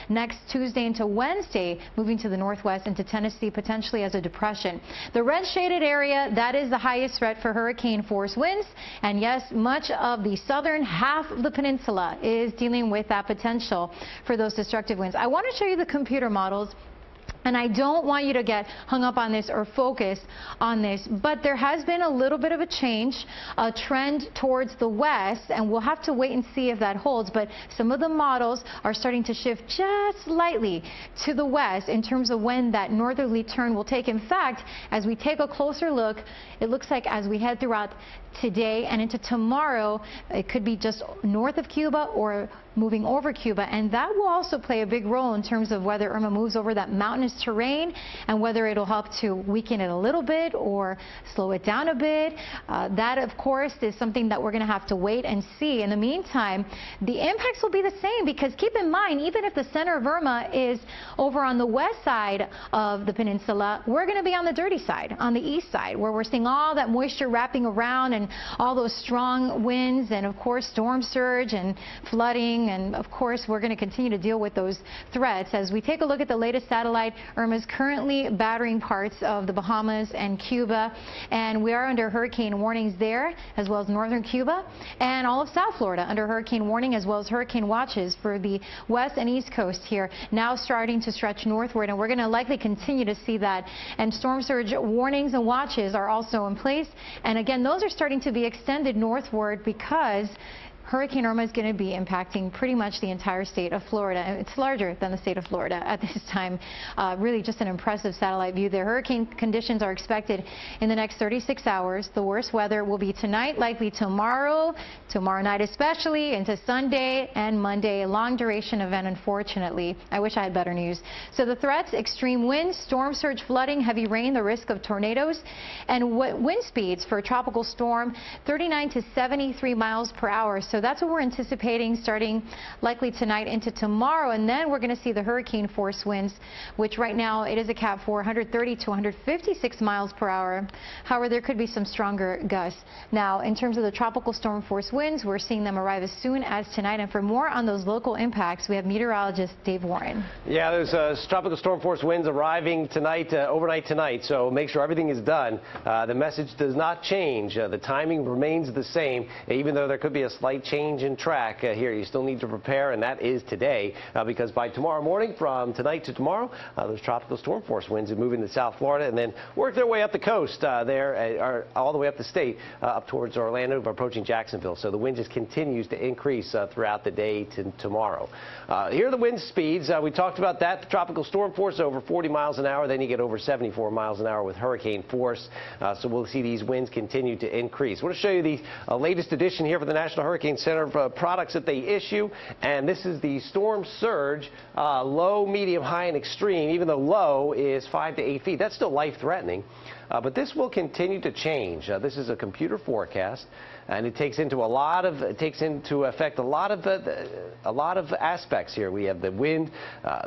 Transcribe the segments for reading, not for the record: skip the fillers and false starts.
next Tuesday into Wednesday, moving to the northwest into Tennessee, potentially as a depression. The red shaded area, that is the highest threat for hurricane force winds. And yes, much of the southern half of the peninsula is dealing with that potential for those destructive winds. I want to show you the computer models. And I don't want you to get hung up on this or focus on this, but there has been a little bit of a change, a trend towards the west, and we'll have to wait and see if that holds. But some of the models are starting to shift just slightly to the west in terms of when that northerly turn will take. In fact, as we take a closer look, it looks like as we head throughout today and into tomorrow, it could be just north of Cuba or moving over Cuba, and that will also play a big role in terms of whether Irma moves over that mountainous terrain and whether it'll help to weaken it a little bit or slow it down a bit. That, of course, is something that we're going to have to wait and see. In the meantime, the impacts will be the same, because keep in mind, even if the center of Irma is over on the west side of the peninsula, we're going to be on the dirty side, on the east side, where we're seeing all that moisture wrapping around and all those strong winds and, of course, storm surge and flooding. And, of course, we're going to continue to deal with those threats. As we take a look at the latest satellite, Irma is currently battering parts of the Bahamas and Cuba, and we are under hurricane warnings there, as well as northern Cuba and all of South Florida under hurricane warning, as well as hurricane watches for the west and east coast here, now starting to stretch northward, and we're going to likely continue to see that. And storm surge warnings and watches are also in place, and again, those are starting to be extended northward because Hurricane Irma is going to be impacting pretty much the entire state of Florida. It's larger than the state of Florida at this time. Really just an impressive satellite view there. Hurricane conditions are expected in the next 36 hours. The worst weather will be tonight, likely tomorrow night especially, into Sunday and Monday. A long duration event, unfortunately. I wish I had better news. So the threats: extreme winds, storm surge, flooding, heavy rain, the risk of tornadoes, and wind speeds for a tropical storm, 39 to 73 miles per hour. So that's what we're anticipating starting likely tonight into tomorrow, and then we're going to see the hurricane force winds, which right now it is a Cat 4, 130 to 156 miles per hour. However, there could be some stronger gusts. Now, in terms of the tropical storm force winds, we're seeing them arrive as soon as tonight. And for more on those local impacts, we have meteorologist Dave Warren. Yeah, there's tropical storm force winds arriving tonight, overnight tonight, so make sure everything is done. The message does not change. The timing remains the same, even though there could be a slight change in track here. You still need to prepare, and that is today, because by tomorrow morning, from tonight to tomorrow, those tropical storm force winds are moving to South Florida and then work their way up the coast there, all the way up the state, up towards Orlando, approaching Jacksonville. So the wind just continues to increase throughout the day to tomorrow. Here are the wind speeds. We talked about that. The tropical storm force over 40 miles an hour. Then you get over 74 miles an hour with hurricane force. So we'll see these winds continue to increase. I want to show you the latest edition here for the National Hurricane Center of products that they issue, and this is the storm surge, low, medium, high, and extreme. Even though low is 5 to 8 feet, that's still life-threatening. But this will continue to change. This is a computer forecast, and it takes into effect a lot of aspects here. We have the wind,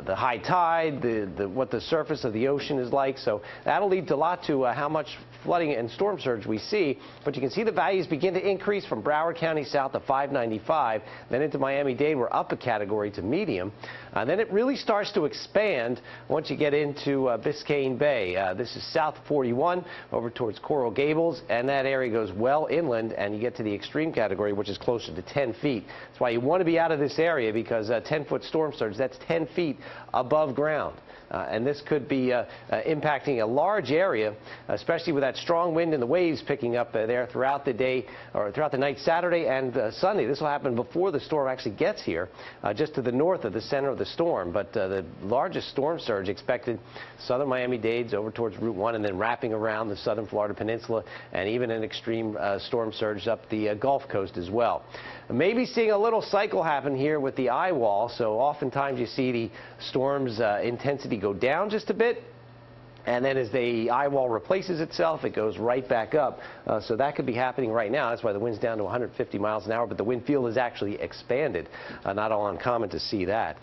the high tide, what the surface of the ocean is like. So that'll lead a lot to how much flooding and storm surge we see. But you can see the values begin to increase from Broward County south to 595, then into Miami-Dade. We're up a category to medium. Then it really starts to expand once you get into Biscayne Bay. This is south 41 over towards Coral Gables, and that area goes well inland, and you get to the extreme category, which is closer to 10 feet. That's why you want to be out of this area, because 10-foot storm surge, that's 10 feet above ground. And this could be impacting a large area, especially with that strong wind and the waves picking up there throughout the day, or throughout the night, Saturday and Sunday. This will happen before the storm actually gets here, just to the north of the center of the storm. But the largest storm surge expected southern Miami-Dades over towards Route 1, and then wrapping around the southern Florida Peninsula, and even an extreme storm surge up the Gulf Coast as well. Maybe seeing a little cycle happen here with the eye wall. So oftentimes you see the storm's intensity go down just a bit, And then as the eye wall replaces itself, it goes right back up. So that could be happening right now. That's why the wind's down to 150 miles an hour, but the wind field is actually expanded. Not all uncommon to see that.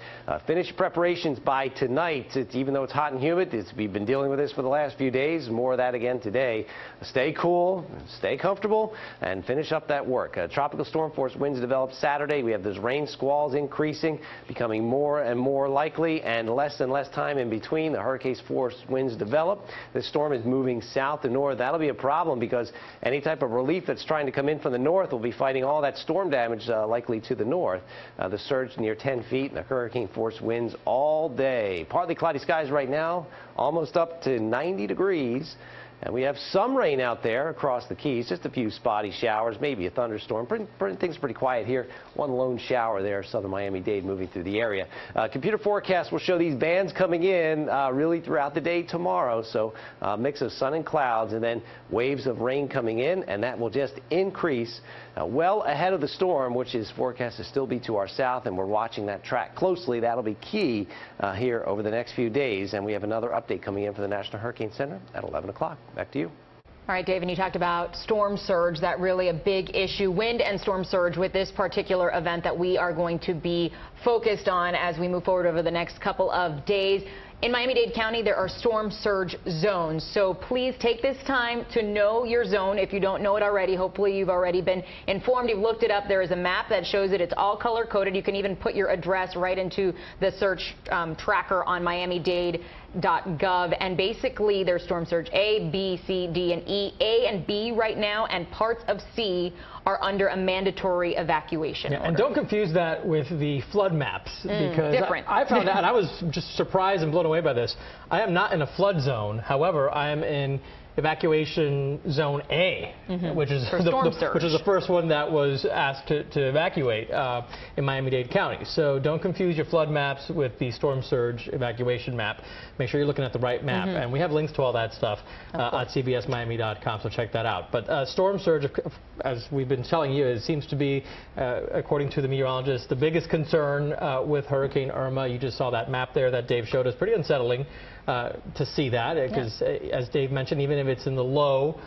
Finish preparations by tonight. Even though it's hot and humid, we've been dealing with this for the last few days. More of that again today. Stay cool, stay comfortable, and finish up that work. Tropical storm force winds develop Saturday. We have those rain squalls increasing, becoming more and more likely, and less time in between. The hurricane force winds develop. This storm is moving south to north. That'll be a problem because any type of relief that's trying to come in from the north will be fighting all that storm damage likely to the north. The surge near 10 feet and the hurricane force winds all day. Partly cloudy skies right now, almost up to 90 degrees. And we have some rain out there across the Keys, just a few spotty showers, maybe a thunderstorm. Things pretty quiet here. One lone shower there, southern Miami-Dade moving through the area. Computer forecast will show these bands coming in really throughout the day tomorrow. So a mix of sun and clouds and then waves of rain coming in, and that will just increase well ahead of the storm, which is forecast to still be to our south, and we're watching that track closely. That'll be key here over the next few days. And we have another update coming in from the National Hurricane Center at 11 o'clock. Back to you. All right, Dave, and you talked about storm surge, that really a big issue, wind and storm surge with this particular event that we are going to be focused on as we move forward over the next couple of days. In Miami-Dade County, there are storm surge zones, so please take this time to know your zone. If you don't know it already, hopefully you've already been informed. You've looked it up. There is a map that shows it. It's all color-coded. You can even put your address right into the search tracker on miami-dade.gov. And basically, there's storm surge A, B, C, D, and E. A and B right now, and parts of C are under a mandatory evacuation order. And don't confuse that with the flood maps, because I found out, and I was just surprised and blown away by this. I am not in a flood zone. However, I am in evacuation zone A, which is the first one that was asked to evacuate in Miami-Dade County. So don't confuse your flood maps with the storm surge evacuation map. Make sure you're looking at the right map. And we have links to all that stuff at cbsmiami.com, so check that out. But storm surge, as we've been telling you, it seems to be, according to the meteorologists, the biggest concern with Hurricane Irma. You just saw that map there that Dave showed us. Pretty unsettling to see that, because as Dave mentioned, even if it's in the low,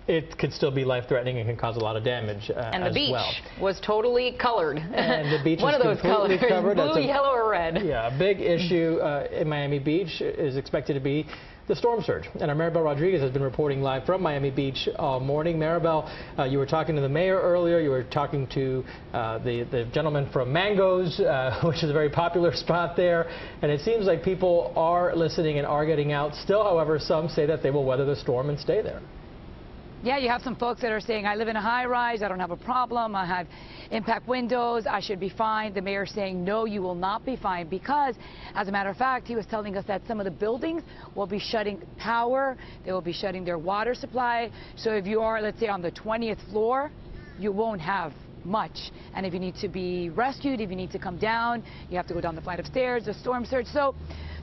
it could still be life-threatening and can cause a lot of damage and the beach was totally colored. And the beach one is of those colors, covered. blue, yellow, or red. Yeah, a big issue in Miami Beach is expected to be the storm surge. And our Maribel Rodriguez has been reporting live from Miami Beach all morning. Maribel, you were talking to the mayor earlier. You were talking to the gentleman from Mango's, which is a very popular spot there. And it seems like people are listening and are getting out. Still, however, some say that they will weather the storm and stay there. Yeah, you have some folks that are saying, I live in a high-rise, I don't have a problem, I have impact windows, I should be fine. The mayor saying, no, you will not be fine, because, as a matter of fact, he was telling us that some of the buildings will be shutting power, they will be shutting their water supply. So if you are, let's say, on the 20th floor, you won't have much. And if you need to be rescued, if you need to come down, you have to go down the flight of stairs, the storm surge. So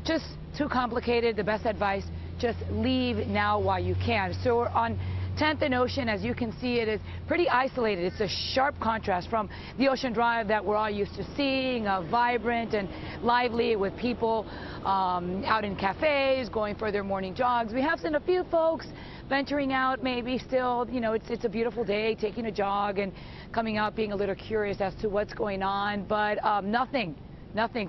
just too complicated. The best advice, just leave now while you can. So we're on 10th and Ocean. As you can see, it is pretty isolated. It's a sharp contrast from the Ocean Drive that we're all used to seeing, vibrant and lively with people out in cafes, going for their morning jogs. We have seen a few folks venturing out, maybe still, you know, it's a beautiful day, taking a jog and coming out, being a little curious as to what's going on, but nothing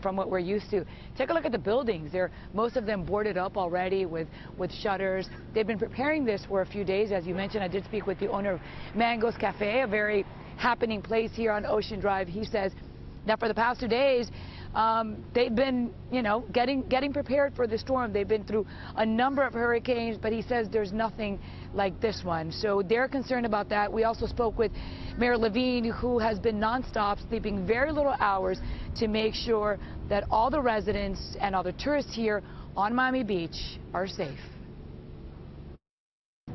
from what we're used to. Take a look at the buildings. Most of them boarded up already with shutters. They've been preparing this for a few days. As you mentioned, I did speak with the owner of Mango's Cafe, a very happening place here on Ocean Drive. He says that for the past 2 days, they've been, you know, getting prepared for the storm. They've been through a number of hurricanes, but he says there's nothing like this one. So they're concerned about that. We also spoke with Mayor Levine, who has been nonstop, sleeping very little hours to make sure that all the residents and all the tourists here on Miami Beach are safe.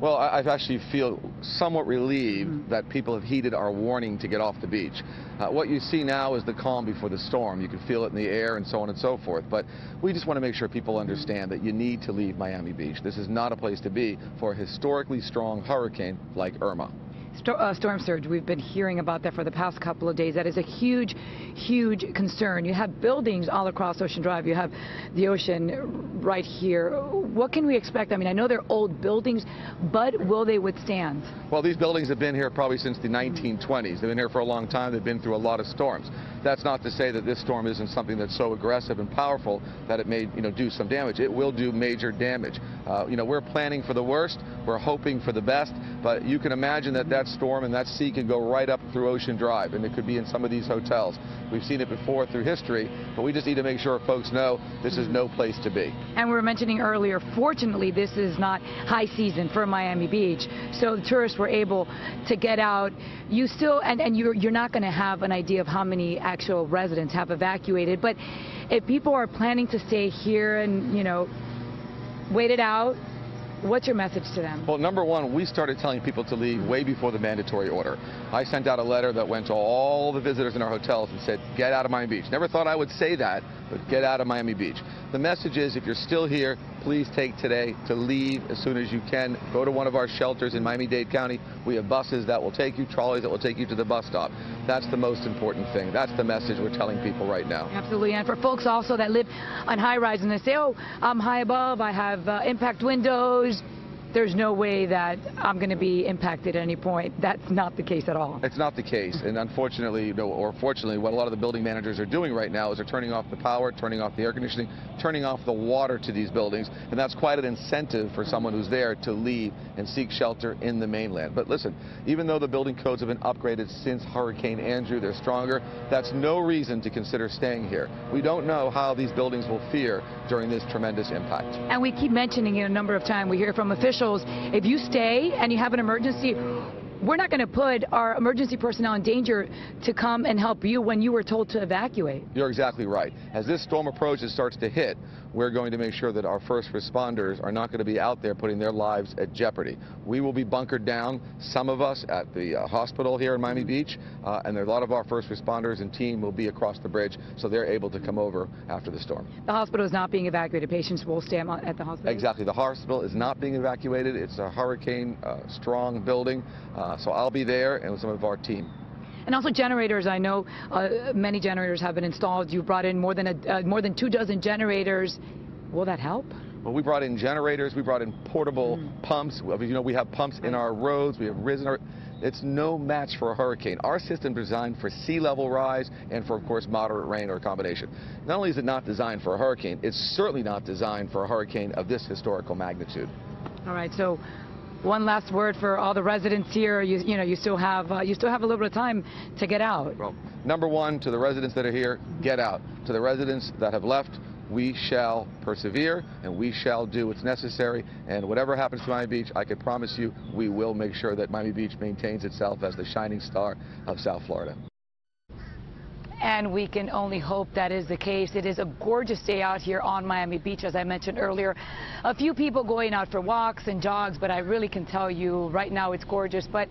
Well, I actually feel somewhat relieved that people have heeded our warning to get off the beach. What you see now is the calm before the storm. You can feel it in the air and so on and so forth. But we just want to make sure people understand that you need to leave Miami Beach. This is not a place to be for a historically strong hurricane like Irma. storm surge. We've been hearing about that for the past couple of days. That is a huge, huge concern. You have buildings all across Ocean Drive. You have the ocean right here. What can we expect? I mean, I know they're old buildings, but will they withstand? Well, these buildings have been here probably since the 1920s. They've been here for a long time. They've been through a lot of storms. That's not to say that this storm isn't something that's so aggressive and powerful that it may, do some damage. It will do major damage. We're planning for the worst. We're hoping for the best. But you can imagine that storm and that sea can go right up through Ocean Drive, and it could be in some of these hotels. We've seen it before through history, but we just need to make sure folks know this is no place to be. And we were mentioning earlier, fortunately, this is not high season for Miami Beach, so the tourists were able to get out. You still, and you're not going to have an idea of how many actual residents have evacuated, but if people are planning to stay here and, wait it out, what's your message to them? Well, number one, we started telling people to leave way before the mandatory order. I sent out a letter that went to all the visitors in our hotels and said, get out of Miami Beach. Never thought I would say that, but get out of Miami Beach. The message is, if you're still here, please take today to leave as soon as you can. Go to one of our shelters in Miami-Dade County. We have buses that will take you, trolleys that will take you to the bus stop. That's the most important thing. That's the message we're telling people right now. Absolutely. And for folks also that live on high-rise and they say, oh, I'm high above, I have impact windows, there's no way that I'm going to be impacted at any point. That's not the case at all. It's not the case. And unfortunately, or fortunately, what a lot of the building managers are doing right now is they're turning off the power, turning off the air conditioning, turning off the water to these buildings. And that's quite an incentive for someone who's there to leave and seek shelter in the mainland. But listen, even though the building codes have been upgraded since Hurricane Andrew, they're stronger, that's no reason to consider staying here. We don't know how these buildings will fare during this tremendous impact. And we keep mentioning it a number of times. We hear from officials, if you stay and you have an emergency, we're not going to put our emergency personnel in danger to come and help you when you were told to evacuate. You're exactly right. As this storm approaches, starts to hit, we're going to make sure that our first responders are not going to be out there putting their lives at jeopardy. We will be bunkered down, some of us at the hospital here in Miami Beach, and a lot of our first responders and team will be across the bridge, so they're able to come over after the storm. The hospital is not being evacuated. Patients will stay at the hospital? Exactly. The hospital is not being evacuated. It's a hurricane strong building, so I'll be there and with some of our team. And also generators. I know many generators have been installed. You brought in more than 24 generators. Will that help? Well, we brought in generators. We brought in portable pumps. We have pumps in our roads. We have risen. It's no match for a hurricane. Our system is designed for sea level rise and for, of course, moderate rain or a combination. Not only is it not designed for a hurricane, it's certainly not designed for a hurricane of this historical magnitude. All right. So, one last word for all the residents here. You still have a little bit of time to get out. Well, number one, to the residents that are here, get out. To the residents that have left, we shall persevere and we shall do what's necessary. And whatever happens to Miami Beach, I can promise you, we will make sure that Miami Beach maintains itself as the shining star of South Florida. And we can only hope that is the case. It is a gorgeous day out here on Miami Beach, as I mentioned earlier. A few people going out for walks and jogs, but I really can tell you right now it's gorgeous. But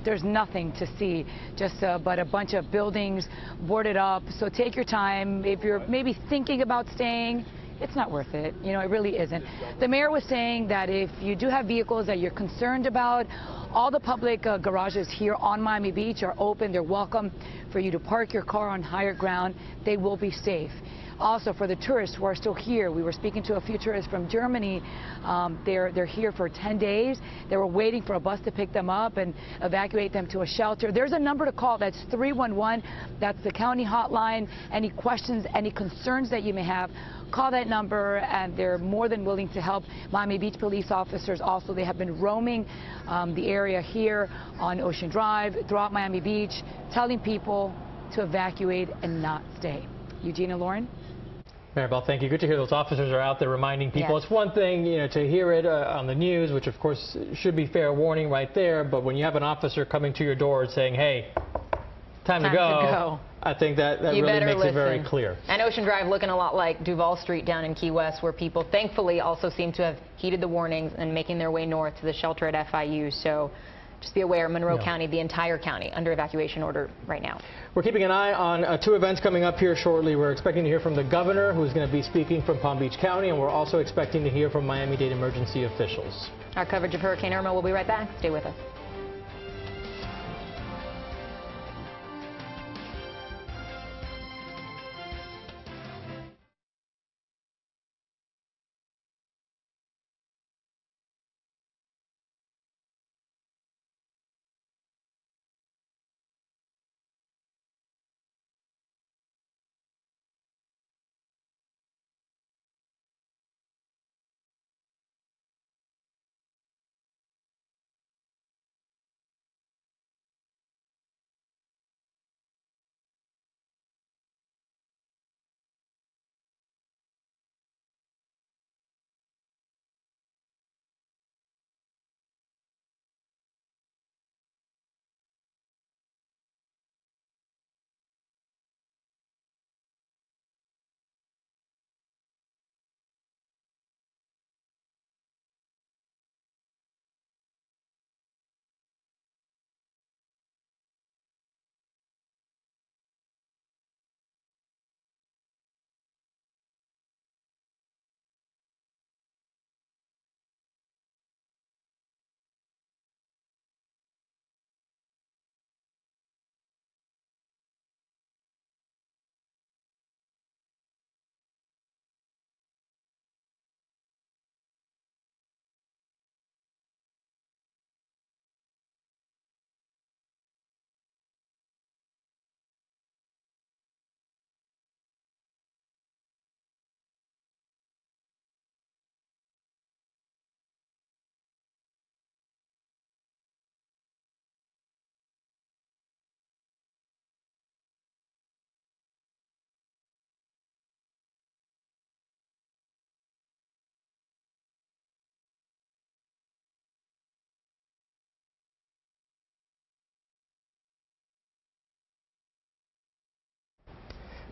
there's nothing to see, just but a bunch of buildings boarded up. So take your time. If you're maybe thinking about staying, it's not worth it. It really isn't. The mayor was saying that if you do have vehicles that you're concerned about, all the public garages here on Miami Beach are open. They're welcome for you to park your car on higher ground. They will be safe. Also, for the tourists who are still here, we were speaking to a few tourists from Germany. They're here for 10 days. They were waiting for a bus to pick them up and evacuate them to a shelter. There's a number to call. That's 311. That's the county hotline. Any questions, any concerns that you may have, call that number, and they're more than willing to help. Miami Beach police officers also, they have been roaming the area here on Ocean Drive, throughout Miami Beach, telling people to evacuate and not stay. Eugenia, Lauren? Maribel, thank you. Good to hear those officers are out there reminding people. Yes. It's one thing, to hear it on the news, which of course should be fair warning right there. But when you have an officer coming to your door and saying, "Hey, time to go," I think that really makes it very clear. And Ocean Drive looking a lot like Duval Street down in Key West, where people thankfully also seem to have heeded the warnings and making their way north to the shelter at FIU. So just be aware, Monroe County, the entire county, under evacuation order right now. We're keeping an eye on two events coming up here shortly. We're expecting to hear from the governor, who's going to be speaking from Palm Beach County, and we're also expecting to hear from Miami-Dade emergency officials. Our coverage of Hurricane Irma will be right back. Stay with us.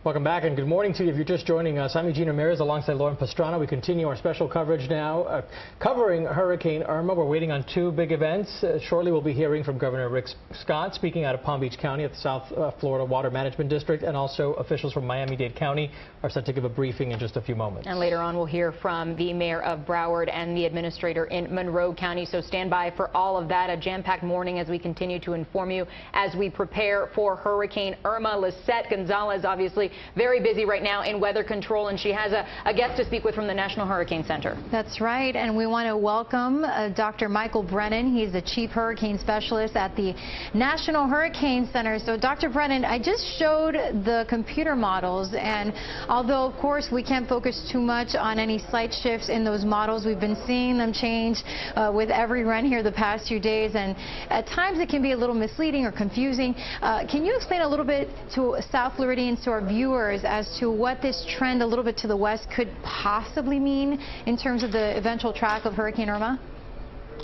Welcome back and good morning to you. If you're just joining us, I'm Eugene Ramirez alongside Lauren Pastrana. We continue our special coverage now covering Hurricane Irma. We're waiting on two big events. Shortly we'll be hearing from Governor Rick Scott speaking out of Palm Beach County at the South Florida Water Management District, and also officials from Miami-Dade County are set to give a briefing in just a few moments. And later on we'll hear from the mayor of Broward and the administrator in Monroe County. So stand by for all of that. A jam-packed morning as we continue to inform you as we prepare for Hurricane Irma. Lisette Gonzalez obviously very busy right now in weather control, and she has a guest to speak with from the National Hurricane Center. That's right, and we want to welcome Dr. Michael Brennan. He's the Chief Hurricane Specialist at the National Hurricane Center. So, Dr. Brennan, I just showed the computer models, and although, of course, we can't focus too much on any slight shifts in those models, we've been seeing them change with every run here the past few days, and at times it can be a little misleading or confusing. Can you explain a little bit to South Floridians, to our viewers, as to what this trend a little bit to the west could possibly mean in terms of the eventual track of Hurricane Irma?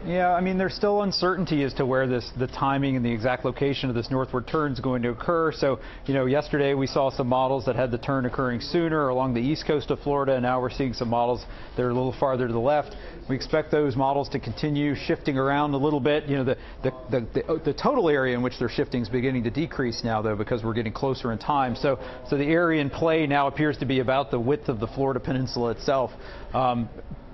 Yeah, I mean, there's still uncertainty as to where the timing and the exact location of this northward turn is going to occur. So, you know, yesterday we saw some models that had the turn occurring sooner along the east coast of Florida, and now we're seeing some models that are a little farther to the left. We expect those models to continue shifting around a little bit. You know, the total area in which they're shifting is beginning to decrease now, though, because we're getting closer in time. So the area in play now appears to be about the width of the Florida Peninsula itself.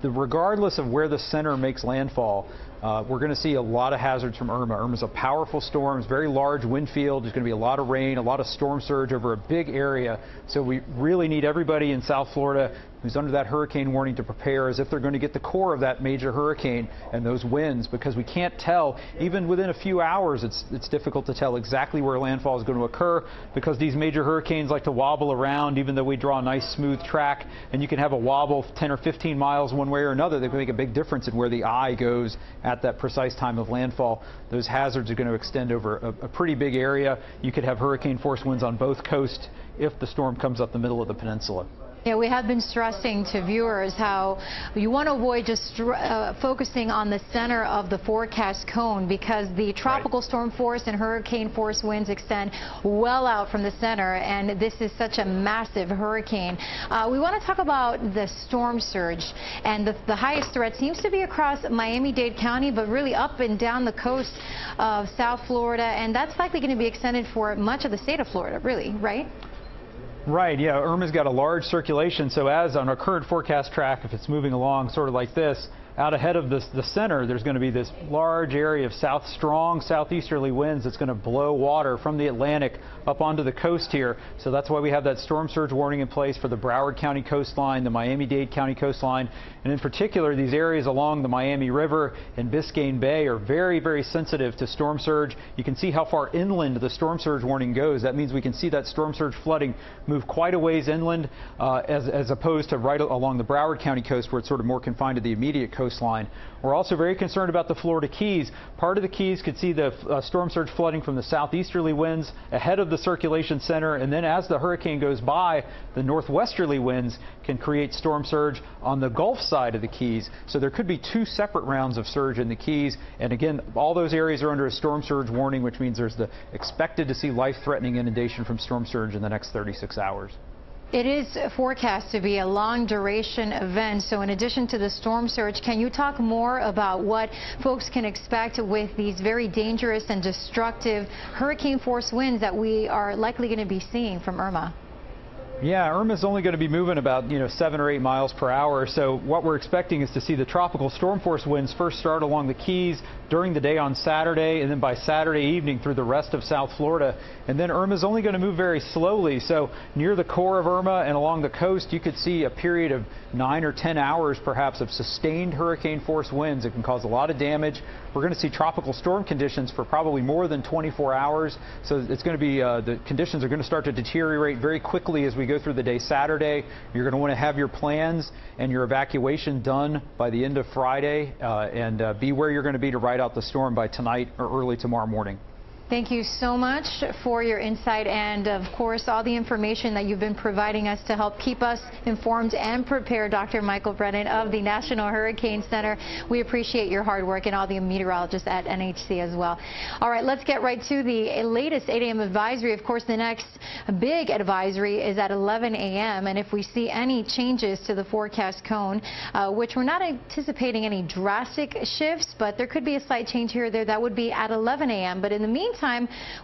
Regardless of where the center makes landfall, we're going to see a lot of hazards from Irma. Irma's a powerful storm. It's very large wind field. There's going to be a lot of rain, a lot of storm surge over a big area. So we really need everybody in South Florida who's under that hurricane warning to prepare as if they're going to get the core of that major hurricane and those winds, because we can't tell. Even within a few hours, it's difficult to tell exactly where landfall is going to occur, because these major hurricanes like to wobble around, even though we draw a nice smooth track, and you can have a wobble 10 or 15 miles one way or another. They can make a big difference in where the eye goes at that precise time of landfall. Those hazards are going to extend over a pretty big area. You could have hurricane force winds on both coasts if the storm comes up the middle of the peninsula. Yeah, we have been stressing to viewers how you want to avoid just focusing on the center of the forecast cone, because the tropical storm force and hurricane force winds extend well out from the center, and this is such a massive hurricane. We want to talk about the storm surge, and the highest threat seems to be across Miami-Dade County, but really up and down the coast of South Florida, and that's likely going to be extended for much of the state of Florida, really, right? Right, yeah, Irma's got a large circulation, so as on our current forecast track, if it's moving along sort of like this, out ahead of the center, there's going to be this large area of strong southeasterly winds that's going to blow water from the Atlantic up onto the coast here. So that's why we have that storm surge warning in place for the Broward County coastline, the Miami-Dade County coastline, and in particular, these areas along the Miami River and Biscayne Bay are very, very sensitive to storm surge. You can see how far inland the storm surge warning goes. That means we can see that storm surge flooding move quite a ways inland, as opposed to right along the Broward County coast, where it's sort of more confined to the immediate coastline. We're also very concerned about the Florida Keys. Part of the Keys could see the storm surge flooding from the southeasterly winds ahead of the circulation center, and then as the hurricane goes by, the northwesterly winds can create storm surge on the Gulf side of the Keys. So there could be two separate rounds of surge in the Keys, and again, all those areas are under a storm surge warning, which means there's expected to see life-threatening inundation from storm surge in the next 36 hours. It is forecast to be a long duration event, so in addition to the storm surge, can you talk more about what folks can expect with these very dangerous and destructive hurricane force winds that we are likely going to be seeing from Irma? Yeah, Irma's only going to be moving about 7 or 8 miles per hour. So what we're expecting is to see the tropical storm force winds first start along the Keys during the day on Saturday, and then by Saturday evening through the rest of South Florida. And then Irma's only going to move very slowly. So near the core of Irma and along the coast, you could see a period of 9 or 10 hours perhaps of sustained hurricane force winds. It can cause a lot of damage. We're going to see tropical storm conditions for probably more than 24 hours. So it's going to be the conditions are going to start to deteriorate very quickly as we go through the day Saturday. You're going to want to have your plans and your evacuation done by the end of Friday, and be where you're going to be to ride out the storm by tonight or early tomorrow morning. Thank you so much for your insight and, of course, all the information that you've been providing us to help keep us informed and prepared. Dr. Michael Brennan of the National Hurricane Center. We appreciate your hard work, and all the meteorologists at NHC as well. All right, let's get right to the latest 8 a.m. advisory. Of course, the next big advisory is at 11 a.m. And if we see any changes to the forecast cone, which we're not anticipating any drastic shifts, but there could be a slight change here or there, that would be at 11 a.m. But in the meantime,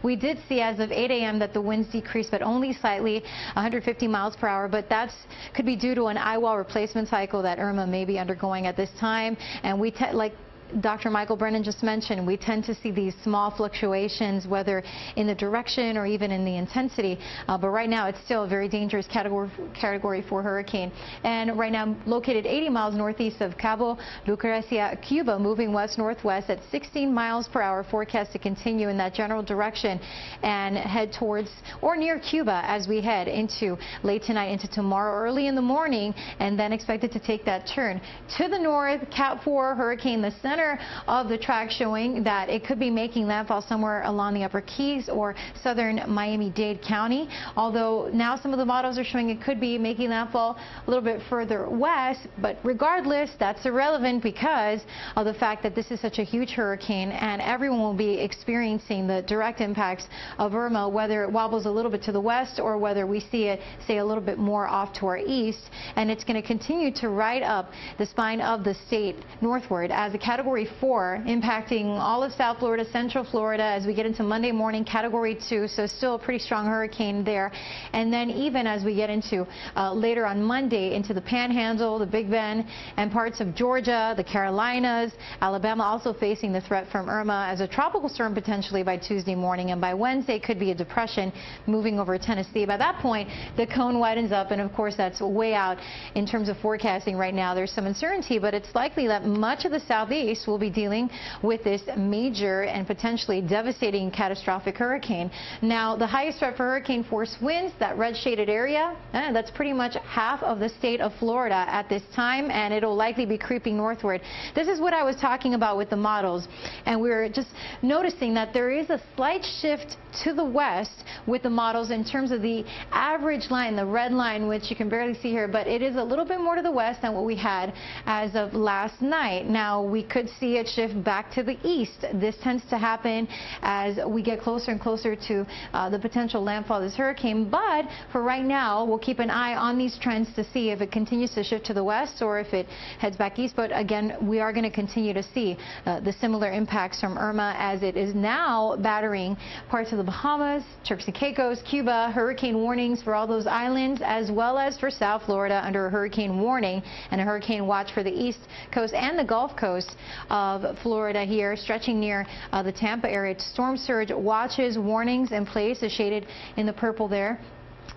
we did see as of 8 a.m. that the winds decreased, but only slightly, 150 miles per hour. But that could be due to an eye wall replacement cycle that Irma may be undergoing at this time. And we like Dr. Michael Brennan just mentioned, we tend to see these small fluctuations, whether in the direction or even in the intensity. But right now, it's still a very dangerous category 4 hurricane. And right now, located 80 miles northeast of Cabo Lucrecia, Cuba, moving west-northwest at 16 miles per hour, forecast to continue in that general direction and head towards or near Cuba as we head into late tonight, into tomorrow, early in the morning, and then expected to take that turn. To the north, Cat 4 hurricane, the center of the track showing that it could be making landfall somewhere along the Upper Keys or southern Miami-Dade County, although now some of the models are showing it could be making landfall a little bit further west. But regardless, that's irrelevant because of the fact that this is such a huge hurricane and everyone will be experiencing the direct impacts of Irma, whether it wobbles a little bit to the west or whether we see it, say, a little bit more off to our east. And it's going to continue to ride up the spine of the state northward as a Category 4, impacting all of South Florida, Central Florida as we get into Monday morning, Category 2, so still a pretty strong hurricane there. And then even as we get into later on Monday into the Panhandle, the Big Bend, and parts of Georgia, the Carolinas, Alabama also facing the threat from Irma as a tropical storm potentially by Tuesday morning, and by Wednesday could be a depression moving over Tennessee. By that point, the cone widens up, and of course that's way out in terms of forecasting right now. There's some uncertainty, but it's likely that much of the southeast will be dealing with this major and potentially devastating catastrophic hurricane. Now, the highest threat for hurricane force winds, that red shaded area, that's pretty much half of the state of Florida at this time, and it'll likely be creeping northward. This is what I was talking about with the models, and we're just noticing that there is a slight shift to the west with the models in terms of the average line, the red line, which you can barely see here, but it is a little bit more to the west than what we had as of last night. Now, we could see it shift back to the east. This tends to happen as we get closer and closer to the potential landfall of this hurricane, but for right now, we'll keep an eye on these trends to see if it continues to shift to the west or if it heads back east. But again, we are going to continue to see the similar impacts from Irma as it is now battering parts of the Bahamas, Turks and Caicos, Cuba. Hurricane warnings for all those islands as well as for South Florida under a hurricane warning and a hurricane watch for the east coast and the Gulf Coast of Florida here, stretching near the Tampa area. Storm surge watches, warnings in place, is shaded in the purple there.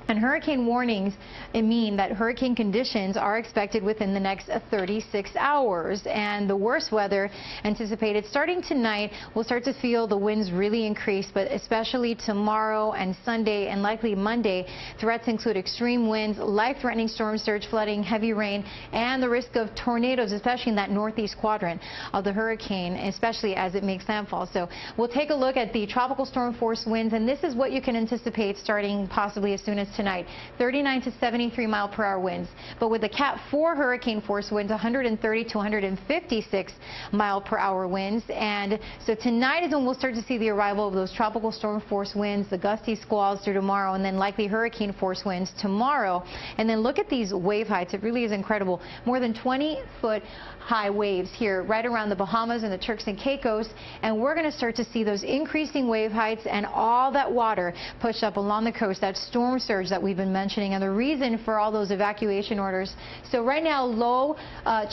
And hurricane warnings mean that hurricane conditions are expected within the next 36 hours. And the worst weather anticipated starting tonight, we'll start to feel the winds really increase, but especially tomorrow and Sunday and likely Monday. Threats include extreme winds, life-threatening storm surge, flooding, heavy rain, and the risk of tornadoes, especially in that northeast quadrant of the hurricane, especially as it makes landfall. So we'll take a look at the tropical storm force winds, and this is what you can anticipate starting possibly as soon as tonight. 39 to 73 mile per hour winds, but with the Cat 4 hurricane force winds, 130 to 156 mile per hour winds. And so tonight is when we'll start to see the arrival of those tropical storm force winds, the gusty squalls through tomorrow, and then likely hurricane force winds tomorrow. And then look at these wave heights. It really is incredible. More than 20-foot high waves here right around the Bahamas and the Turks and Caicos, and we're going to start to see those increasing wave heights and all that water pushed up along the coast, that storm surge that we've been mentioning, and the reason for all those evacuation orders. So right now, low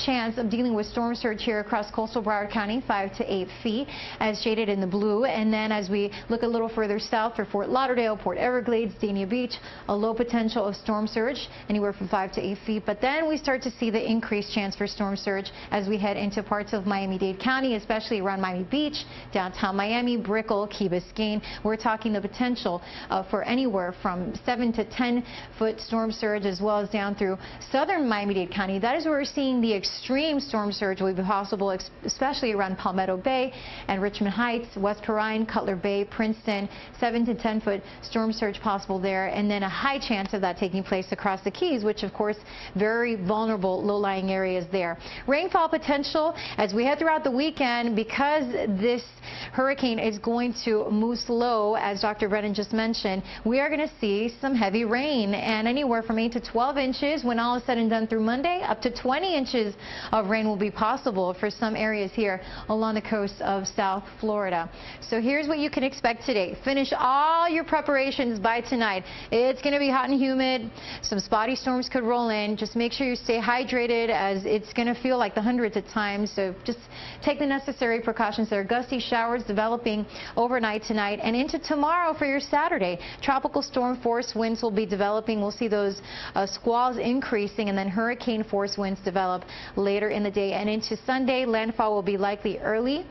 chance of dealing with storm surge here across coastal Broward County, 5 to 8 feet, as shaded in the blue. And then as we look a little further south for Fort Lauderdale, Port Everglades, Dania Beach, a low potential of storm surge, anywhere from 5 to 8 feet. But then we start to see the increased chance for storm surge as we head into parts of Miami-Dade County, especially around Miami Beach, downtown Miami, Brickell, Key Biscayne. We're talking the potential for anywhere from 7 to to 10-foot storm surge, as well as down through southern Miami-Dade County. That is where we're seeing the extreme storm surge will be possible, especially around Palmetto Bay and Richmond Heights, West Perrine, Cutler Bay, Princeton. 7 to 10-foot storm surge possible there, and then a high chance of that taking place across the Keys, which of course very vulnerable low-lying areas there. Rainfall potential as we head throughout the weekend, because this hurricane is going to move slow, as Dr. Brennan just mentioned. We are going to see some heavy rain, and anywhere from 8 to 12 inches when all is said and done through Monday. Up to 20 inches of rain will be possible for some areas here along the coast of South Florida. So here's what you can expect today. Finish all your preparations by tonight. It's going to be hot and humid. Some spotty storms could roll in. Just make sure you stay hydrated, as it's going to feel like the hundreds at times. So just take the necessary precautions. There are gusty showers developing overnight tonight and into tomorrow for your Saturday. Tropical storm force winds will be developing. We'll see those squalls increasing, and then hurricane force winds develop later in the day and into Sunday. Landfall will be likely early.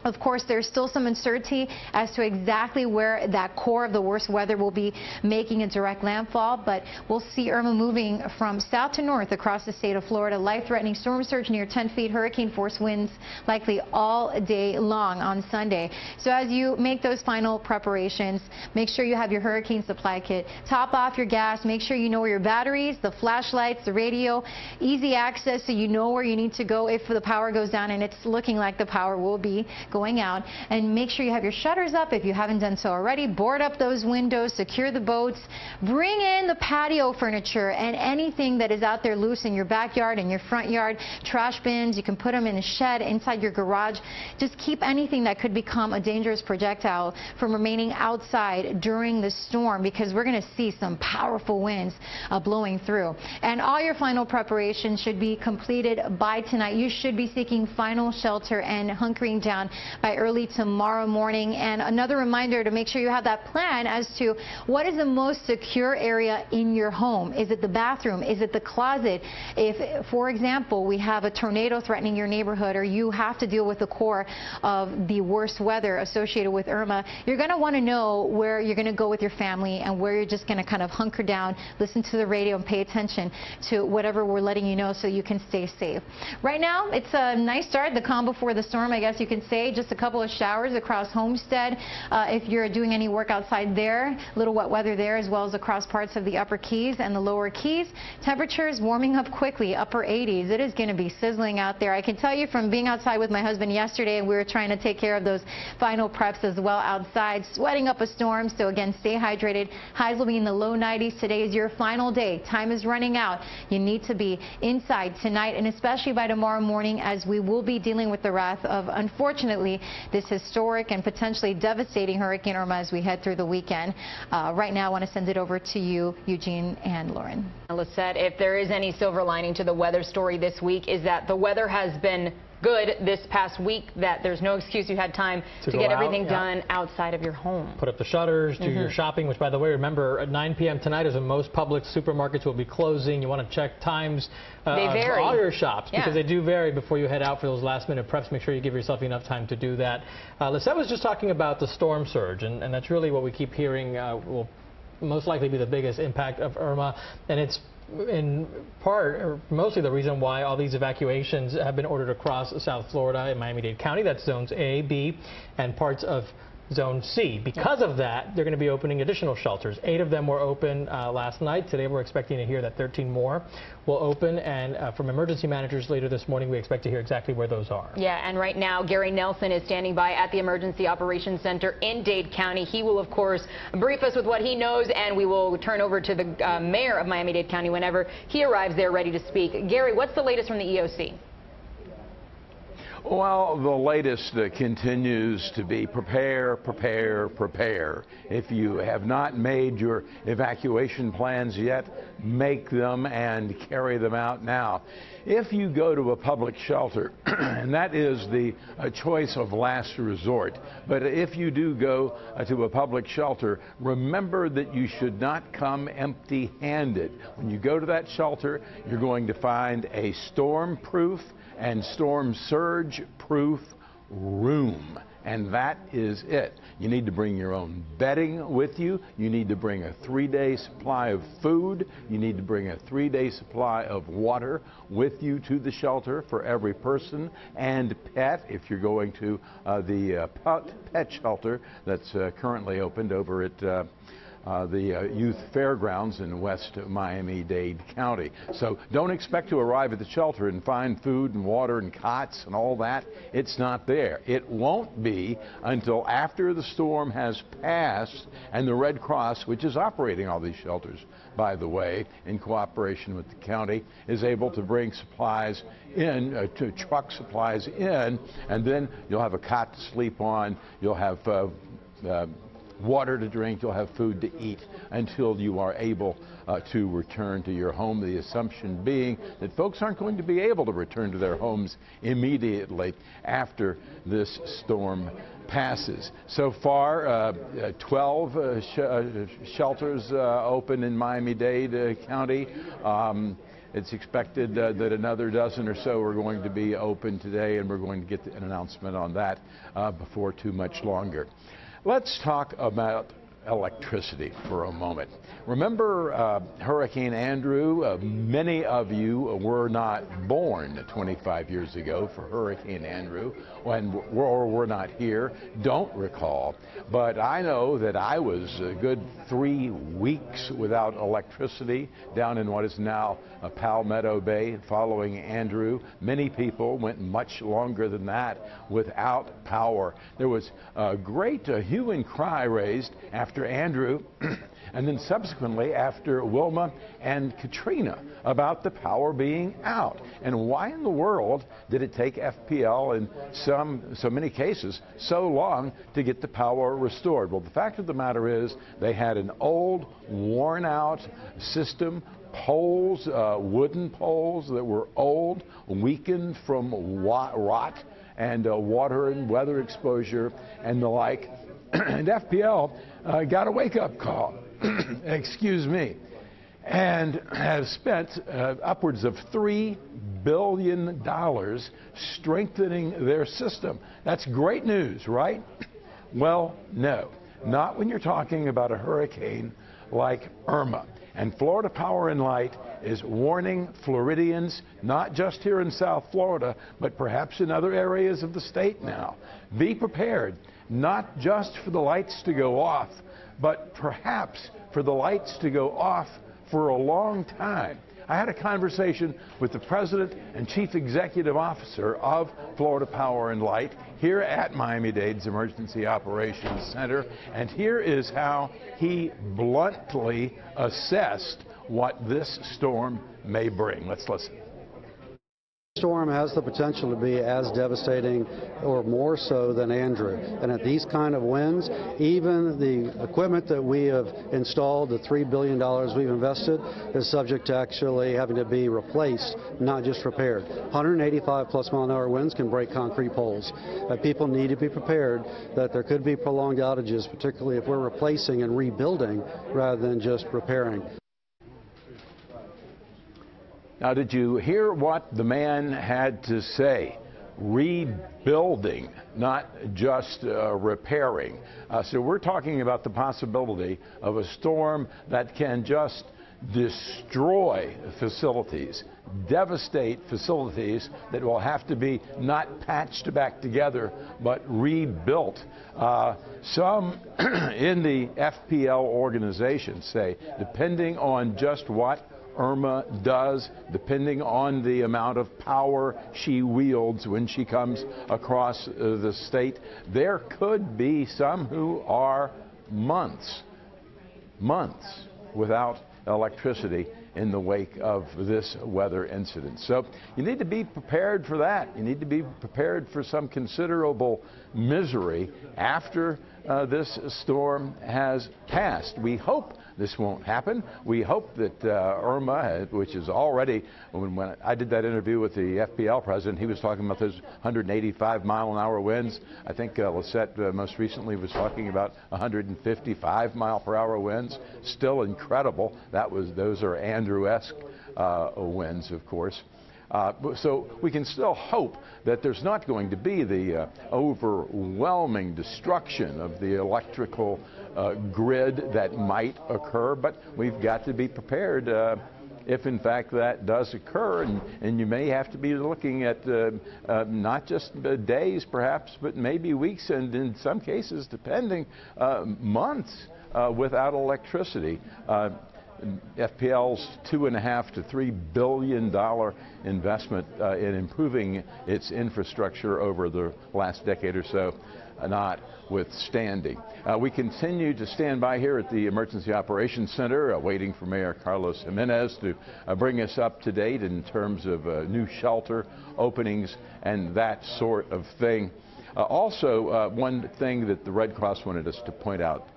Of course, there's still some uncertainty as to exactly where that core of the worst weather will be making a direct landfall, but we'll see Irma moving from south to north across the state of Florida. Life-threatening storm surge near 10 feet, hurricane force winds likely all day long on Sunday. So as you make those final preparations, make sure you have your hurricane supply kit. Top off your gas. Make sure you know where your batteries, the flashlights, the radio, easy access so you know where you need to go if the power goes down, and it's looking like the power will be going out. And make sure you have your shutters up if you haven't done so already. Board up those windows, secure the boats, bring in the patio furniture and anything that is out there loose in your backyard and your front yard. Trash bins, you can put them in a shed, inside your garage. Just keep anything that could become a dangerous projectile from remaining outside during the storm, because we're going to see some powerful winds blowing through. And all your final preparations should be completed by tonight. You should be seeking final shelter and hunkering down by early tomorrow morning. And another reminder to make sure you have that plan as to what is the most secure area in your home. Is it the bathroom? Is it the closet? If, for example, we have a tornado threatening your neighborhood, or you have to deal with the core of the worst weather associated with Irma, you're going to want to know where you're going to go with your family and where you're just going to kind of hunker down, listen to the radio, and pay attention to whatever we're letting you know so you can stay safe. Right now, it's a nice start, the calm before the storm, I guess you can say. Just a couple of showers across Homestead. If you're doing any work outside there, a little wet weather there, as well as across parts of the upper Keys and the lower Keys. Temperatures warming up quickly, upper 80s. It is going to be sizzling out there. I can tell you from being outside with my husband yesterday, and we were trying to take care of those final preps as well outside, sweating up a storm. So again, stay hydrated. Highs will be in the low 90s. Today is your final day. Time is running out. You need to be inside tonight, and especially by tomorrow morning, as we will be dealing with the wrath of, unfortunately, this historic and potentially devastating Hurricane Irma as we head through the weekend. Right now, I want to send it over to you, Eugene and Lauren. Lisette, if there is any silver lining to the weather story this week, is that the weather has been good this past week, that there's no excuse you had time to get everything done outside of your home. Put up the shutters, do your shopping, which, by the way, remember, at 9 p.m. tonight is when most public supermarkets will be closing. You want to check times for all your shops, because they do vary before you head out for those last-minute preps. Make sure you give yourself enough time to do that. Lisette was just talking about the storm surge, and that's really what we keep hearing will most likely be the biggest impact of Irma, and it's in part, or mostly, the reason why all these evacuations have been ordered across South Florida and Miami-Dade County. That's zones A, B, and parts of Zone C. Because of that, they're going to be opening additional shelters. 8 of them were open last night. Today, we're expecting to hear that 13 more will open. And from emergency managers later this morning, we expect to hear exactly where those are. Yeah, and right now, Gary Nelson is standing by at the Emergency Operations Center in Dade County. He will, of course, brief us with what he knows, and we will turn over to the mayor of Miami-Dade County whenever he arrives there ready to speak. Gary, what's the latest from the EOC? Well, the latest continues to be prepare, prepare, prepare. If you have not made your evacuation plans yet, make them and carry them out now. If you go to a public shelter, and that is the choice of last resort, but if you do go to a public shelter, remember that you should not come empty-handed. When you go to that shelter, you're going to find a storm-proof and storm surge proof room. and that is it. You need to bring your own bedding with you. You need to bring a 3-day supply of food. You need to bring a 3-day supply of water with you to the shelter for every person and pet if you're going to the pet shelter that's currently opened over at the Youth Fairgrounds in West Miami-Dade County. So don't expect to arrive at the shelter and find food and water and cots and all that. It's not there. It won't be until after the storm has passed and the Red Cross, which is operating all these shelters, by the way, in cooperation with the county, is able to bring supplies in, to truck supplies in, and then you'll have a cot to sleep on, you'll have water to drink, you'll have food to eat until you are able to return to your home. The assumption being that folks aren't going to be able to return to their homes immediately after this storm passes. So far, 12 shelters open in Miami-Dade County. It's expected that another dozen or so are going to be open today, and we're going to get an announcement on that before too much longer. Let's talk about electricity for a moment. Remember Hurricane Andrew? Many of you were not born 25 years ago for Hurricane Andrew, or were not here, don't recall. But I know that I was a good 3 weeks without electricity down in what is now Palmetto Bay following Andrew. Many people went much longer than that without power. There was a great hue and cry raised after Andrew and then subsequently after Wilma and Katrina about the power being out. And why in the world did it take FPL in so many cases so long to get the power restored? Well, the fact of the matter is they had an old, worn out system, poles, wooden poles that were old, weakened from rot and water and weather exposure and the like. And FPL got a wake-up call, excuse me, and has spent upwards of $3 billion strengthening their system. That's great news, right? Well, no, not when you're talking about a hurricane like Irma. And Florida Power and Light is warning Floridians, not just here in South Florida, but perhaps in other areas of the state now. Be prepared, not just for the lights to go off, but perhaps for the lights to go off for a long time. I had a conversation with the President and Chief Executive Officer of Florida Power and Light here at Miami-Dade's Emergency Operations Center, and here is how he bluntly assessed what this storm may bring. Let's listen. The storm has the potential to be as devastating or more so than Andrew. And at these kind of winds, even the equipment that we have installed, the $3 billion we've invested, is subject to actually having to be replaced, not just repaired. 185-plus-mile-an-hour winds can break concrete poles. People need to be prepared that there could be prolonged outages, particularly if we're replacing and rebuilding rather than just repairing. Now, did you hear what the man had to say? Rebuilding, not just repairing. So we're talking about the possibility of a storm that can just destroy facilities, devastate facilities that will have to be not patched back together, but rebuilt. Some in the FPL organization say, depending on just what Irma does, depending on the amount of power she wields when she comes across the state, there could be some who are months without electricity in the wake of this weather incident. So you need to be prepared for that. You need to be prepared for some considerable misery after this storm has passed. We hope this won't happen. We hope that Irma, which is already, when I did that interview with the FPL president, he was talking about those 185-mile-an-hour winds. I think Lisette most recently was talking about 155-mile-per-hour winds. Still incredible. Those are Andrew-esque winds, of course. So we can still hope that there's not going to be the overwhelming destruction of the electrical grid that might occur, but we've got to be prepared if in fact that does occur, and you may have to be looking at not just days perhaps, but maybe weeks, and in some cases, depending, months without electricity. FPL's $2.5 to $3 billion investment in improving its infrastructure over the last decade or so, notwithstanding. We continue to stand by here at the Emergency Operations Center, waiting for Mayor Carlos Jimenez to bring us up to date in terms of new shelter openings and that sort of thing. Also, one thing that the Red Cross wanted us to point out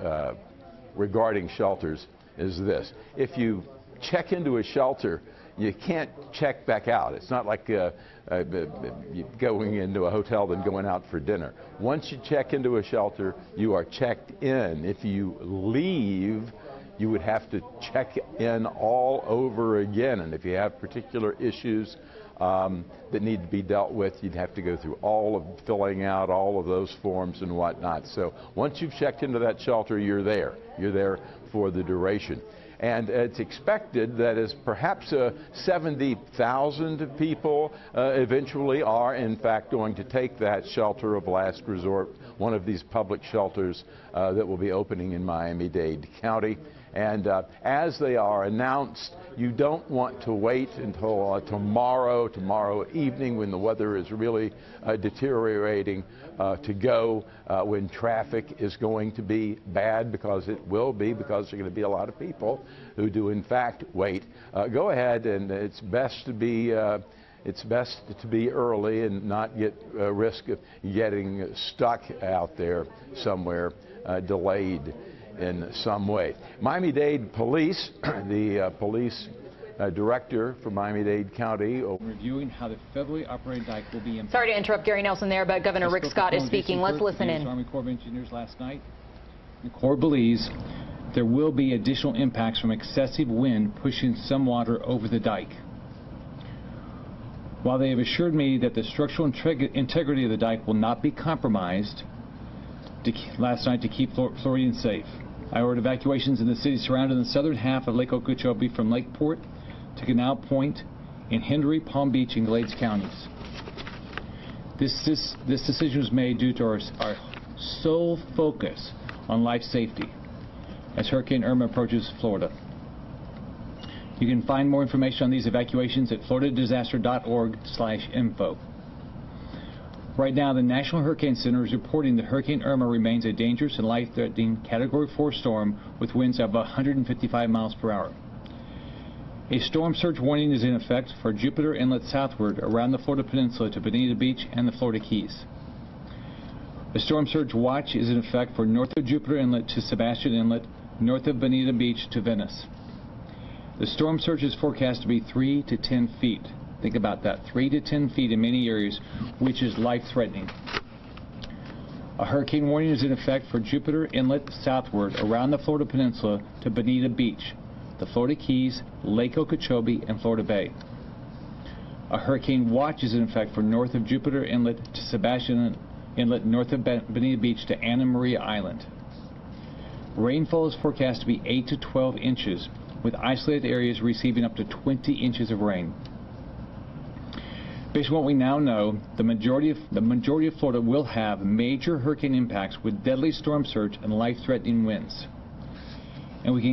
regarding shelters is this: if you check into a shelter, you can't check back out. It's not like going into a hotel then going out for dinner. Once you check into a shelter, you are checked in. If you leave, you would have to check in all over again. And if you have particular issues that need to be dealt with, you'd have to go through all of filling out all of those forms and whatnot. So once you've checked into that shelter, you're there. You're there for the duration. And it's expected that as perhaps 70,000 people eventually are in fact going to take that shelter of last resort, one of these public shelters that will be opening in Miami-Dade County. And as they are announced, you don't want to wait until tomorrow evening, when the weather is really deteriorating, to go when traffic is going to be bad, because it will be, because there are going to be a lot of people who do in fact wait. Go ahead, and it's best to be early and not get risk of getting stuck out there somewhere, delayed in some way. Miami-Dade Police, the police director for Miami-Dade County, reviewing how the federally operated dike will be impacted. Sorry to interrupt Gary Nelson there, but Governor Rick Scott is speaking. Let's listen in. Army Corps of Engineers last night. The Corps believes there will be additional impacts from excessive wind pushing some water over the dike. While they have assured me that the structural integrity of the dike will not be compromised last night to keep Floridians safe, I ordered evacuations in the cities surrounding the southern half of Lake Okeechobee from Lakeport to Canal Point in Henry, Palm Beach, and Glades counties. This decision was made due to our sole focus on life safety as Hurricane Irma approaches Florida. You can find more information on these evacuations at floridadisaster.org/info. Right now, the National Hurricane Center is reporting that Hurricane Irma remains a dangerous and life-threatening Category 4 storm with winds of 155 miles per hour. A storm surge warning is in effect for Jupiter Inlet southward around the Florida Peninsula to Bonita Beach and the Florida Keys. A storm surge watch is in effect for north of Jupiter Inlet to Sebastian Inlet, north of Bonita Beach to Venice. The storm surge is forecast to be 3 to 10 feet. Think about that, 3 to 10 feet in many areas, which is life-threatening. A hurricane warning is in effect for Jupiter Inlet southward around the Florida Peninsula to Bonita Beach, the Florida Keys, Lake Okeechobee, and Florida Bay. A hurricane watch is in effect for north of Jupiter Inlet to Sebastian Inlet, north of Bonita Beach to Anna Maria Island. Rainfall is forecast to be 8 to 12 inches, with isolated areas receiving up to 20 inches of rain. Based on what we now know, the majority of Florida will have major hurricane impacts with deadly storm surge and life-threatening winds. And we can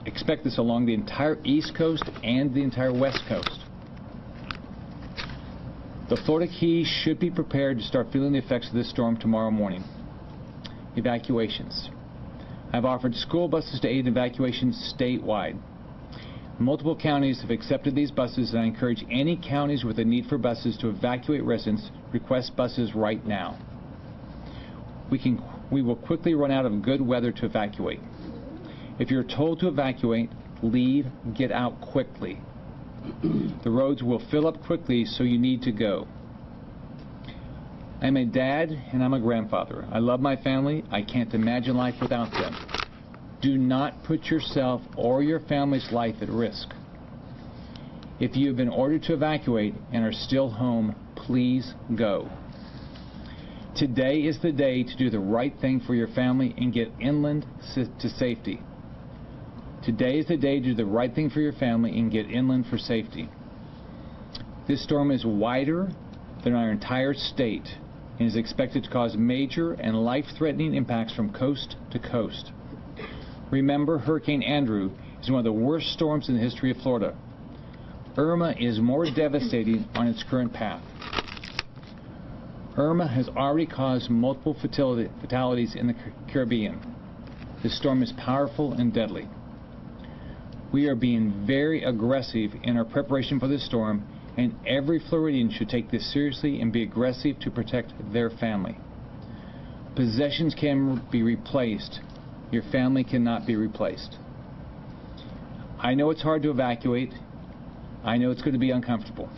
expect this along the entire East Coast and the entire West Coast. The Florida Keys should be prepared to start feeling the effects of this storm tomorrow morning. Evacuations. I've offered school buses to aid in evacuations statewide. Multiple counties have accepted these buses, and I encourage any counties with a need for buses to evacuate residents request buses right now. We will quickly run out of good weather to evacuate. If you're told to evacuate, leave, get out quickly. The roads will fill up quickly, so you need to go. I'm a dad and I'm a grandfather. I love my family. I can't imagine life without them. Do not put yourself or your family's life at risk. If you have been ordered to evacuate and are still home, please go. Today is the day to do the right thing for your family and get inland to safety. Today is the day to do the right thing for your family and get inland for safety. This storm is wider than our entire state and is expected to cause major and life-threatening impacts from coast to coast. Remember, Hurricane Andrew is one of the worst storms in the history of Florida. Irma is more devastating on its current path. Irma has already caused multiple fatalities in the Caribbean. This storm is powerful and deadly. We are being very aggressive in our preparation for this storm, and every Floridian should take this seriously and be aggressive to protect their family. Possessions can be replaced. Your family cannot be replaced. I know it's hard to evacuate. I know it's going to be uncomfortable.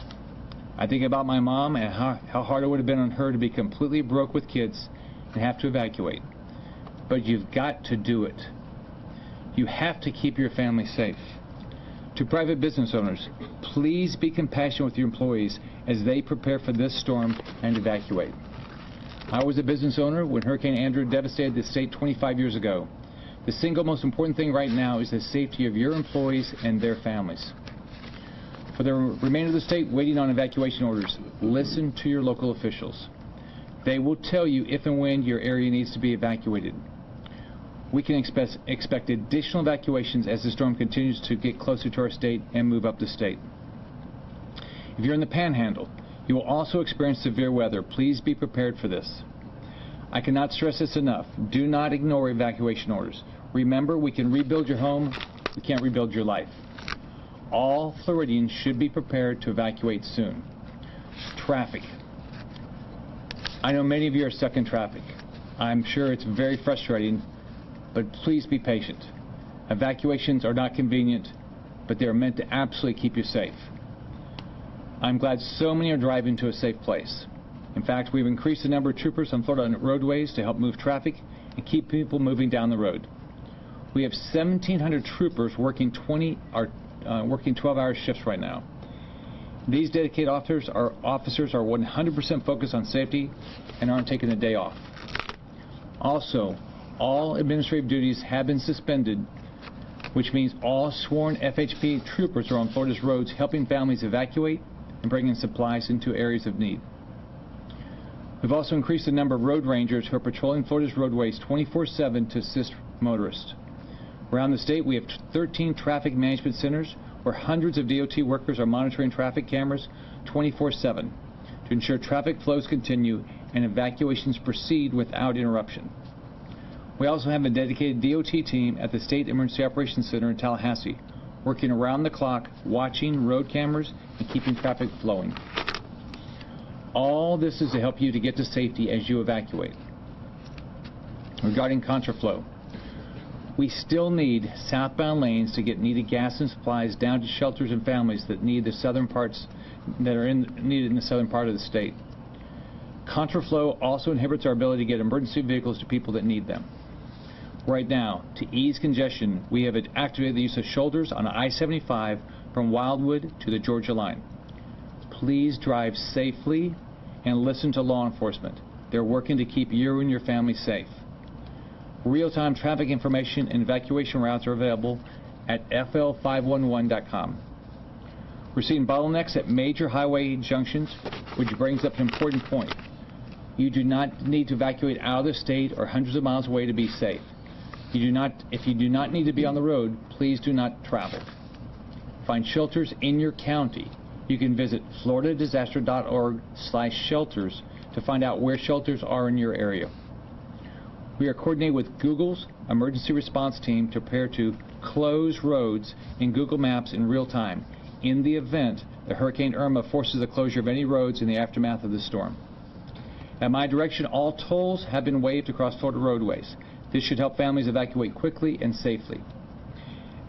I think about my mom and how hard it would have been on her to be completely broke with kids and have to evacuate. But you've got to do it. You have to keep your family safe. To private business owners, please be compassionate with your employees as they prepare for this storm and evacuate. I was a business owner when Hurricane Andrew devastated the state 25 years ago. The single most important thing right now is the safety of your employees and their families. For the remainder of the state waiting on evacuation orders, listen to your local officials. They will tell you if and when your area needs to be evacuated. We can expect additional evacuations as the storm continues to get closer to our state and move up the state. If you're in the Panhandle, you will also experience severe weather. Please be prepared for this. I cannot stress this enough. Do not ignore evacuation orders. Remember, we can rebuild your home. We can't rebuild your life. All Floridians should be prepared to evacuate soon. Traffic. I know many of you are stuck in traffic. I'm sure it's very frustrating, but please be patient. Evacuations are not convenient, but they're meant to absolutely keep you safe. I'm glad so many are driving to a safe place. In fact, we've increased the number of troopers on Florida roadways to help move traffic and keep people moving down the road. We have 1,700 troopers working 12-hour shifts right now. These dedicated officers are 100% focused on safety and aren't taking a day off. Also, all administrative duties have been suspended, which means all sworn FHP troopers are on Florida's roads helping families evacuate and bringing supplies into areas of need. We've also increased the number of road rangers who are patrolling Florida's roadways 24/7 to assist motorists. Around the state, we have 13 traffic management centers where hundreds of DOT workers are monitoring traffic cameras 24/7 to ensure traffic flows continue and evacuations proceed without interruption. We also have a dedicated DOT team at the State Emergency Operations Center in Tallahassee, working around the clock, watching road cameras and keeping traffic flowing. All this is to help you to get to safety as you evacuate. Regarding contraflow, we still need southbound lanes to get needed gas and supplies down to shelters and families that need the southern parts that are needed in the southern part of the state. Contraflow also inhibits our ability to get emergency vehicles to people that need them. Right now, to ease congestion, we have activated the use of shoulders on I-75 from Wildwood to the Georgia line. Please drive safely and listen to law enforcement. They're working to keep you and your family safe. Real-time traffic information and evacuation routes are available at fl511.com. We're seeing bottlenecks at major highway junctions, which brings up an important point. You do not need to evacuate out of the state or hundreds of miles away to be safe. If you do not need to be on the road, please do not travel. Find shelters in your county. You can visit floridadisaster.org/shelters to find out where shelters are in your area. We are coordinating with Google's emergency response team to prepare to close roads in Google Maps in real time in the event that Hurricane Irma forces the closure of any roads in the aftermath of the storm. At my direction, all tolls have been waived across Florida roadways. This should help families evacuate quickly and safely.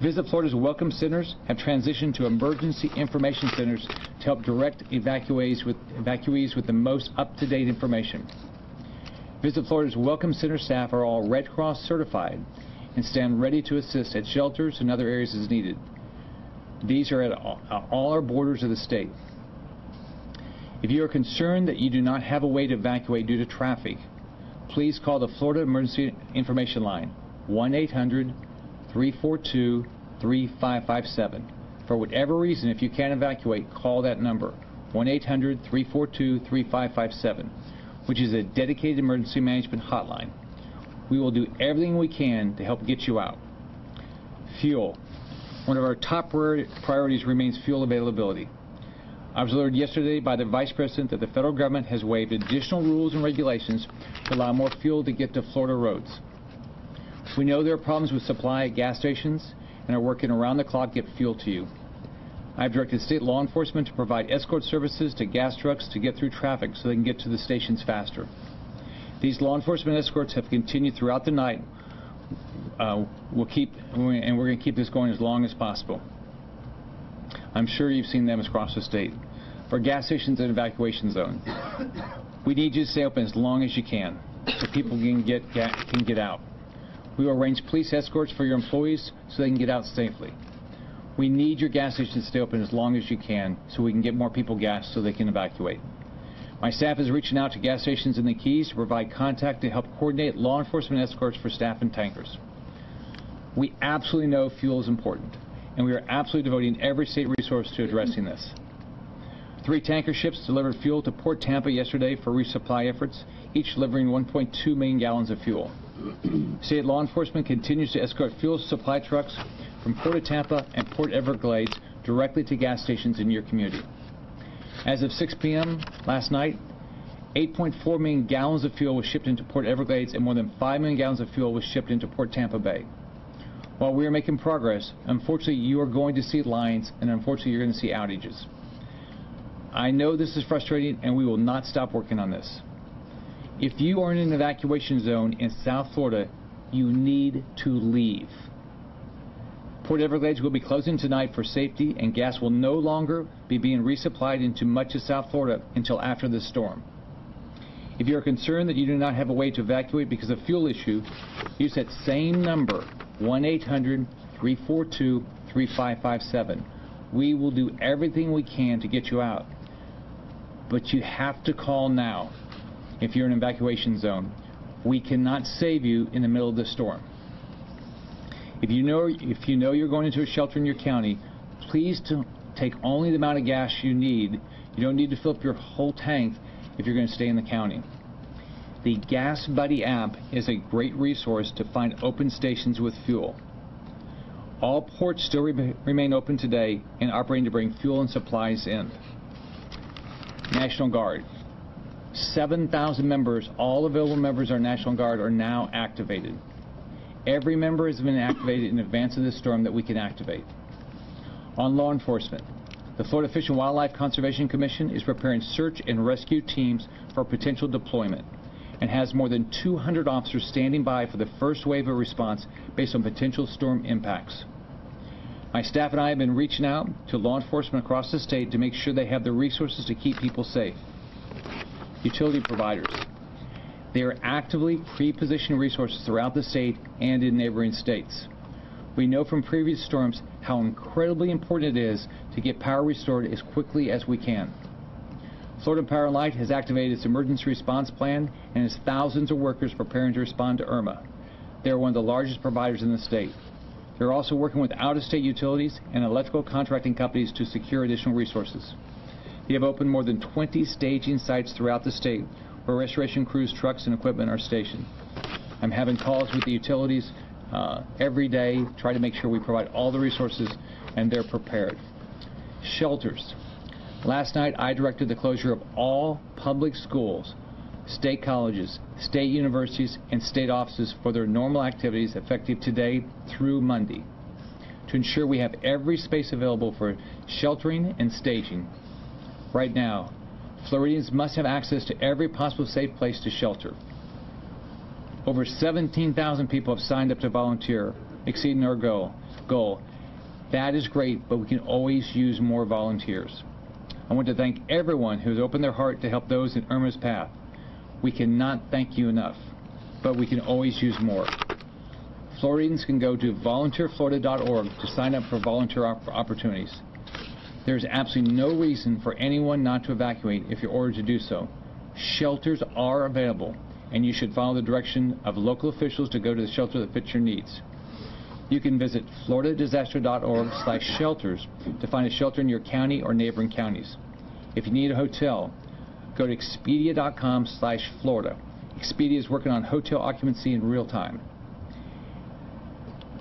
Visit Florida's Welcome Centers have transitioned to emergency information centers to help direct evacuees with the most up-to-date information. Visit Florida's Welcome Center staff are all Red Cross certified and stand ready to assist at shelters and other areas as needed. These are at all our borders of the state. If you are concerned that you do not have a way to evacuate due to traffic, please call the Florida Emergency Information Line, 1-800-342-3557. For whatever reason, if you can't evacuate, call that number, 1-800-342-3557, which is a dedicated emergency management hotline. We will do everything we can to help get you out. Fuel. One of our top priorities remains fuel availability. I was alerted yesterday by the Vice President that the federal government has waived additional rules and regulations to allow more fuel to get to Florida roads. We know there are problems with supply at gas stations and are working around the clock to get fuel to you. I've directed state law enforcement to provide escort services to gas trucks to get through traffic so they can get to the stations faster. These law enforcement escorts have continued throughout the night. We're going to keep this going as long as possible. I'm sure you've seen them across the state. For gas stations and evacuation zone, we need you to stay open as long as you can so people can get out. We will arrange police escorts for your employees so they can get out safely. We need your gas stations to stay open as long as you can so we can get more people gas so they can evacuate. My staff is reaching out to gas stations in the Keys to provide contact to help coordinate law enforcement escorts for staff and tankers. We absolutely know fuel is important, and we are absolutely devoting every state resource to addressing this. 3 tanker ships delivered fuel to Port Tampa yesterday for resupply efforts, each delivering 1.2 million gallons of fuel. State law enforcement continues to escort fuel supply trucks from Port of Tampa and Port Everglades directly to gas stations in your community. As of 6 p.m. last night, 8.4 million gallons of fuel was shipped into Port Everglades and more than 5 million gallons of fuel was shipped into Port Tampa Bay. While we are making progress, unfortunately you are going to see lines and unfortunately you're going to see outages. I know this is frustrating and we will not stop working on this. If you are in an evacuation zone in South Florida, you need to leave. Port Everglades will be closing tonight for safety and gas will no longer be being resupplied into much of South Florida until after the storm. If you are concerned that you do not have a way to evacuate because of fuel issue, use that same number, 1-800-342-3557. We will do everything we can to get you out. But you have to call now if you're in an evacuation zone. We cannot save you in the middle of the storm. If you know you're going into a shelter in your county, please take only the amount of gas you need. You don't need to fill up your whole tank if you're going to stay in the county. The Gas Buddy app is a great resource to find open stations with fuel. All ports still remain open today and operating to bring fuel and supplies in. National Guard. 7,000 members, all available members of our National Guard, are now activated. Every member has been activated in advance of this storm that we can activate. On law enforcement, the Florida Fish and Wildlife Conservation Commission is preparing search and rescue teams for potential deployment and has more than 200 officers standing by for the first wave of response based on potential storm impacts. My staff and I have been reaching out to law enforcement across the state to make sure they have the resources to keep people safe. Utility providers. They are actively pre-positioning resources throughout the state and in neighboring states. We know from previous storms how incredibly important it is to get power restored as quickly as we can. Florida Power and Light has activated its emergency response plan and has thousands of workers preparing to respond to Irma. They are one of the largest providers in the state. They are also working with out-of-state utilities and electrical contracting companies to secure additional resources. They have opened more than 20 staging sites throughout the state where restoration crews, trucks, and equipment are stationed. I'm having calls with the utilities every day, try to make sure we provide all the resources and they're prepared. Shelters. Last night I directed the closure of all public schools, state colleges, state universities, and state offices for their normal activities effective today through Monday to ensure we have every space available for sheltering and staging. Right now, Floridians must have access to every possible safe place to shelter. Over 17,000 people have signed up to volunteer, exceeding our goal. That is great, but we can always use more volunteers. I want to thank everyone who has opened their heart to help those in Irma's path. We cannot thank you enough, but we can always use more. Floridians can go to volunteerflorida.org to sign up for volunteer opportunities. There's absolutely no reason for anyone not to evacuate if you're ordered to do so. Shelters are available, and you should follow the direction of local officials to go to the shelter that fits your needs. You can visit floridadisaster.org/shelters to find a shelter in your county or neighboring counties. If you need a hotel, go to expedia.com/Florida. Expedia is working on hotel occupancy in real time.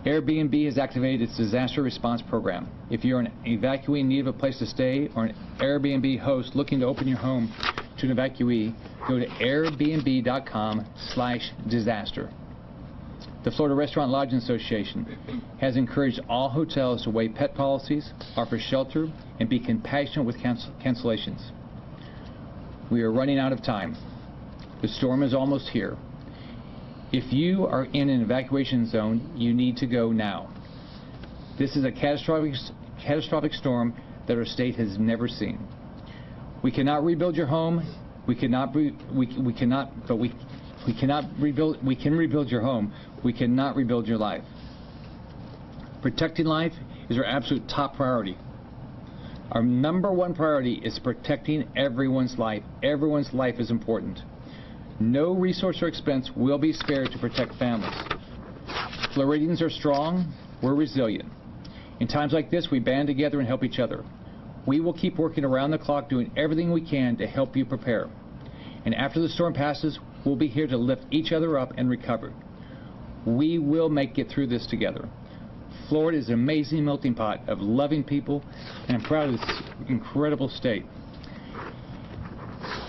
Airbnb has activated its disaster response program. If you're an evacuee in need of a place to stay or an Airbnb host looking to open your home to an evacuee, go to airbnb.com/disaster. The Florida Restaurant Lodging Association has encouraged all hotels to waive pet policies, offer shelter, and be compassionate with cancellations. We are running out of time. The storm is almost here. If you are in an evacuation zone, you need to go now. This is a catastrophic storm that our state has never seen. We cannot rebuild your home. We can rebuild your home. We cannot rebuild your life. Protecting life is our absolute top priority. Our #1 priority is protecting everyone's life. Everyone's life is important. No resource or expense will be spared to protect families. Floridians are strong. We're resilient. In times like this, we band together and help each other. We will keep working around the clock, doing everything we can to help you prepare. And after the storm passes, we'll be here to lift each other up and recover. We will make it through this together. Florida is an amazing melting pot of loving people, and I'm proud of this incredible state.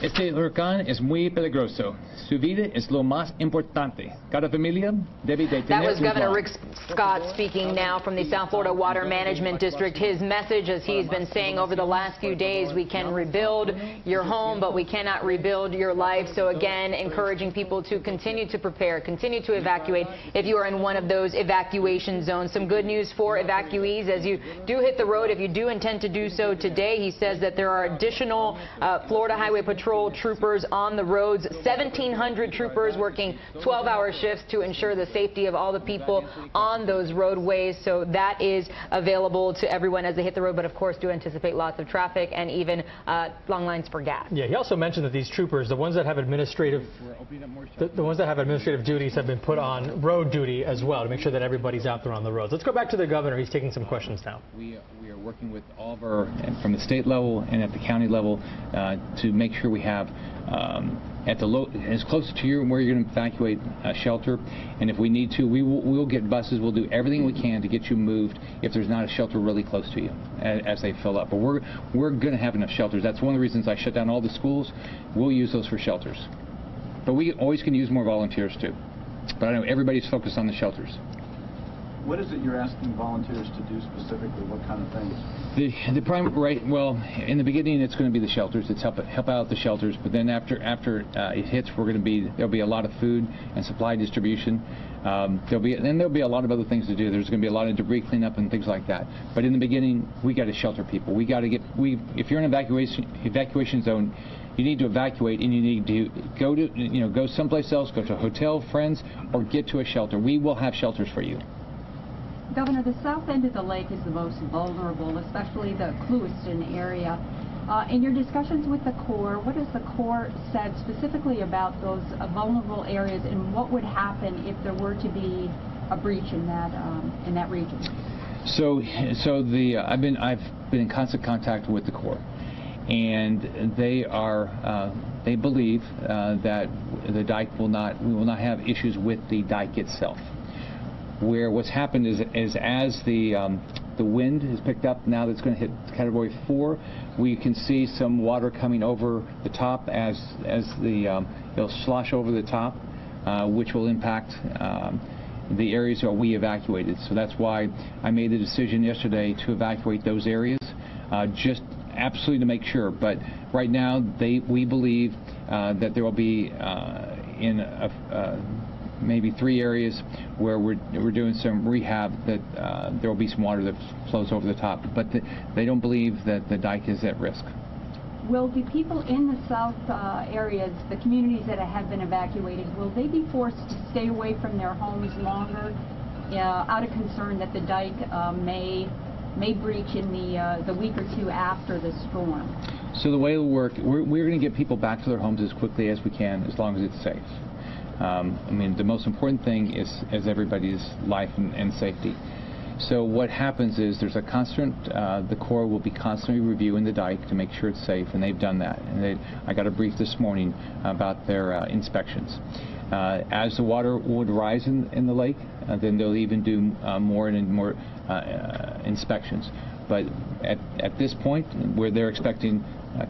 Este huracán es muy peligroso. Su vida es lo más importante. Cada familia debe de tener. That was Governor Rick Scott speaking now from the South Florida Water Management District. His message, as he's been saying over the last few days, we can rebuild your home, but we cannot rebuild your life. So again, encouraging people to continue to prepare, continue to evacuate if you are in one of those evacuation zones. Some good news for evacuees as you do hit the road. If you do intend to do so today, he says that there are additional Florida Highway Patrol troopers on the roads, 1,700 troopers working 12-hour shifts to ensure the safety of all the people on those roadways. So that is available to everyone as they hit the road, but of course do anticipate lots of traffic and even long lines for gas. Yeah, he also mentioned that these troopers, the ones that have administrative duties, have been put on road duty as well to make sure that everybody's out there on the roads. Let's go back to the governor. He's taking some questions now. We are working with all of our, from the state level and at the county level, to make sure we have as close to you where you're going to evacuate a shelter, and if we need to, we'll get buses. We'll do everything we can to get you moved if there's not a shelter really close to you as they fill up. But we're going to have enough shelters. That's one of the reasons I shut down all the schools. We'll use those for shelters, but we always can use more volunteers too. But I know everybody's focused on the shelters. What is it you're asking volunteers to do specifically? What kind of things? Well, in the beginning, it's going to be the shelters. It's help out the shelters. But then after it hits, there'll be a lot of food and supply distribution. There'll be a lot of other things to do. There's going to be a lot of debris cleanup and things like that. But in the beginning, we got to shelter people. If you're in an evacuation zone, you need to evacuate, and you need to go someplace else, go to a hotel, friends, or get to a shelter. We will have shelters for you. Governor, the south end of the lake is the most vulnerable, especially the Clewiston area. In your discussions with the Corps, what has the Corps said specifically about those vulnerable areas, and what would happen if there were to be a breach in that region? I've been in constant contact with the Corps, and they believe that the dike we will not have issues with the dike itself. Where what's happened is as the wind has picked up, now that's going to hit Category 4, we can see some water coming over the top as it'll slosh over the top, which will impact the areas that we evacuated. So that's why I made the decision yesterday to evacuate those areas, just absolutely to make sure. But right now, we believe that there will be maybe 3 areas where we're doing some rehab, that there will be some water that flows over the top, but they don't believe that the dike is at risk. Will the people in the south areas, the communities that have been evacuated, will they be forced to stay away from their homes longer out of concern that the dike may breach in the week or two after the storm? So the way it'll work, we're going to get people back to their homes as quickly as we can, as long as it's safe. I mean, the most important thing is everybody's life and safety. So what happens is there's a constant, the Corps will be constantly reviewing the dike to make sure it's safe, and they've done that. And I got a brief this morning about their inspections. As the water would rise in the lake, then they'll even do more and more inspections. But at this point, where they're expecting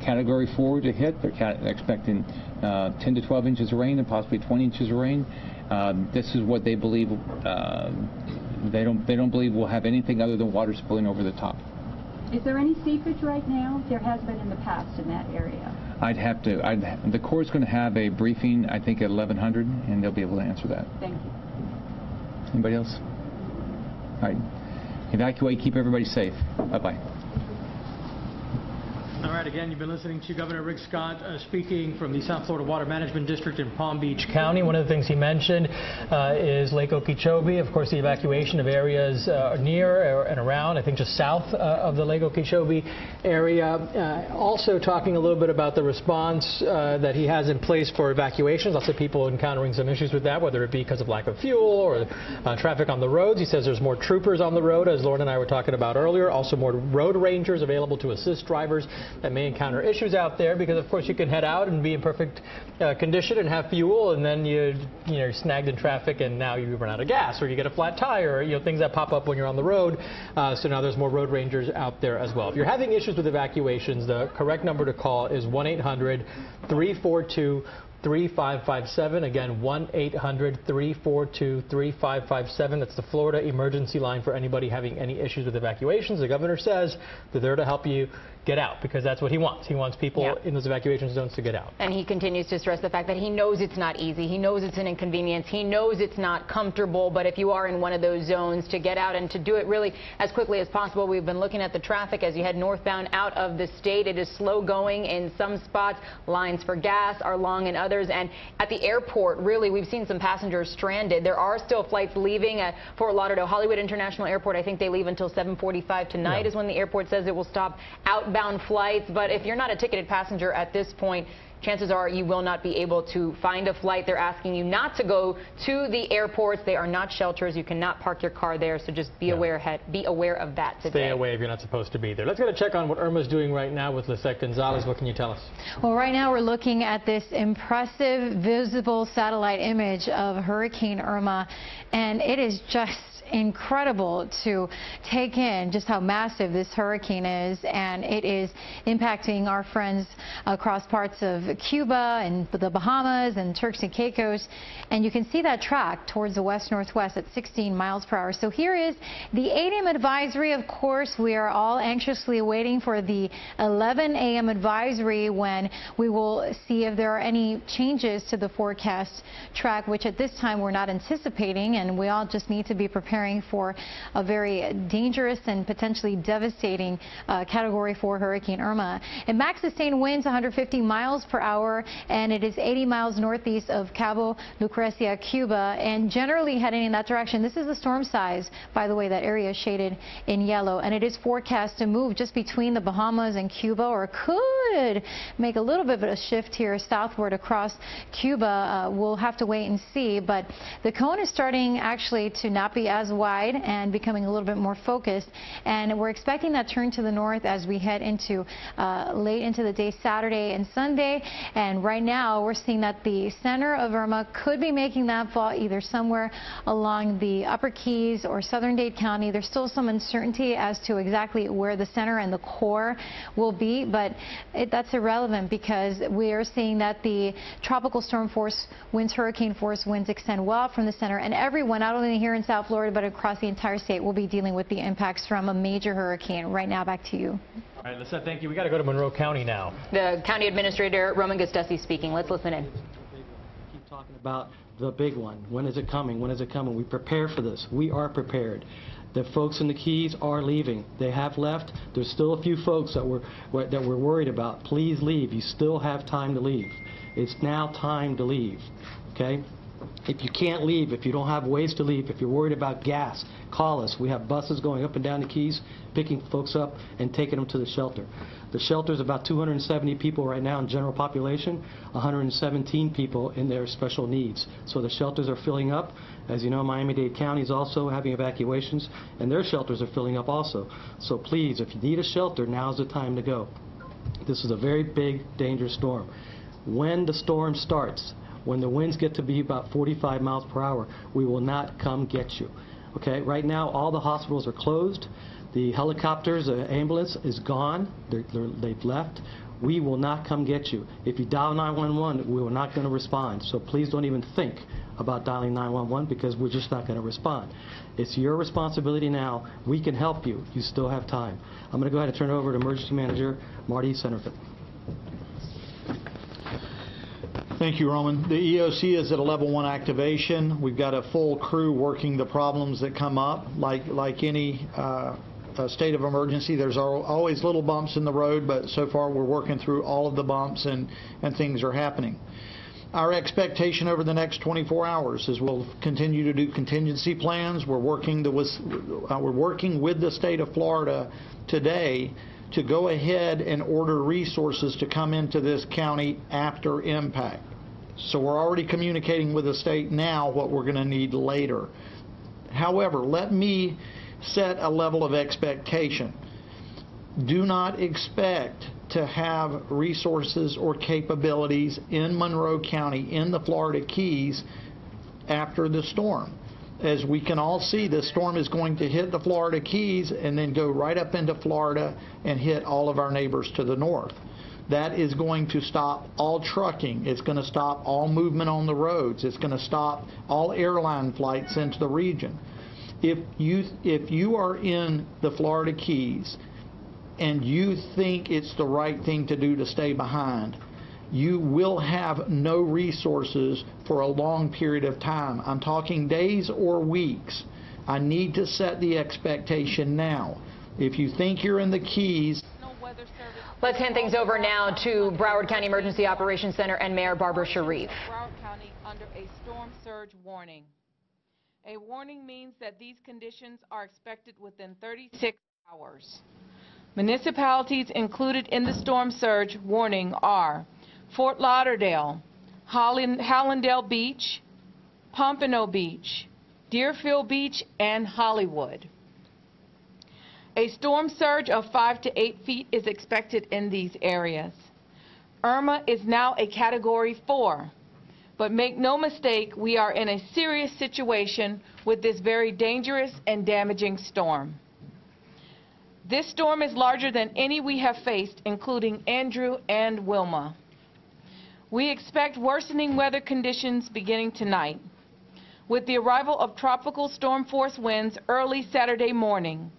Category 4 to hit, they're expecting 10 to 12 inches of rain and possibly 20 inches of rain. This is what they believe. They don't believe we'll have anything other than water spilling over the top. Is there any seepage right now? There has been in the past in that area. The Corps is going to have a briefing, I think, at 1100, and they'll be able to answer that. Thank you. Anybody else? All right. Evacuate, keep everybody safe. Bye-bye. All right, again, you've been listening to Governor Rick Scott speaking from the South Florida Water Management District in Palm Beach County. One of the things he mentioned is Lake Okeechobee. Of course, the evacuation of areas near and around, I think just south of the Lake Okeechobee area. Also talking a little bit about the response that he has in place for evacuations. Lots of people encountering some issues with that, whether it be because of lack of fuel or traffic on the roads. He says there's more troopers on the road, as Lauren and I were talking about earlier. Also more road rangers available to assist drivers that may encounter issues out there, because of course you can head out and be in perfect condition and have fuel, and then you're snagged in traffic and now you run out of gas, or you get a flat tire, or things that pop up when you're on the road. So now there's more road rangers out there as well. If you're having issues with evacuations, the correct number to call is 1-800-342-3557. Again, 1-800-342-3557. That's the Florida emergency line for anybody having any issues with evacuations. The governor says they're there to help you get out, because that's what he wants. He wants people in those evacuation zones to get out. And he continues to stress the fact that he knows it's not easy. He knows it's an inconvenience. He knows it's not comfortable. But if you are in one of those zones, to get out and to do it really as quickly as possible. We've been looking at the traffic as you head northbound out of the state. It is slow going in some spots. Lines for gas are long in others. And at the airport, really, we've seen some passengers stranded. There are still flights leaving at Fort Lauderdale Hollywood International Airport. I think they leave until 7:45 tonight is when the airport says it will stop outbound flights. But if you're not a ticketed passenger at this point, chances are you will not be able to find a flight. They're asking you not to go to the airports. They are not shelters. You cannot park your car there. So just be aware of that today. Stay away if you're not supposed to be there. Let's get a check on what Irma's doing right now with Lisette Gonzalez. What can you tell us? Well, right now we're looking at this impressive visible satellite image of Hurricane Irma, and it is just incredible to take in just how massive this hurricane is, and it is impacting our friends across parts of Cuba and the Bahamas and Turks and Caicos, and you can see that track towards the west-northwest at 16 miles per hour. So here is the 8 a.m. advisory. Of course, we are all anxiously waiting for the 11 a.m. advisory, when we will see if there are any changes to the forecast track, which at this time we're not anticipating, and we all just need to be preparing for a very dangerous and potentially devastating Category 4 Hurricane Irma. And max sustained winds 150 miles per hour, and it is 80 miles northeast of Cabo Lucrecia, Cuba, and generally heading in that direction. This is the storm size, by the way. That area is shaded in yellow, and it is forecast to move just between the Bahamas and Cuba, or could make a little bit of a shift here southward across Cuba. We'll have to wait and see, but the cone is starting actually to not be as wide and becoming a little bit more focused, and we're expecting that turn to the north as we head into late into the day, Saturday and Sunday. And right now we're seeing that the center of Irma could be making landfall either somewhere along the Upper Keys or southern Dade County. There's still some uncertainty as to exactly where the center and the core will be, but that's irrelevant, because we are seeing that the tropical storm force winds, hurricane force winds, extend well from the center, and everyone, not only here in South Florida but across the entire state, will be dealing with the impacts from a major hurricane. Right now, back to you. All right, Lisette, thank you. We got to go to Monroe County now. The County Administrator, Roman Gustesi, speaking. Let's listen in. Keep talking about the big one. When is it coming? When is it coming? We prepare for this. We are prepared. The folks in the Keys are leaving. They have left. There's still a few folks that we're worried about. Please leave. You still have time to leave. It's now time to leave. Okay? If you can't leave, if you don't have ways to leave, if you're worried about gas, call us. We have buses going up and down the Keys, picking folks up and taking them to the shelter. The shelter is about 270 people right now in general population, 117 people in their special needs. So the shelters are filling up. As you know, Miami-Dade County is also having evacuations, and their shelters are filling up also. So please, if you need a shelter, now's the time to go. This is a very big, dangerous storm. When the storm starts, when the winds get to be about 45 miles per hour, we will not come get you. Okay, right now all the hospitals are closed. The helicopters, the ambulance is gone. They've left. We will not come get you. If you dial 911, we are not going to respond. So please don't even think about dialing 911 because we're just not going to respond. It's your responsibility now. We can help you. You still have time. I'm going to go ahead and turn it over to Emergency Manager Marty Centerfit. Thank you, Roman. The EOC is at a level 1 activation. We've got a full crew working the problems that come up. Like any state of emergency, there's always little bumps in the road, but so far we're working through all of the bumps and things are happening. Our expectation over the next 24 hours is we'll continue to do contingency plans. We're working with the state of Florida today to go ahead and order resources to come into this county after impact. So we're already communicating with the state now what we're going to need later. However, let me set a level of expectation. Do not expect to have resources or capabilities in Monroe County, in the Florida Keys, after the storm. As we can all see, this storm is going to hit the Florida Keys and then go right up into Florida and hit all of our neighbors to the north. That is going to stop all trucking. It's going to stop all movement on the roads. It's going to stop all airline flights into the region. If you are in the Florida Keys and you think it's the right thing to do to stay behind, you will have no resources for a long period of time. I'm talking days or weeks. I need to set the expectation now. If you think you're in the Keys... Let's hand things over now to Broward County Emergency Operations Center and Mayor Barbara Sharif. Broward County under a storm surge warning. A warning means that these conditions are expected within 36 hours. Municipalities included in the storm surge warning are Fort Lauderdale, Hallandale Beach, Pompano Beach, Deerfield Beach, and Hollywood. A storm surge of 5 to 8 feet is expected in these areas. Irma is now a Category 4, but make no mistake, we are in a serious situation with this very dangerous and damaging storm. This storm is larger than any we have faced, including Andrew and Wilma. We expect worsening weather conditions beginning tonight, with the arrival of tropical storm force winds early Saturday morning.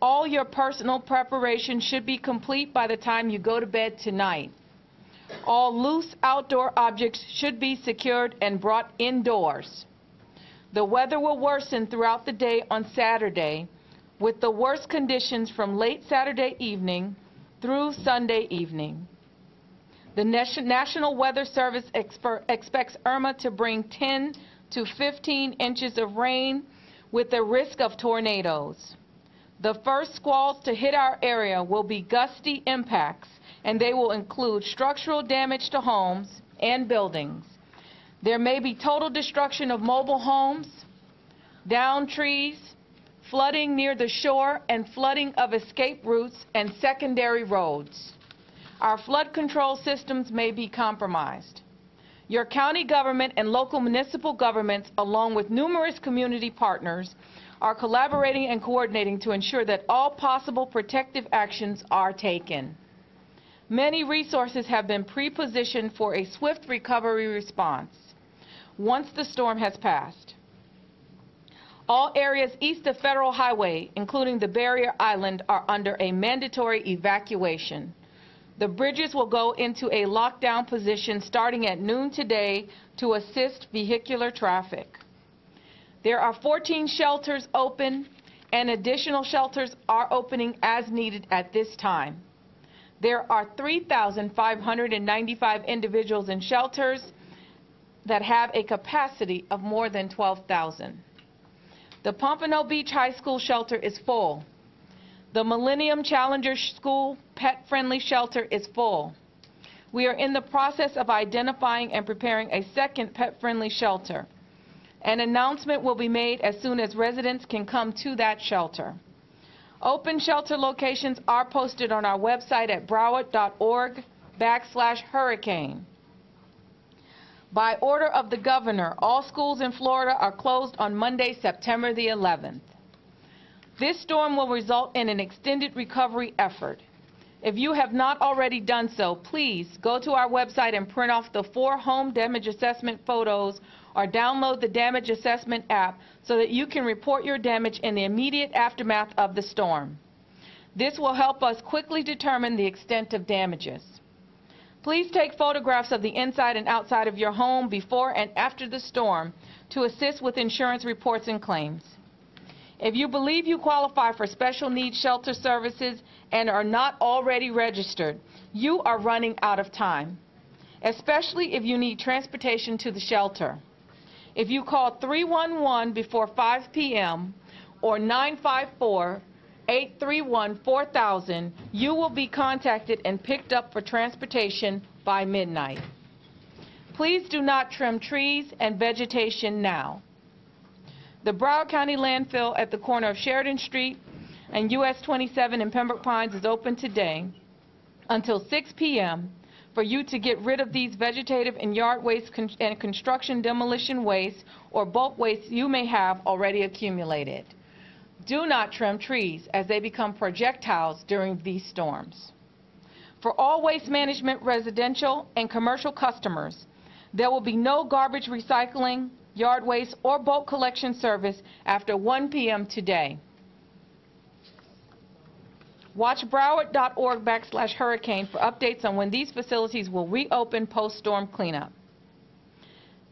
All your personal preparation should be complete by the time you go to bed tonight. All loose outdoor objects should be secured and brought indoors. The weather will worsen throughout the day on Saturday, with the worst conditions from late Saturday evening through Sunday evening. The National Weather Service expects Irma to bring 10 to 15 inches of rain with the risk of tornadoes. The first squalls to hit our area will be gusty impacts, and they will include structural damage to homes and buildings. There may be total destruction of mobile homes, downed trees, flooding near the shore, and flooding of escape routes and secondary roads. Our flood control systems may be compromised. Your county government and local municipal governments, along with numerous community partners, are collaborating and coordinating to ensure that all possible protective actions are taken. Many resources have been pre-positioned for a swift recovery response once the storm has passed. All areas east of Federal Highway, including the barrier island, are under a mandatory evacuation. The bridges will go into a lockdown position starting at noon today to assist vehicular traffic. There are 14 shelters open, and additional shelters are opening as needed at this time. There are 3,595 individuals in shelters, that have a capacity of more than 12,000. The Pompano Beach High School shelter is full. The Millennium Challenger School pet-friendly shelter is full. We are in the process of identifying and preparing a second pet-friendly shelter. An announcement will be made as soon as residents can come to that shelter. Open shelter locations are posted on our website at broward.org/hurricane. By order of the governor, all schools in Florida are closed on Monday, September the 11th. This storm will result in an extended recovery effort. If you have not already done so, please go to our website and print off the 4 home damage assessment photos or download the damage assessment app so that you can report your damage in the immediate aftermath of the storm. This will help us quickly determine the extent of damages. Please take photographs of the inside and outside of your home before and after the storm to assist with insurance reports and claims. If you believe you qualify for special needs shelter services and are not already registered, you are running out of time, especially if you need transportation to the shelter. If you call 311 before 5 p.m. or 954-831-4000, you will be contacted and picked up for transportation by midnight. Please do not trim trees and vegetation now. The Broward County landfill at the corner of Sheridan Street and US 27 in Pembroke Pines is open today until 6 p.m. for you to get rid of these vegetative and yard waste and construction demolition waste or bulk waste you may have already accumulated. Do not trim trees as they become projectiles during these storms. For all waste management residential and commercial customers, there will be no garbage recycling, yard waste, or bulk collection service after 1 p.m. today. Watch broward.org/hurricane for updates on when these facilities will reopen post-storm cleanup.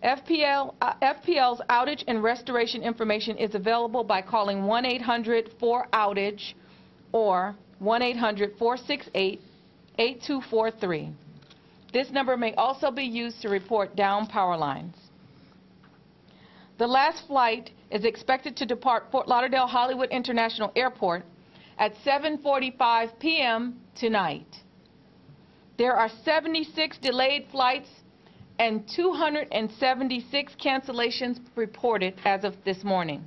FPL's outage and restoration information is available by calling 1-800-4-OUTAGE or 1-800-468-8243. This number may also be used to report down power lines. The last flight is expected to depart Fort Lauderdale Hollywood International Airport at 7:45 p.m. tonight. There are 76 delayed flights and 276 cancellations reported as of this morning.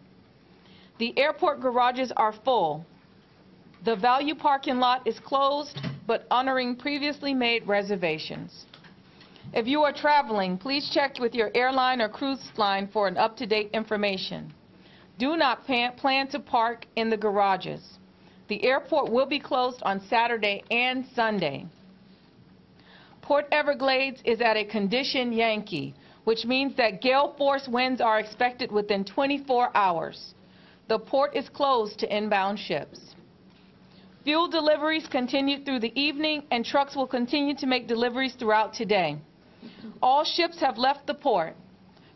The airport garages are full. The value parking lot is closed, but honoring previously made reservations. If you are traveling, please check with your airline or cruise line for an up-to-date information. Do not plan to park in the garages. The airport will be closed on Saturday and Sunday. Port Everglades is at a condition Yankee, which means that gale force winds are expected within 24 hours. The port is closed to inbound ships. Fuel deliveries continue through the evening, and trucks will continue to make deliveries throughout today. All ships have left the port.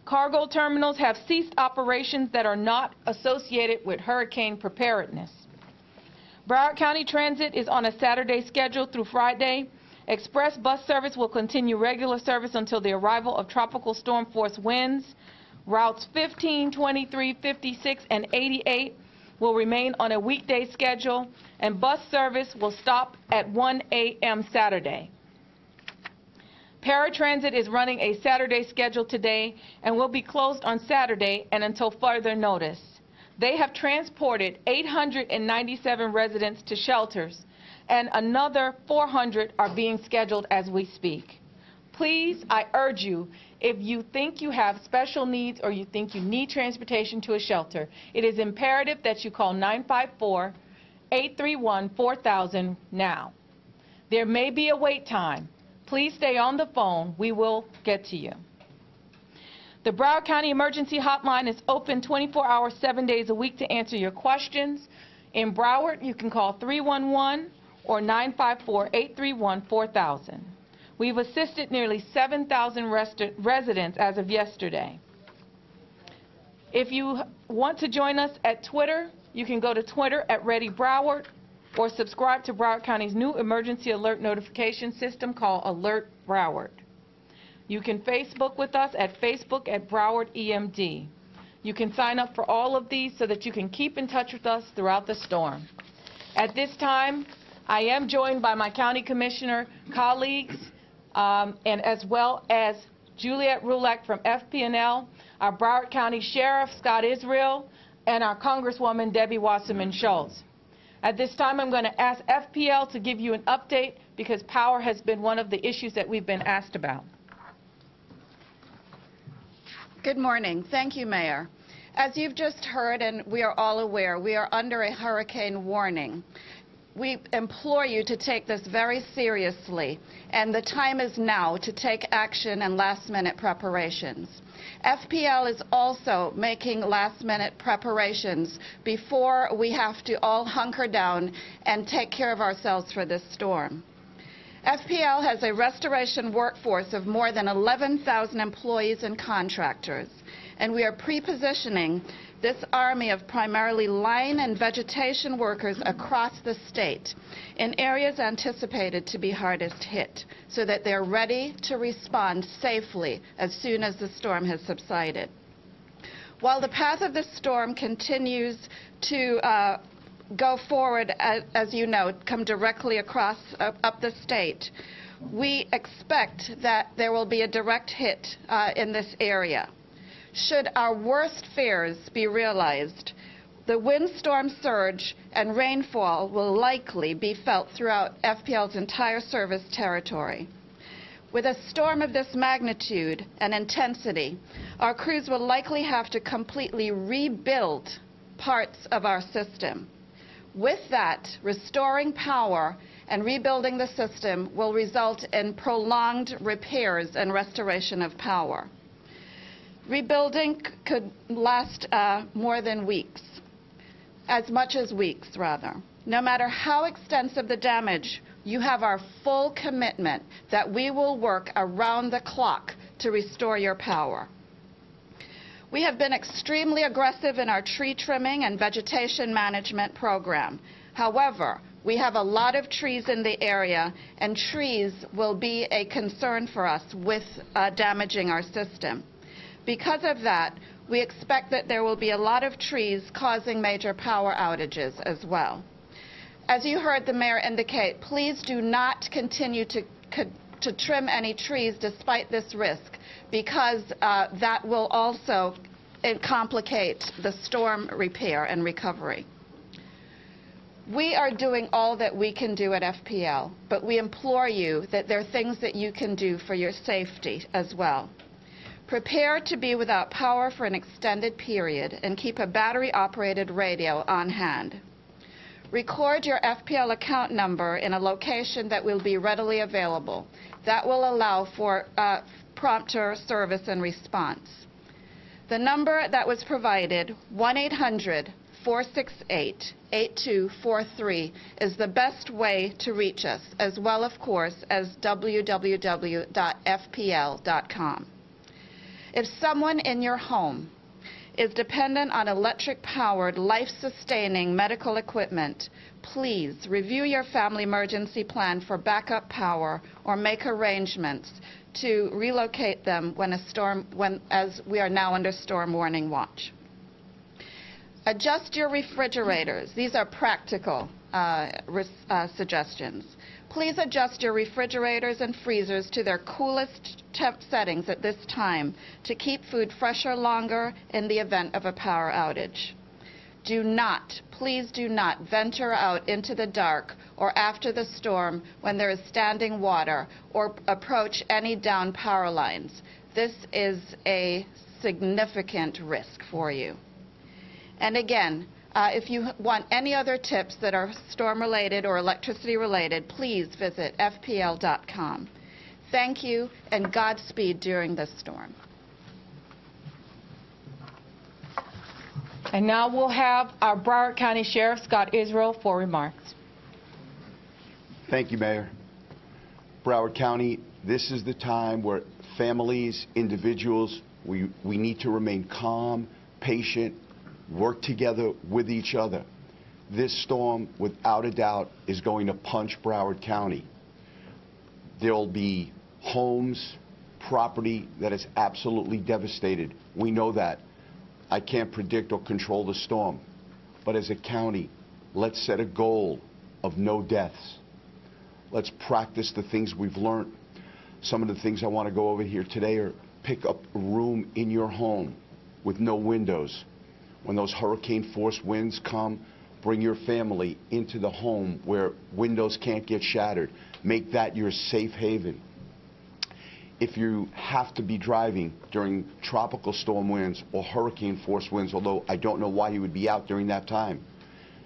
Cargo terminals have ceased operations that are not associated with hurricane preparedness. Broward County Transit is on a Saturday schedule through Friday. Express bus service will continue regular service until the arrival of tropical storm force winds. Routes 15, 23, 56, and 88 will remain on a weekday schedule, and bus service will stop at 1 a.m. Saturday. Paratransit is running a Saturday schedule today and will be closed on Saturday and until further notice. They have transported 897 residents to shelters, and another 400 are being scheduled as we speak. Please, I urge you, if you think you have special needs or you think you need transportation to a shelter, it is imperative that you call 954-831-4000 now. There may be a wait time. Please stay on the phone. We will get to you. The Broward County Emergency Hotline is open 24 hours, 7 days a week to answer your questions. In Broward, you can call 311 or 954-831-4000. We've assisted nearly 7,000 residents as of yesterday. If you want to join us at Twitter, you can go to Twitter at Ready Broward, or subscribe to Broward County's new emergency alert notification system called Alert Broward. You can Facebook with us at Facebook at Broward EMD. You can sign up for all of these so that you can keep in touch with us throughout the storm. At this time, I am joined by my county commissioner colleagues and as well as Juliet Rulak from FP&L, our Broward County Sheriff Scott Israel, and our Congresswoman Debbie Wasserman Schultz. At this time, I'm going to ask FPL to give you an update because power has been one of the issues that we've been asked about. Good morning. Thank you, Mayor. As you've just heard, and we are all aware, we are under a hurricane warning. We implore you to take this very seriously, and the time is now to take action and last-minute preparations. FPL is also making last-minute preparations before we have to all hunker down and take care of ourselves for this storm. FPL has a restoration workforce of more than 11,000 employees and contractors, and we are pre-positioning this army of primarily line and vegetation workers across the state in areas anticipated to be hardest hit so that they're ready to respond safely as soon as the storm has subsided. While the path of the storm continues to go forward, as you know, come directly across up the state, we expect that there will be a direct hit in this area. Should our worst fears be realized, the windstorm surge and rainfall will likely be felt throughout FPL's entire service territory. With a storm of this magnitude and intensity, our crews will likely have to completely rebuild parts of our system. With that, restoring power and rebuilding the system will result in prolonged repairs and restoration of power. Rebuilding could last more than weeks, as much as weeks, rather. No matter how extensive the damage, you have our full commitment that we will work around the clock to restore your power. We have been extremely aggressive in our tree trimming and vegetation management program. However, we have a lot of trees in the area, and trees will be a concern for us with damaging our system. Because of that, we expect that there will be a lot of trees causing major power outages as well. As you heard the mayor indicate, please do not continue to trim any trees despite this risk, because that will also complicate the storm repair and recovery. We are doing all that we can do at FPL, but we implore you that there are things that you can do for your safety as well. Prepare to be without power for an extended period and keep a battery-operated radio on hand. Record your FPL account number in a location that will be readily available. That will allow for prompter service and response. The number that was provided, 1-800-468-8243, is the best way to reach us, as well, of course, as www.fpl.com. If someone in your home is dependent on electric-powered, life-sustaining medical equipment, please review your family emergency plan for backup power or make arrangements to relocate them as we are now under storm warning watch. Adjust your refrigerators. These are practical suggestions. Please adjust your refrigerators and freezers to their coolest temp settings at this time to keep food fresher longer in the event of a power outage. Do not, please do not venture out into the dark or after the storm when there is standing water or approach any downed power lines. This is a significant risk for you. And again, if you want any other tips that are storm-related or electricity-related, please visit fpl.com. Thank you, and Godspeed during this storm. And now we'll have our Broward County Sheriff, Scott Israel, for remarks. Thank you, Mayor. Broward County, this is the time where families, individuals, we need to remain calm, patient, work together with each other. This storm, without a doubt, is going to punch Broward County. There will be homes, property that is absolutely devastated. We know that. I can't predict or control the storm. But as a county, let's set a goal of no deaths. Let's practice the things we've learned. Some of the things I want to go over here today are pick up a room in your home with no windows. When those hurricane-force winds come, bring your family into the home where windows can't get shattered. Make that your safe haven. If you have to be driving during tropical storm winds or hurricane-force winds, although I don't know why you would be out during that time,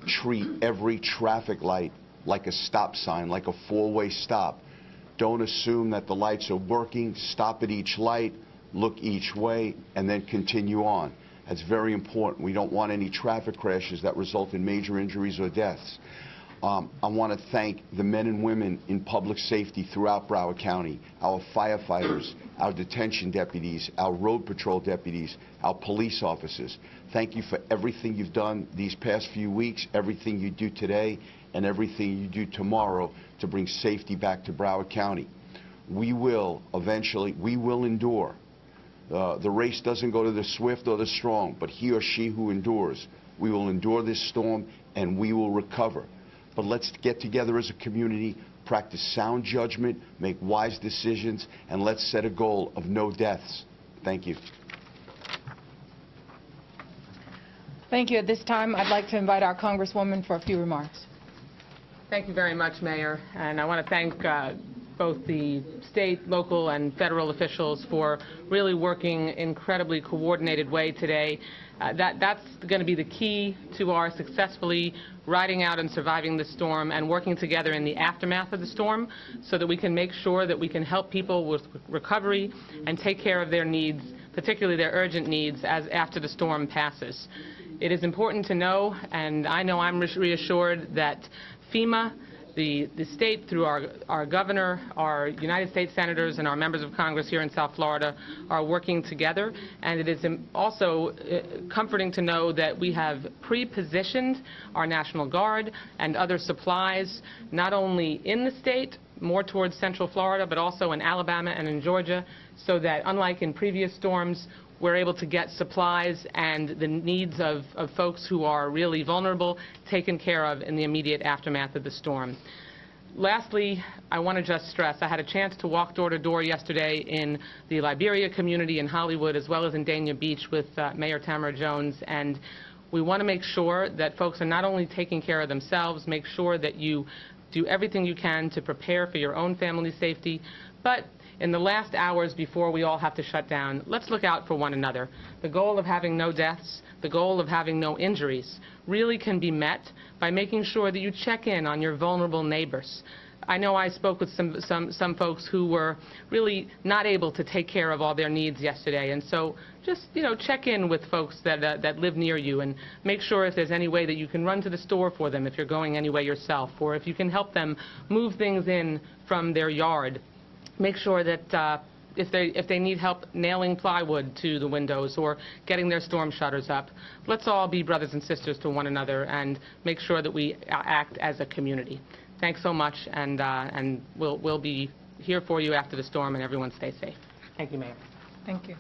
treat every traffic light like a stop sign, like a four-way stop. Don't assume that the lights are working. Stop at each light, look each way, and then continue on. That's very important. We don't want any traffic crashes that result in major injuries or deaths. I want to thank the men and women in public safety throughout Broward County, our firefighters, our detention deputies, our road patrol deputies, our police officers. Thank you for everything you've done these past few weeks, everything you do today, and everything you do tomorrow to bring safety back to Broward County. We will endure. The race doesn't go to the swift or the strong, but he or she who endures. We will endure this storm and we will recover. But let's get together as a community, practice sound judgment, make wise decisions, and let's set a goal of no deaths. Thank you. Thank you. At this time, I'd like to invite our Congresswoman for a few remarks. Thank you very much, Mayor. And I want to thank both the state, local, and federal officials for really working incredibly coordinated way today. That's going to be the key to our successfully riding out and surviving the storm and working together in the aftermath of the storm so that we can make sure that we can help people with recovery and take care of their needs, particularly their urgent needs, after the storm passes. It is important to know, and I know I'm reassured, that FEMA, the state, through our governor, our United States senators, and our members of Congress here in South Florida are working together. And it is also comforting to know that we have pre-positioned our National Guard and other supplies, not only in the state, more towards Central Florida, but also in Alabama and in Georgia, so that unlike in previous storms, we're able to get supplies and the needs of folks who are really vulnerable taken care of in the immediate aftermath of the storm. Lastly, I want to just stress, I had a chance to walk door to door yesterday in the Liberia community in Hollywood as well as in Dania Beach with Mayor Tamara Jones, and we want to make sure that folks are not only taking care of themselves, make sure that you do everything you can to prepare for your own family safety, but in the last hours before we all have to shut down, let's look out for one another. The goal of having no deaths, the goal of having no injuries, really can be met by making sure that you check in on your vulnerable neighbors. I know I spoke with some folks who were really not able to take care of all their needs yesterday, and so just check in with folks that live near you and make sure if there's any way that you can run to the store for them if you're going anyway yourself, or if you can help them move things in from their yard. Make sure that if they need help nailing plywood to the windows or getting their storm shutters up, let's all be brothers and sisters to one another and make sure that we act as a community. Thanks so much, and we'll be here for you after the storm, and everyone stay safe. Thank you, Mayor. Thank you.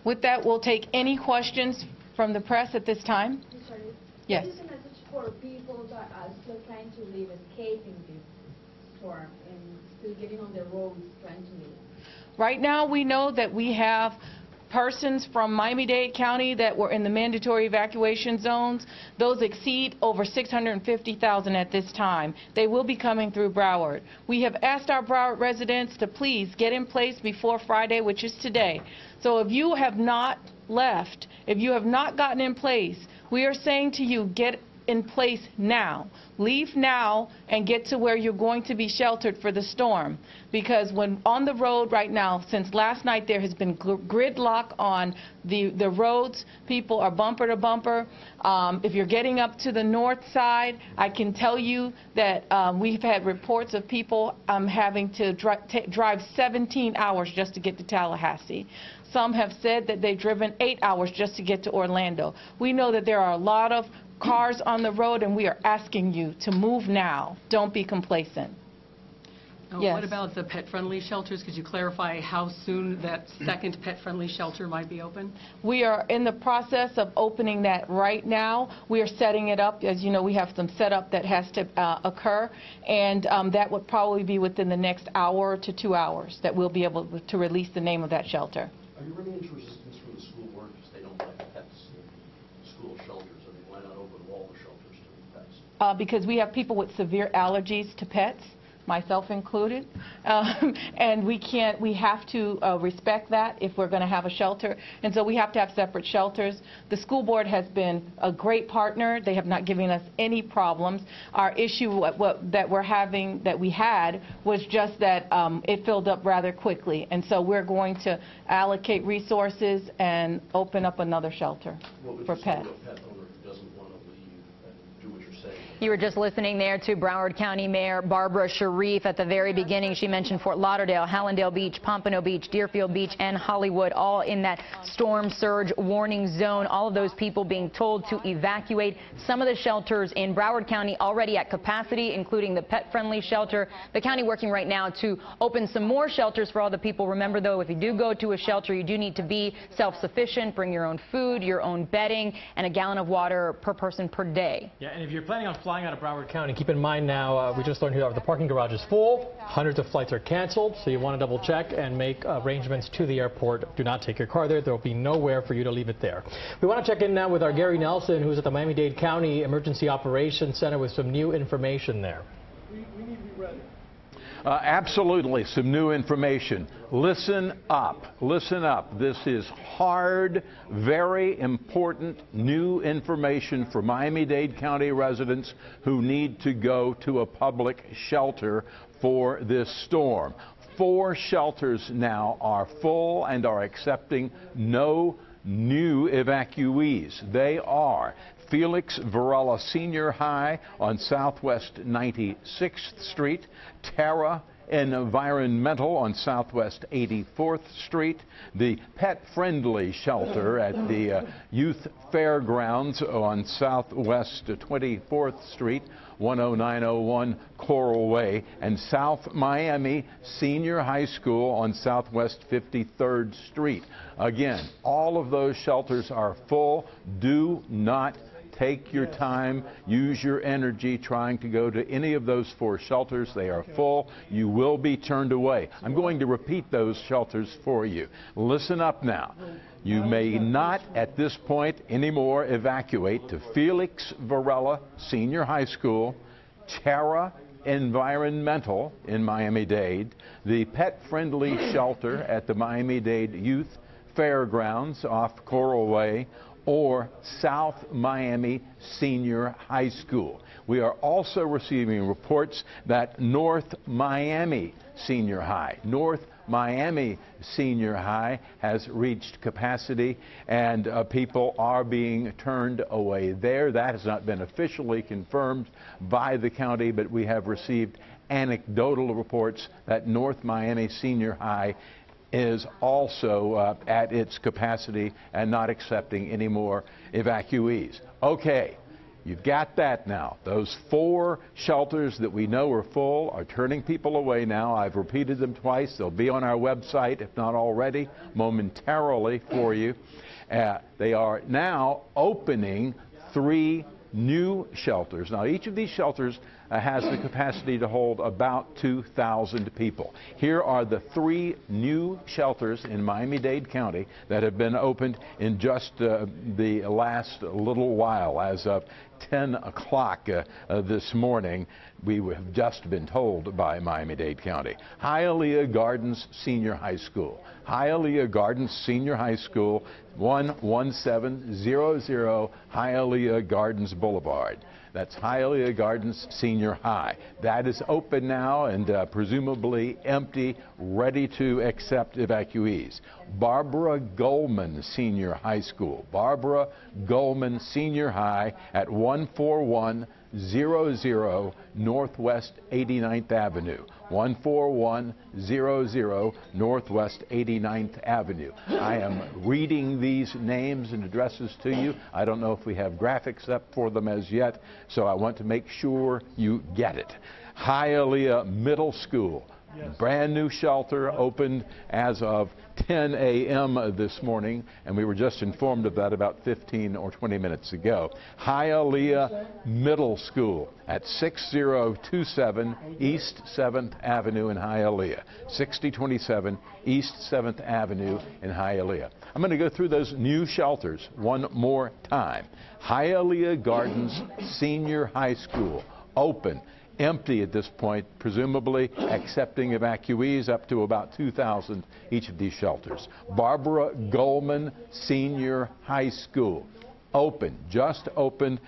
With that, we'll take any questions from the press at this time. Sorry. Yes. What is the message for people that are still trying to live, escaping this storm and still getting on the roads trying to live? Right now, we know that we have persons from Miami-Dade County that were in the mandatory evacuation zones. Those exceed over 650,000 at this time. They will be coming through Broward. We have asked our Broward residents to please get in place before Friday, which is today. So if you have not left, if you have not gotten in place, we are saying to you, get in place now. Leave now and get to where you're going to be sheltered for the storm. Because when on the road right now, since last night, there has been gridlock on the roads. People are bumper to bumper. If you're getting up to the north side, I can tell you that we've had reports of people having to drive 17 hours just to get to Tallahassee. Some have said that they've driven 8 hours just to get to Orlando. We know that there are a lot of cars on the road, and we are asking you to move now. Don't be complacent. Yes. What about the pet-friendly shelters? Could you clarify how soon that second pet-friendly shelter might be open? We are in the process of opening that right now. We are setting it up. As you know, we have some setup that has to occur, and that would probably be within the next hour to 2 hours that we'll be able to release the name of that shelter. Are you running into resistance from the school board because they don't like pets in school shelters? I mean, why not open all the shelters to pets? Because we have people with severe allergies to pets, myself included, and we have to respect that if we're going to have a shelter, and so we have to have separate shelters. The school board has been a great partner. They have not given us any problems. Our issue that we had was just that it filled up rather quickly, and so we're going to allocate resources and open up another shelter for pets. You were just listening there to Broward County Mayor Barbara Sharif. At the very beginning, she mentioned Fort Lauderdale, Hallandale Beach, Pompano Beach, Deerfield Beach, and Hollywood, all in that storm surge warning zone. All of those people being told to evacuate. Some of the shelters in Broward County already at capacity, including the pet-friendly shelter. The county working right now to open some more shelters for all the people. Remember, though, if you do go to a shelter, you do need to be self-sufficient. Bring your own food, your own bedding, and a gallon of water per person per day. Yeah, and if you're planning on flying out of Broward County, keep in mind now, we just learned here the parking garage is full. Hundreds of flights are canceled, so you want to double check and make arrangements to the airport. Do not take your car there. There will be nowhere for you to leave it there. We want to check in now with our Gary Nelson, who's at the Miami-Dade County Emergency Operations Center with some new information there. We need to be ready. Absolutely, some new information. Listen up. Listen up. This is hard, very important new information for Miami-Dade County residents who need to go to a public shelter for this storm. 4 shelters now are full and are accepting no new evacuees. They are Felix Varela Senior High on Southwest 96th Street, Terra Environmental on Southwest 84th Street, the pet-friendly shelter at the Youth Fairgrounds on Southwest 24th Street, 10901 Coral Way, and South Miami Senior High School on Southwest 53rd Street. Again, all of those shelters are full. Do not take your time, use your energy trying to go to any of those 4 shelters. They are full. You will be turned away. I'm going to repeat those shelters for you. Listen up now. You may not at this point anymore evacuate to Felix Varela Senior High School, Terra Environmental in Miami-Dade, the pet-friendly shelter at the Miami-Dade Youth Fairgrounds off Coral Way, or South Miami Senior High School. We are also receiving reports that North Miami Senior High has reached capacity, and people are being turned away there. That has not been officially confirmed by the county, but we have received anecdotal reports that North Miami Senior High is also at its capacity and not accepting any more evacuees. Okay, you've got that now. Those 4 shelters that we know are full are turning people away now. I've repeated them twice. They'll be on our website, if not already, momentarily for you. They are now opening 3 new shelters. Now, each of these shelters has the capacity to hold about 2,000 people. Here are the 3 new shelters in Miami-Dade County that have been opened in just the last little while. As of 10 o'clock this morning, we have just been told by Miami-Dade County. Hialeah Gardens Senior High School. Hialeah Gardens Senior High School, 11700 Hialeah Gardens Boulevard. That's Hialeah Gardens Senior High. That is open now and presumably empty, ready to accept evacuees. Barbara Goldman Senior High School. Barbara Goldman Senior High at 14100 Northwest 89th Avenue. 14100 Northwest 89th Avenue. I am reading these names and addresses to you. I don't know if we have graphics up for them as yet, so I want to make sure you get it. Hialeah Middle School. Brand new shelter opened as of 10 a.m. this morning, and we were just informed of that about 15 or 20 minutes ago. Hialeah Middle School at 6027 East 7th Avenue in Hialeah. 6027 East 7th Avenue in Hialeah. I'm going to go through those new shelters one more time. Hialeah Gardens Senior High School, open. Empty at this point, presumably accepting evacuees up to about 2,000 each of these shelters. Barbara Goldman Senior High School, open, just opened,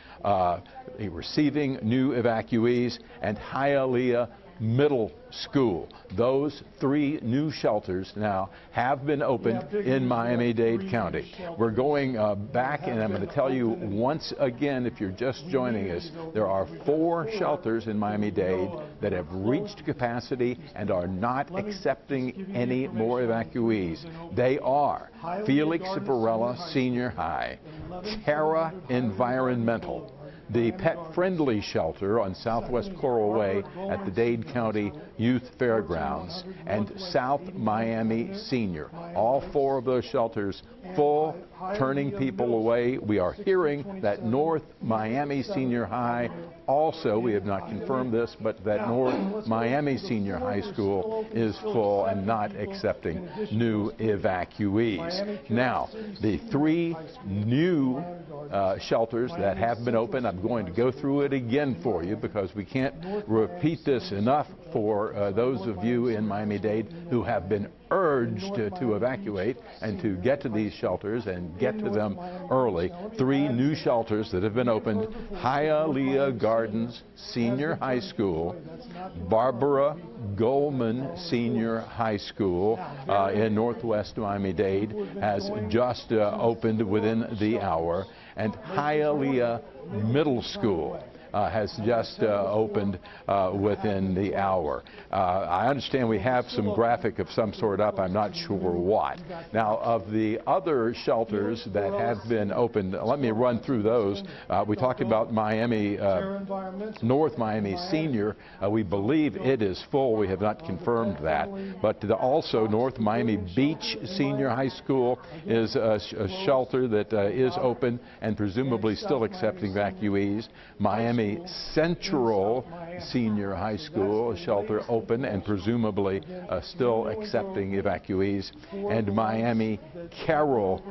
receiving new evacuees. And Hialeah Middle School. Those 3 new shelters now have been opened in Miami-Dade County. We're going back, and I'm going to tell you once again, if you're just joining us, there are 4 shelters in Miami-Dade that have reached capacity and are not accepting any more evacuees. They are Felix Varela Senior High, Terra Environmental, the pet-friendly shelter on Southwest Coral Way at the Dade County Youth Fairgrounds, and South Miami Senior. All 4 of those shelters full, turning people away. We are hearing that North Miami Senior High also, we have not confirmed this, but that North Miami Senior High School is full and not accepting new evacuees. Now, the 3 new shelters that have been opened, I'm going to go through it again for you because we can't repeat this enough for those of you in Miami-Dade who have been urged to evacuate and to get to these shelters and get to them early. 3 new shelters that have been opened: Hialeah Gardens Senior High School, Barbara Goldman Senior High School in Northwest Miami-Dade has just opened within the hour, and Hialeah Middle School has just opened within the hour. I understand we have some graphic of some sort up. I'm not sure what. Now, of the other shelters that have been opened, let me run through those. We talked about Miami, North Miami Senior. We believe it is full. We have not confirmed that. But also North Miami Beach Senior High School is a shelter that is open and presumably still accepting evacuees. Miami Central Senior High School, a shelter open and presumably still accepting evacuees. And Miami Carroll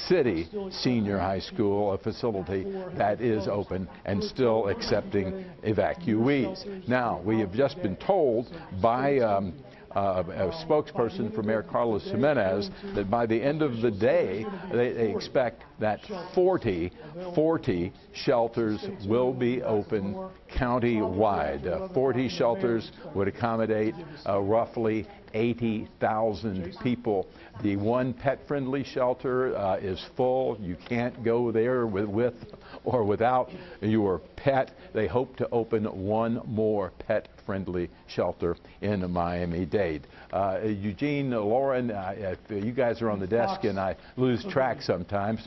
City Senior High School, a facility that is open and still accepting evacuees. Now, we have just been told by a spokesperson for Mayor Carlos Jimenez that by the end of the day, they expect that 40 shelters will be open county-wide. 40 shelters would accommodate roughly 80,000 people. The one pet-friendly shelter is full. You can't go there with or without your pet. They hope to open one more pet-friendly shelter in Miami-Dade. Eugene, Lauren, if you guys are on the desk and I lose track sometimes,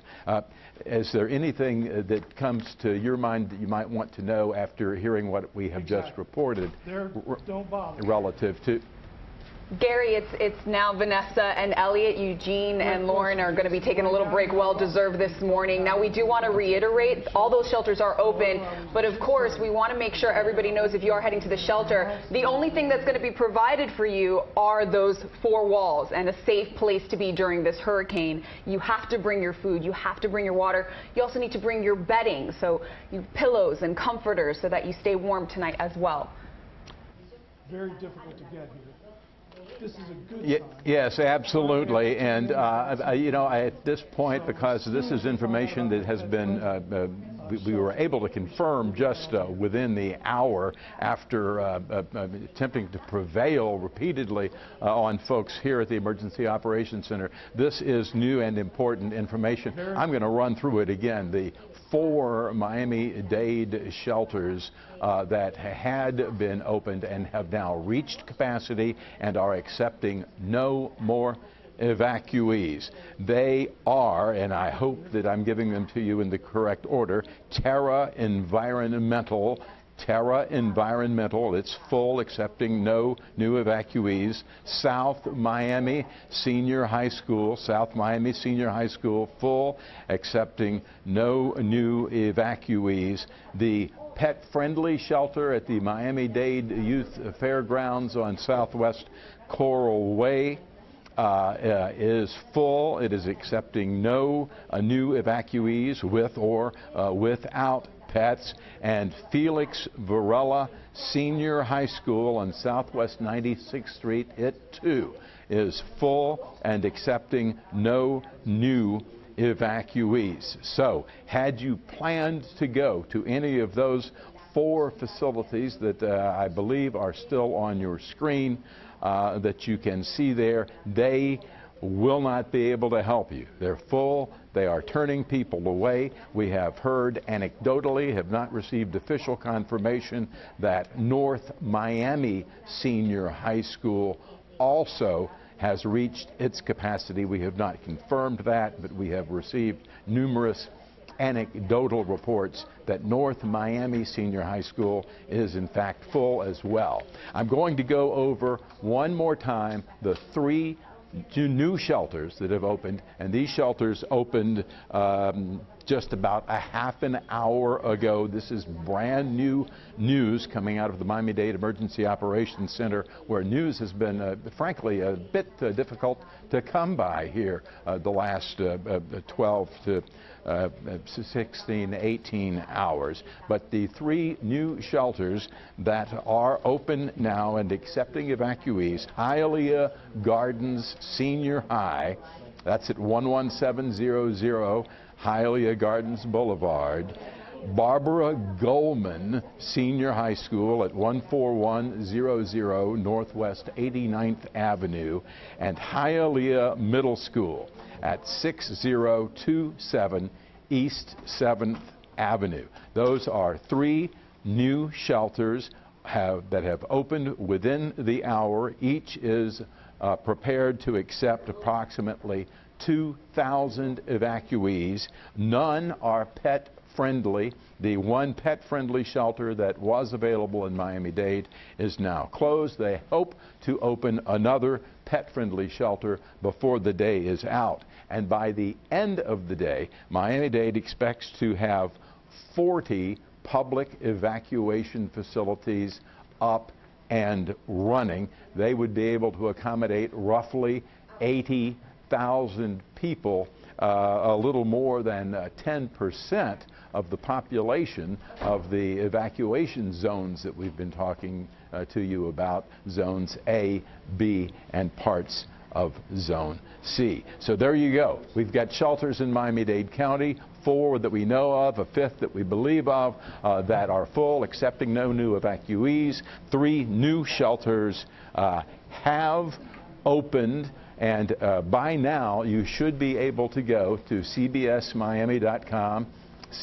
is there anything that comes to your mind that you might want to know after hearing what we have just reported relative to? Gary, it's now Vanessa and Elliot. Eugene and Lauren are going to be taking a little break, well deserved this morning. Now, we do want to reiterate, all those shelters are open, but of course, we want to make sure everybody knows if you are heading to the shelter, the only thing that's going to be provided for you are those 4 walls and a safe place to be during this hurricane. You have to bring your food, you have to bring your water. You also need to bring your bedding, so pillows and comforters so that you stay warm tonight as well. Very difficult to get here. This is a good time. Yes, absolutely. And, you know, at this point, because this is information that has been, we were able to confirm just within the hour after attempting to prevail repeatedly on folks here at the Emergency Operations Center. This is new and important information. I'm going to run through it again. The 4 Miami-Dade shelters that had been opened and have now reached capacity and are accepting no more evacuees. They are, and I hope that I'm giving them to you in the correct order, Terra Environmental, Terra Environmental, it's full, accepting no new evacuees. South Miami Senior High School, South Miami Senior High School, full, accepting no new evacuees. The pet-friendly shelter at the Miami-Dade Youth Fairgrounds on Southwest Coral Way is full. It is accepting no new evacuees with or without pets. And Felix Varela Senior High School on Southwest 96th Street, it too is full and accepting no new evacuees. So, had you planned to go to any of those 4 facilities that I believe are still on your screen, that you can see there, they will not be able to help you. They're full. They are turning people away. We have heard anecdotally, have not received official confirmation, that North Miami Senior High School also has reached its capacity. We have not confirmed that, but we have received numerous anecdotal reports that North Miami Senior High School is in fact full as well. I'm going to go over one more time the 3 new shelters that have opened, and these shelters opened just about a half an hour ago. This is brand new news coming out of the Miami-Dade Emergency Operations Center, where news has been, frankly, a bit difficult to come by here the last 12 to 16, 18 hours. But the 3 new shelters that are open now and accepting evacuees: Hialeah Gardens Senior High, that's at 11700 Hialeah Gardens Boulevard; Barbara Goldman Senior High School at 14100 Northwest 89th Avenue; and Hialeah Middle School at 6027 East 7th Avenue. Those are 3 new shelters that have opened within the hour. Each is prepared to accept approximately 2,000 evacuees. None are pet-friendly. The one pet-friendly shelter that was available in Miami-Dade is now closed. They hope to open another pet-friendly shelter before the day is out. And by the end of the day, Miami-Dade expects to have 40 public evacuation facilities up and running. They would be able to accommodate roughly 80,000 people, a little more than 10% of the population of the evacuation zones that we've been talking to you about, zones A, B, and parts of Zone C. So there you go. We've got shelters in Miami-Dade County, 4 that we know of, a 5th that we believe of, that are full, accepting no new evacuees. 3 new shelters have opened, and by now you should be able to go to cbsmiami.com,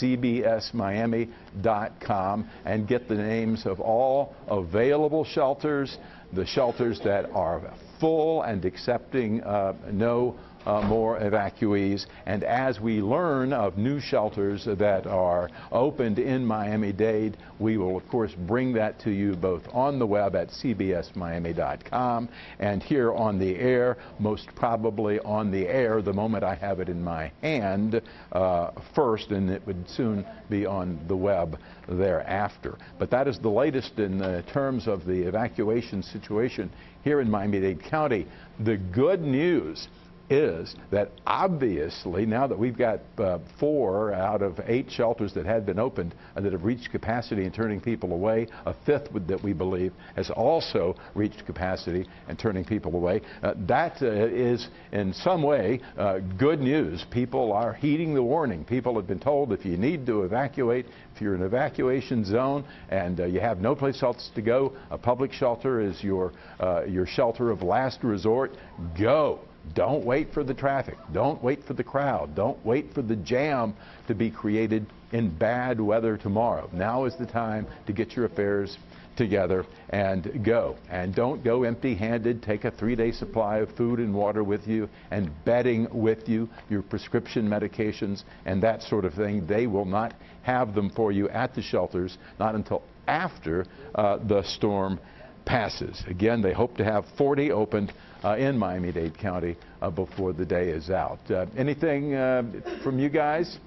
cbsmiami.com, and get the names of all available shelters, the shelters that are full and accepting no more evacuees. And as we learn of new shelters that are opened in Miami-Dade, we will of course bring that to you both on the web at cbsmiami.com and here on the air, most probably on the air the moment I have it in my hand first, and it would soon be on the web thereafter. But that is the latest in terms of the evacuation situation here in Miami-Dade County. The good news is that obviously now that we've got 4 out of 8 shelters that had been opened that have reached capacity and turning people away, a 5th that we believe has also reached capacity and turning people away. That is in some way good news. People are heeding the warning. People have been told if you need to evacuate, if you're in an evacuation zone and you have no place else to go, a public shelter is your shelter of last resort. Go. Don't wait for the traffic. Don't wait for the crowd. Don't wait for the jam to be created in bad weather tomorrow. Now is the time to get your affairs together and go. And don't go empty-handed. Take a 3-day supply of food and water with you and bedding with you, your prescription medications and that sort of thing. They will not have them for you at the shelters, not until after the storm passes. Again, they hope to have 40 opened in Miami-Dade County before the day is out. Anything from you guys?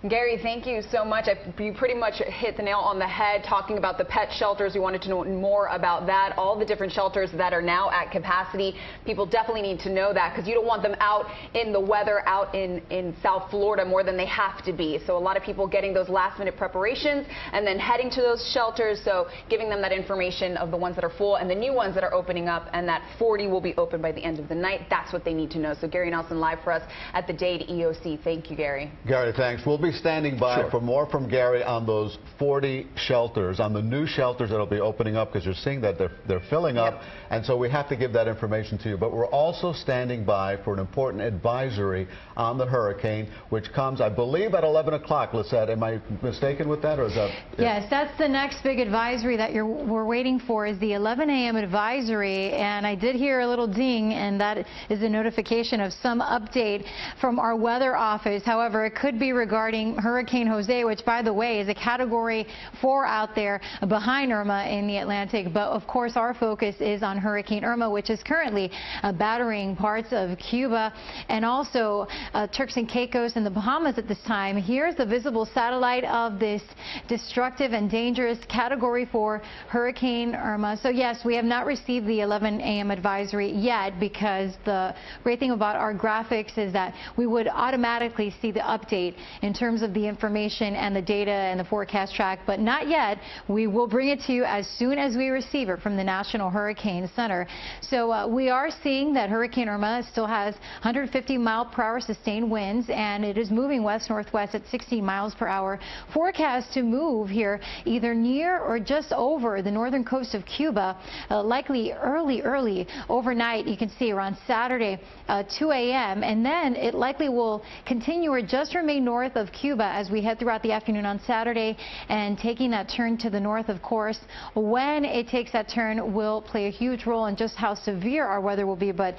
Gary, thank you so much. You pretty much hit the nail on the head talking about the pet shelters. We wanted to know more about that, all the different shelters that are now at capacity. People definitely need to know that because you don't want them out in the weather out in South Florida more than they have to be. So a lot of people getting those last-minute preparations and then heading to those shelters. So giving them that information of the ones that are full and the new ones that are opening up, and that 40 will be open by the end of the night. That's what they need to know. So Gary Nelson live for us at the Dade EOC. Thank you, Gary. Gary, thanks. We'll be standing by for more from Gary on those 40 shelters, on the new shelters that will be opening up, because you're seeing that they're filling up, and so we have to give that information to you. But we're also standing by for an important advisory on the hurricane, which comes, I believe, at 11 o'clock. Lisette, am I mistaken with that, or is that? Yes, that's the next big advisory that we're waiting for, is the 11 a.m. advisory, and I did hear a little ding, and that is a notification of some update from our weather office. However, it could be regarding Hurricane Jose, which, by the way, is a Category 4 out there behind Irma in the Atlantic. But, of course, our focus is on Hurricane Irma, which is currently battering parts of Cuba and also Turks and Caicos and the Bahamas at this time. Here's the visible satellite of this destructive and dangerous Category 4 Hurricane Irma. So, yes, we have not received the 11 a.m. advisory yet, because the great thing about our graphics is that we would automatically see the update in terms of the information and the data and the forecast track, but not yet. We will bring it to you as soon as we receive it from the National Hurricane Center. So we are seeing that Hurricane Irma still has 150-mile-per-hour sustained winds, and it is moving west-northwest at 60 miles per hour. Forecast to move here either near or just over the northern coast of Cuba, likely early overnight. You can see around Saturday 2 a.m. and then it likely will continue or just remain north of Cuba as we head throughout the afternoon on Saturday, and taking that turn to the north, of course. When it takes that turn will play a huge role in just how severe our weather will be, but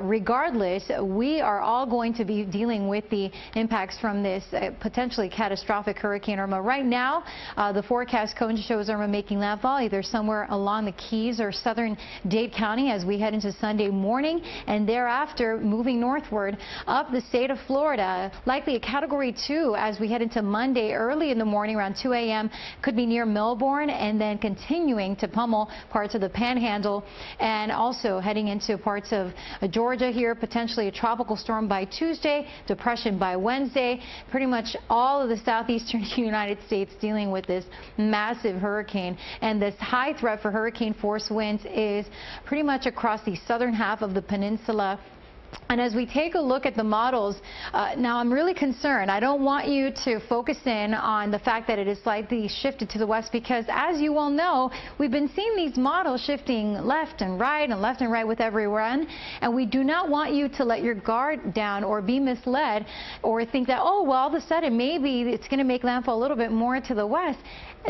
regardless, we are all going to be dealing with the impacts from this potentially catastrophic Hurricane Irma. Right now, the forecast cone shows Irma making landfall either somewhere along the Keys or southern Dade County as we head into Sunday morning, and thereafter moving northward up the state of Florida, likely a Category 2 as we head into Monday early in the morning around 2 a.m. Could be near Melbourne, and then continuing to pummel parts of the Panhandle, and also heading into parts of Georgia here, potentially a tropical storm by Tuesday, depression by Wednesday. Pretty much all of the southeastern United States dealing with this massive hurricane, and this high threat for hurricane force winds is pretty much across the southern half of the peninsula. And as we take a look at the models, now I'm really concerned. I don't want you to focus in on the fact that it is slightly shifted to the west, because as you all know, we've been seeing these models shifting left and right with every run. And we do not want you to let your guard down or be misled or think that, oh, well, all of a sudden maybe it's going to make landfall a little bit more to the west.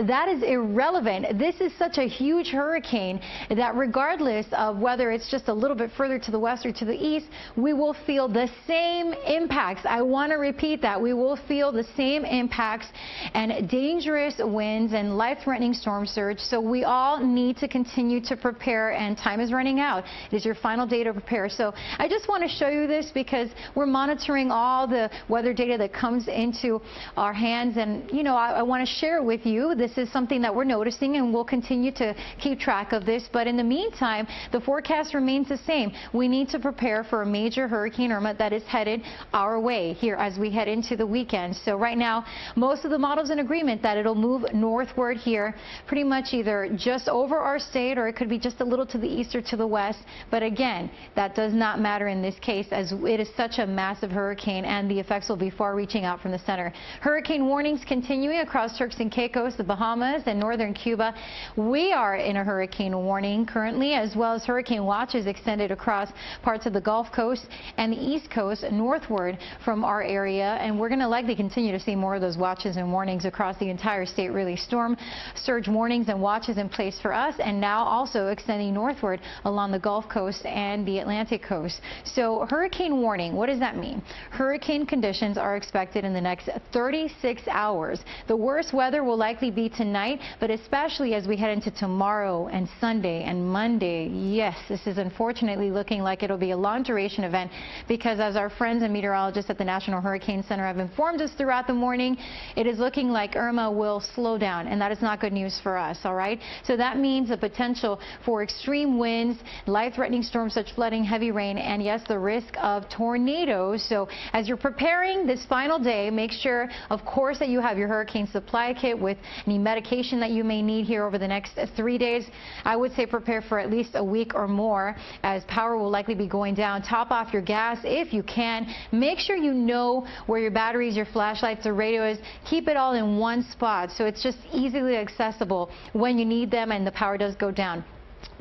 That is irrelevant. This is such a huge hurricane that regardless of whether it's just a little bit further to the west or to the east, we will feel the same impacts. I want to repeat that. We will feel the same impacts and dangerous winds and life-threatening storm surge. So we all need to continue to prepare, and time is running out. It is your final day to prepare. So I just want to show you this because we're monitoring all the weather data that comes into our hands, and you know, I want to share with you. This is something that we're noticing, and we'll continue to keep track of this. But in the meantime, the forecast remains the same. We need to prepare for a major Hurricane Irma that is headed our way here as we head into the weekend. So right now, most of the models in agreement that it'll move northward here, pretty much either just over our state, or it could be just a little to the east or to the west. But again, that does not matter in this case, as it is such a massive hurricane and the effects will be far reaching out from the center. Hurricane warnings continuing across Turks and Caicos, the Bahamas, and northern Cuba. We are in a hurricane warning currently, as well as hurricane watches extended across parts of the Gulf Coast Coast and the East Coast northward from our area, and we're going to likely continue to see more of those watches and warnings across the entire state. Really, storm surge warnings and watches in place for us, and now also extending northward along the Gulf Coast and the Atlantic Coast. So hurricane warning, what does that mean? Hurricane conditions are expected in the next 36 hours. The worst weather will likely be tonight, but especially as we head into tomorrow and Sunday and Monday. Yes, this is unfortunately looking like it'll be a long duration event, because as our friends and meteorologists at the National Hurricane Center have informed us throughout the morning, it is looking like Irma will slow down, and that is not good news for us, all right? So that means the potential for extreme winds, life-threatening storms such flooding, heavy rain, and yes, the risk of tornadoes. So as you're preparing this final day, make sure, of course, that you have your hurricane supply kit with any medication that you may need here over the next 3 days. I would say prepare for at least a week or more, as power will likely be going down. Top off your gas if you can. Make sure you know where your batteries, your flashlights, or radio is. Keep it all in one spot so it's just easily accessible when you need them and the power does go down.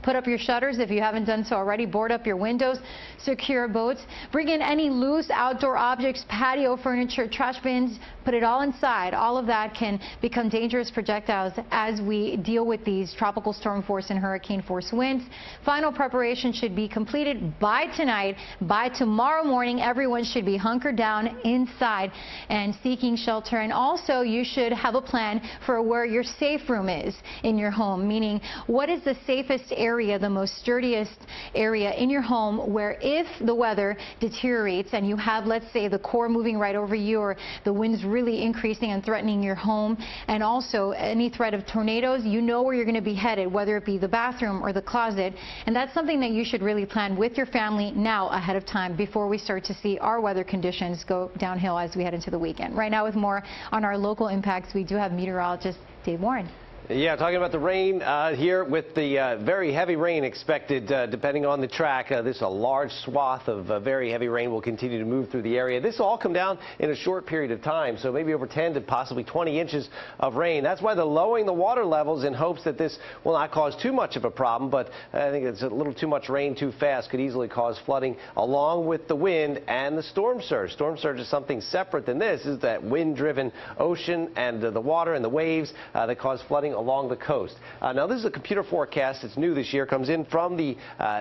Put up your shutters if you haven't done so already. Board up your windows. Secure boats. Bring in any loose outdoor objects, patio furniture, trash bins. Put it all inside. All of that can become dangerous projectiles as we deal with these tropical storm force and hurricane force winds. Final preparation should be completed by tonight. By tomorrow morning, everyone should be hunkered down inside and seeking shelter. And also, you should have a plan for where your safe room is in your home, meaning what is the safest area, the most sturdiest area in your home, where if the weather deteriorates and you have, let's say, the core moving right over you, or the winds really increasing and threatening your home, and also any threat of tornadoes, you know where you're going to be headed, whether it be the bathroom or the closet. And that's something that you should really plan with your family now ahead of time, before we start to see our weather conditions go downhill as we head into the weekend. Right now, with more on our local impacts, we do have meteorologist Dave Warren. Yeah, talking about the rain here, with the very heavy rain expected depending on the track. This is a large swath of very heavy rain will continue to move through the area. This will all come down in a short period of time, so maybe over 10 to possibly 20 inches of rain. That's why they're lowering the water levels in hopes that this will not cause too much of a problem, but I think it's a little too much rain too fast could easily cause flooding, along with the wind and the storm surge. Storm surge is something separate than this. This is that wind-driven ocean and the water and the waves that cause flooding along the coast. Now, this is a computer forecast. It's new this year. Comes in from the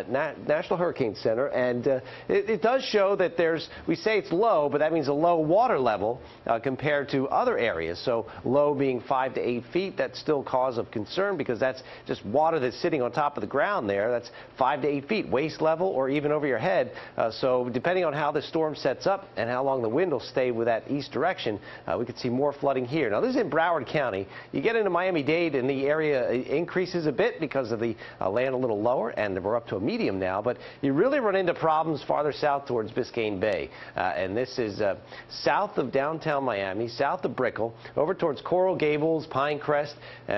National Hurricane Center, and it does show that we say it's low, but that means a low water level compared to other areas. So low being 5 to 8 feet. That's still cause of concern, because that's just water that's sitting on top of the ground there. That's 5 to 8 feet, waist level or even over your head. So depending on how the storm sets up and how long the wind will stay with that east direction, we could see more flooding here. Now, this is in Broward County. You get into Miami-Dade, and the area increases a bit because of the land a little lower, and we're up to a medium now, but you really run into problems farther south towards Biscayne Bay. And this is south of downtown Miami, south of Brickell, over towards Coral Gables, Pinecrest,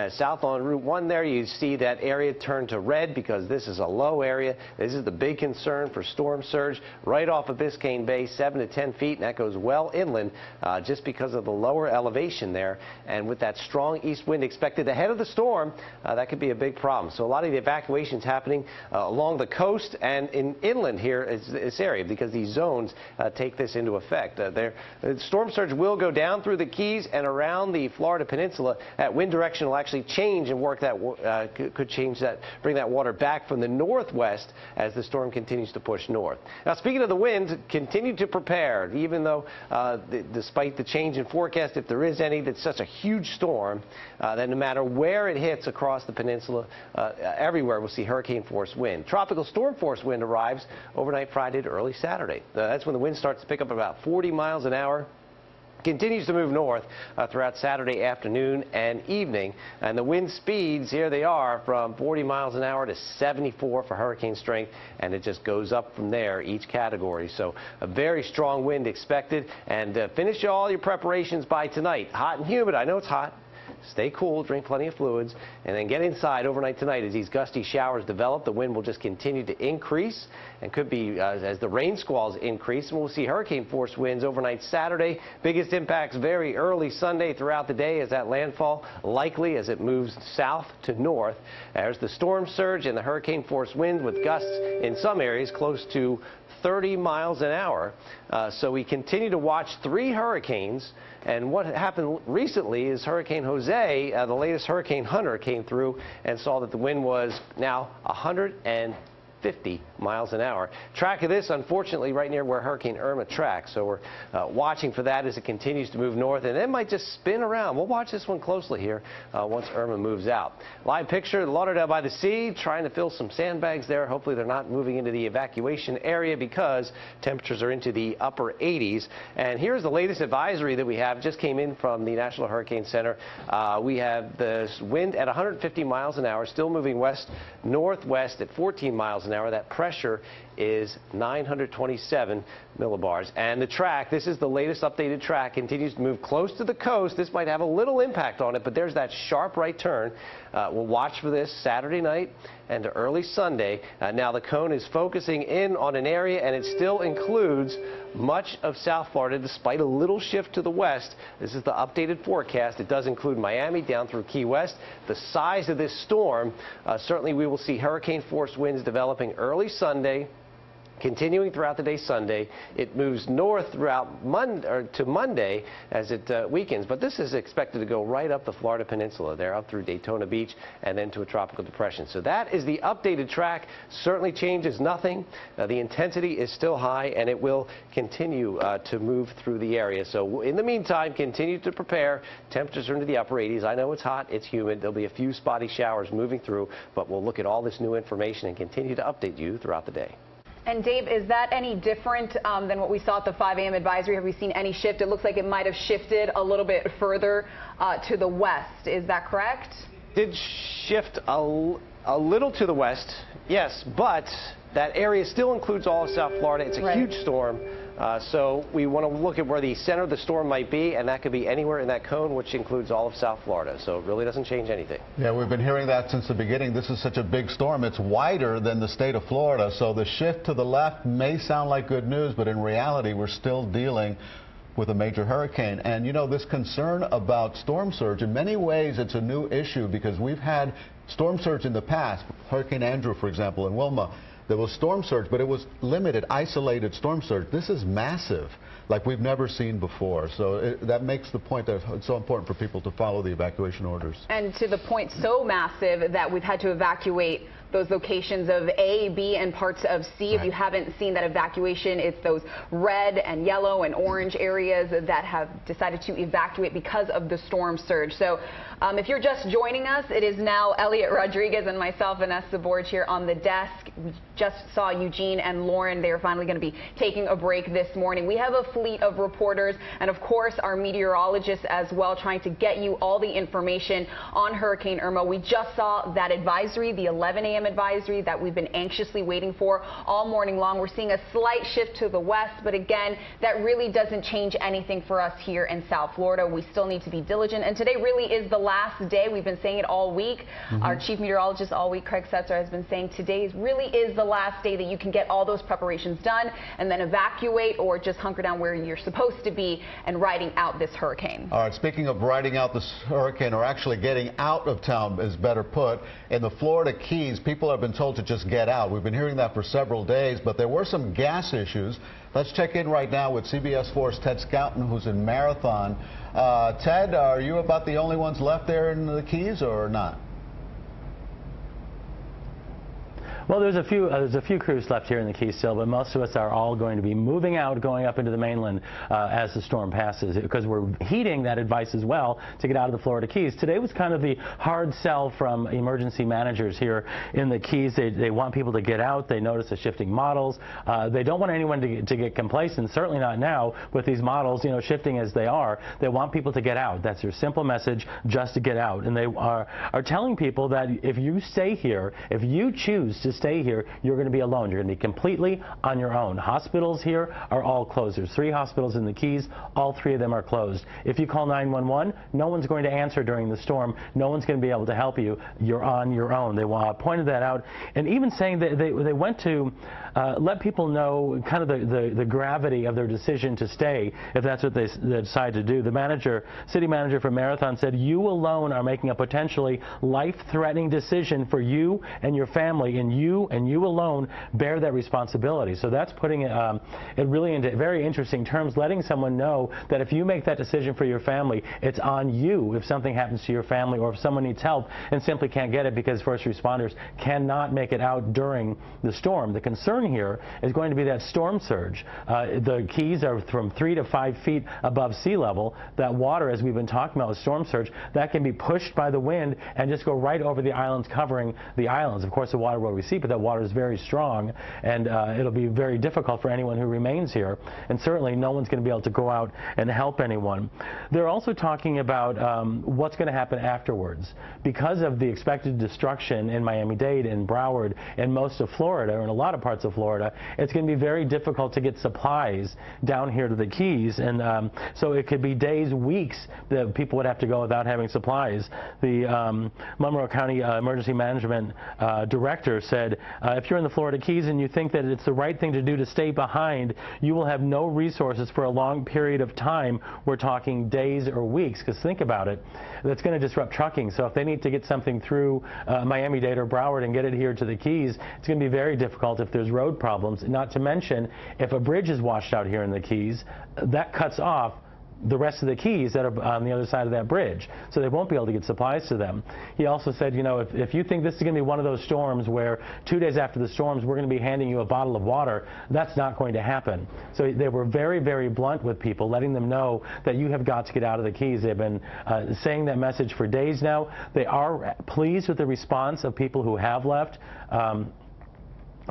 south on Route 1 there. You see that area turn to red because this is a low area. This is the big concern for storm surge right off of Biscayne Bay, 7 to 10 feet, and that goes well inland just because of the lower elevation there. And with that strong east wind expected ahead of the storm, that could be a big problem. So a lot of the evacuations happening along the coast and in inland here is this area, because these zones take this into effect. The storm surge will go down through the Keys and around the Florida Peninsula. That wind direction will actually change and work that could change that, bring that water back from the northwest as the storm continues to push north. Now, speaking of the winds, continue to prepare, even though despite the change in forecast, if there is any, that's such a huge storm that no matter where it hits across the peninsula, everywhere we'll see hurricane force wind. Tropical storm force wind arrives overnight Friday to early Saturday. That's when the wind starts to pick up about 40 miles an hour. Continues to move north throughout Saturday afternoon and evening, and the wind speeds, here they are, from 40 miles an hour to 74 for hurricane strength, and it just goes up from there, each category. So a very strong wind expected, and finish all your preparations by tonight. Hot and humid. I know it's hot. stay cool, drink plenty of fluids, and then get inside overnight tonight. As these gusty showers develop, the wind will just continue to increase and could be as the rain squalls increase. And we'll see hurricane force winds overnight Saturday. Biggest impacts very early Sunday throughout the day as that landfall likely as it moves south to north. There's the storm surge and the hurricane force wind with gusts in some areas close to 30 miles an hour. So we continue to watch 3 hurricanes. And what happened recently is Hurricane Jose, the latest hurricane hunter, came through and saw that the wind was now 150 miles an hour. Track of this, unfortunately, right near where Hurricane Irma tracks. So we're watching for that as it continues to move north, and it might just spin around. We'll watch this one closely here once Irma moves out. Live picture, Lauderdale by the Sea, trying to fill some sandbags there. Hopefully they're not moving into the evacuation area because temperatures are into the upper 80s. And here's the latest advisory that we have. Just came in from the National Hurricane Center. We have the wind at 150 miles an hour, still moving west-northwest at 14 miles an hour. That pressure is 927 millibars. And the track, this is the latest updated track, continues to move close to the coast. This might have a little impact on it, but there's that sharp right turn. We'll watch for this Saturday night and early Sunday. Now the cone is focusing in on an area, and it still includes much of South Florida despite a little shift to the west. This is the updated forecast. It does include Miami down through Key West. The size of this storm, certainly we will see hurricane force winds developing early Sunday, continuing throughout the day Sunday. It moves north throughout to Monday as it weakens, but this is expected to go right up the Florida Peninsula there, up through Daytona Beach, and then to a tropical depression. So that is the updated track. Certainly changes nothing. The intensity is still high, and it will continue to move through the area. So in the meantime, continue to prepare. Temperatures are into the upper 80s. I know it's hot, it's humid. There'll be a few spotty showers moving through, but we'll look at all this new information and continue to update you throughout the day. And Dave, is that any different than what we saw at the 5 a.m. advisory? Have we seen any shift? It looks like it might have shifted a little bit further to the west. Is that correct? Did shift a little to the west, yes, but that area still includes all of South Florida. It's a huge storm. So we want to look at where the center of the storm might be, and that could be anywhere in that cone, which includes all of South Florida. So it really doesn't change anything. Yeah, we've been hearing that since the beginning. This is such a big storm. It's wider than the state of Florida. So the shift to the left may sound like good news, but in reality, we're still dealing with a major hurricane. And, you know, this concern about storm surge, in many ways, it's a new issue because we've had storm surge in the past. Hurricane Andrew, for example, in Wilma. There was storm surge, but it was limited, isolated storm surge. This is massive, like we've never seen before. So that makes the point that it's so important for people to follow the evacuation orders. And to the point so massive that we've had to evacuate those locations of A, B, and parts of C. If you haven't seen that evacuation, it's those red and yellow and orange areas that have decided to evacuate because of the storm surge. So if you're just joining us, it is now Elliot Rodriguez and myself, Vanessa Borge, here on the desk. We just saw Eugene and Lauren. They are finally going to be taking a break this morning. We have a fleet of reporters and, of course, our meteorologists as well, trying to get you all the information on Hurricane Irma. We just saw that advisory, the 11 a.m. advisory that we've been anxiously waiting for all morning long. We're seeing a slight shift to the west, but again, that really doesn't change anything for us here in South Florida. We still need to be diligent, and today really is the last day. We've been saying it all week. Our chief meteorologist all week, Craig Setzer, has been saying today really is the last day that you can get all those preparations done and then evacuate or just hunker down where you're supposed to be and riding out this hurricane. All right, speaking of riding out this hurricane, or actually getting out of town is better put, in the Florida Keys, people have been told to just get out. We've been hearing that for several days, but there were some gas issues. Let's check in right now with CBS 4's Ted Scouten, who's in Marathon. Ted, are you about the only ones left there in the Keys or not? Well, there's a few crews left here in the Keys still, but most of us are all going to be moving out, going up into the mainland as the storm passes, because we're heeding that advice as well to get out of the Florida Keys. Today was kind of the hard sell from emergency managers here in the Keys. They want people to get out. They notice the shifting models. They don't want anyone to get complacent, certainly not now with these models, you know, shifting as they are. They want people to get out. That's their simple message, just to get out. And they are telling people that if you stay here, if you choose to stay here, you're going to be alone. You're going to be completely on your own. Hospitals here are all closed. There's 3 hospitals in the Keys. All 3 of them are closed. If you call 911, no one's going to answer during the storm. No one's going to be able to help you. You're on your own. They pointed that out, and even saying that they went to let people know kind of the gravity of their decision to stay if that's what they decide to do. The city manager for Marathon said, "You alone are making a potentially life-threatening decision for you and your family, and you alone bear that responsibility." So that's putting it really into very interesting terms, letting someone know that if you make that decision for your family, it's on you if something happens to your family or if someone needs help and simply can't get it because first responders cannot make it out during the storm. The concern here is going to be that storm surge. The Keys are from 3 to 5 feet above sea level. That water, as we've been talking about with storm surge, that can be pushed by the wind and just go right over the islands, covering the islands. Of course, the water will recede, but that water is very strong, and it'll be very difficult for anyone who remains here, and certainly no one's going to be able to go out and help anyone. They're also talking about what's going to happen afterwards. Because of the expected destruction in Miami-Dade and Broward and most of Florida, or in a lot of parts of Florida, it's going to be very difficult to get supplies down here to the Keys, and so it could be days, weeks that people would have to go without having supplies. The Monroe County Emergency Management Director said, if you're in the Florida Keys and you think that it's the right thing to do to stay behind, you will have no resources for a long period of time. We're talking days or weeks, because think about it, that's going to disrupt trucking. So if they need to get something through Miami-Dade or Broward and get it here to the Keys, it's going to be very difficult if there's road problems, not to mention if a bridge is washed out here in the Keys, that cuts off the rest of the Keys that are on the other side of that bridge, so they won't be able to get supplies to them. He also said, you know, if you think this is going to be one of those storms where 2 days after the storms we're going to be handing you a bottle of water, that's not going to happen. So they were very, very blunt with people, letting them know that you have got to get out of the Keys. They've been saying that message for days now. They are pleased with the response of people who have left.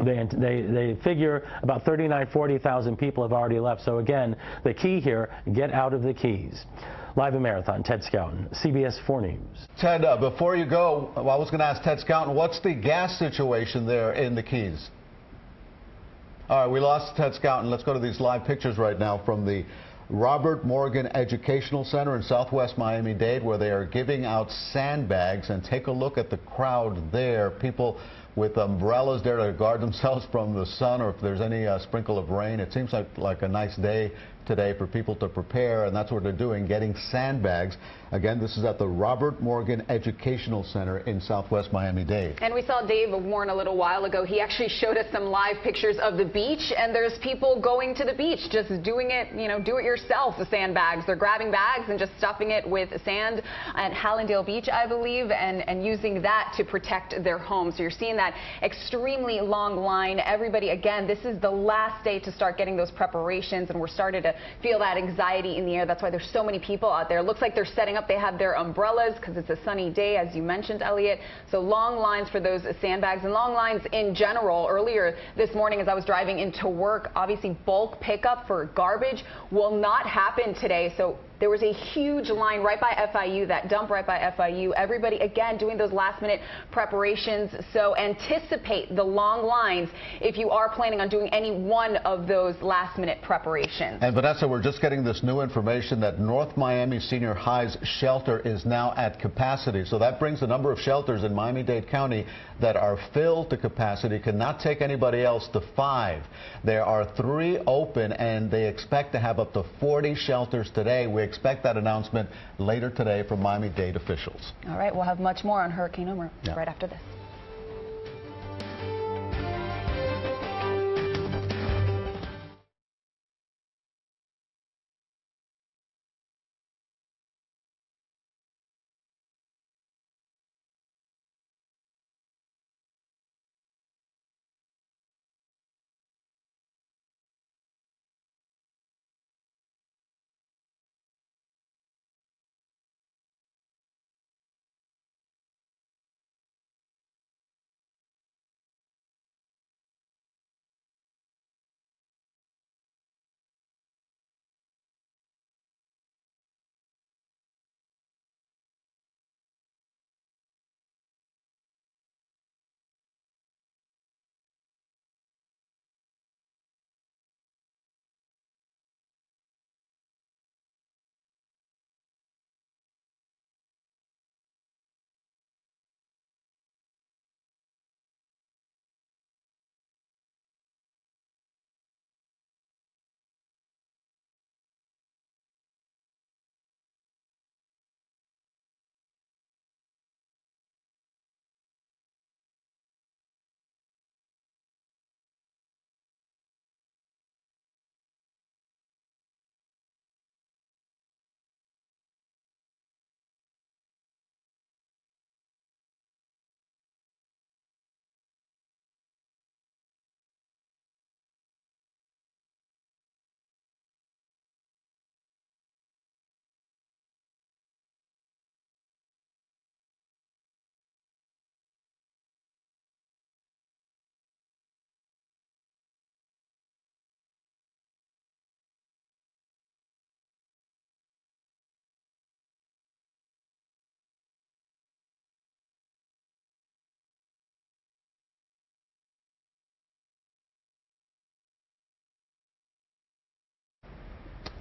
They figure about 40,000 people have already left. So again, the key here, get out of the Keys. Live in Marathon, Ted Scouten, CBS 4 News. Ted, before you go, I was going to ask Ted Scouten, what's the gas situation there in the Keys? All right, we lost Ted Scouten. Let's go to these live pictures right now from the Robert Morgan Educational Center in southwest Miami-Dade, where they are giving out sandbags. And take a look at the crowd there. People with umbrellas there to guard themselves from the sun or if there's any sprinkle of rain. It seems like a nice day today for people to prepare, and that's what they're doing, getting sandbags. Again, this is at the Robert Morgan Educational Center in southwest Miami-Dade. And we saw Dave Warren a little while ago. He actually showed us some live pictures of the beach, and there's people going to the beach, just doing it, you know, do it yourself, the sandbags. They're grabbing bags and just stuffing it with sand at Hallandale Beach, I believe, and using that to protect their homes. So you're seeing that extremely long line. Everybody, again, this is the last day to start getting those preparations, and we're starting to feel that anxiety in the air. That's why there's so many people out there. It looks like they're setting up. They have their umbrellas because it's a sunny day, as you mentioned, Elliot. So long lines for those sandbags and long lines in general. Earlier this morning as I was driving into work, obviously bulk pickup for garbage will not happen today. So there was a huge line right by FIU, that dump right by FIU. Everybody, again, doing those last-minute preparations. So anticipate the long lines if you are planning on doing any one of those last-minute preparations. And Vanessa, we're just getting this new information that North Miami Senior High's shelter is now at capacity. So that brings the number of shelters in Miami-Dade County that are filled to capacity, cannot take anybody else, to 5. There are 3 open, and they expect to have up to 40 shelters today. We expect that announcement later today from Miami-Dade officials. All right, we'll have much more on Hurricane Irma right after this.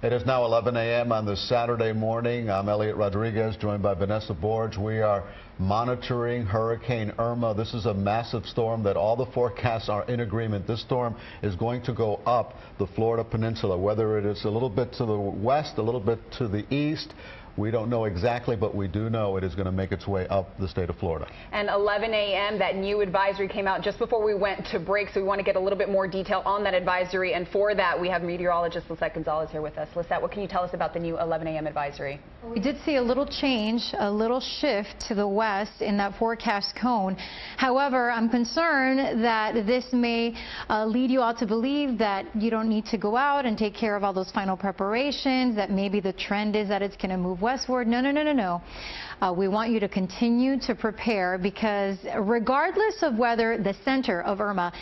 It is now 11 a.m. on this Saturday morning. I'm Elliot Rodriguez, joined by Vanessa Borge. We are monitoring Hurricane Irma. This is a massive storm that all the forecasts are in agreement. This storm is going to go up the Florida Peninsula, whether it is a little bit to the west, a little bit to the east. We don't know exactly, but we do know it is going to make its way up the state of Florida. And 11 a.m., that new advisory came out just before we went to break, so we want to get a little bit more detail on that advisory. And for that, we have meteorologist Lisette Gonzalez here with us. Lisette, what can you tell us about the new 11 a.m. advisory? We did see a little change, a little shift to the west in that forecast cone. However, I'm concerned that this may lead you all to believe that you don't need to go out and take care of all those final preparations, that maybe the trend is that it's going to move westward. No. We want you to continue to prepare, because regardless of whether the center of Irma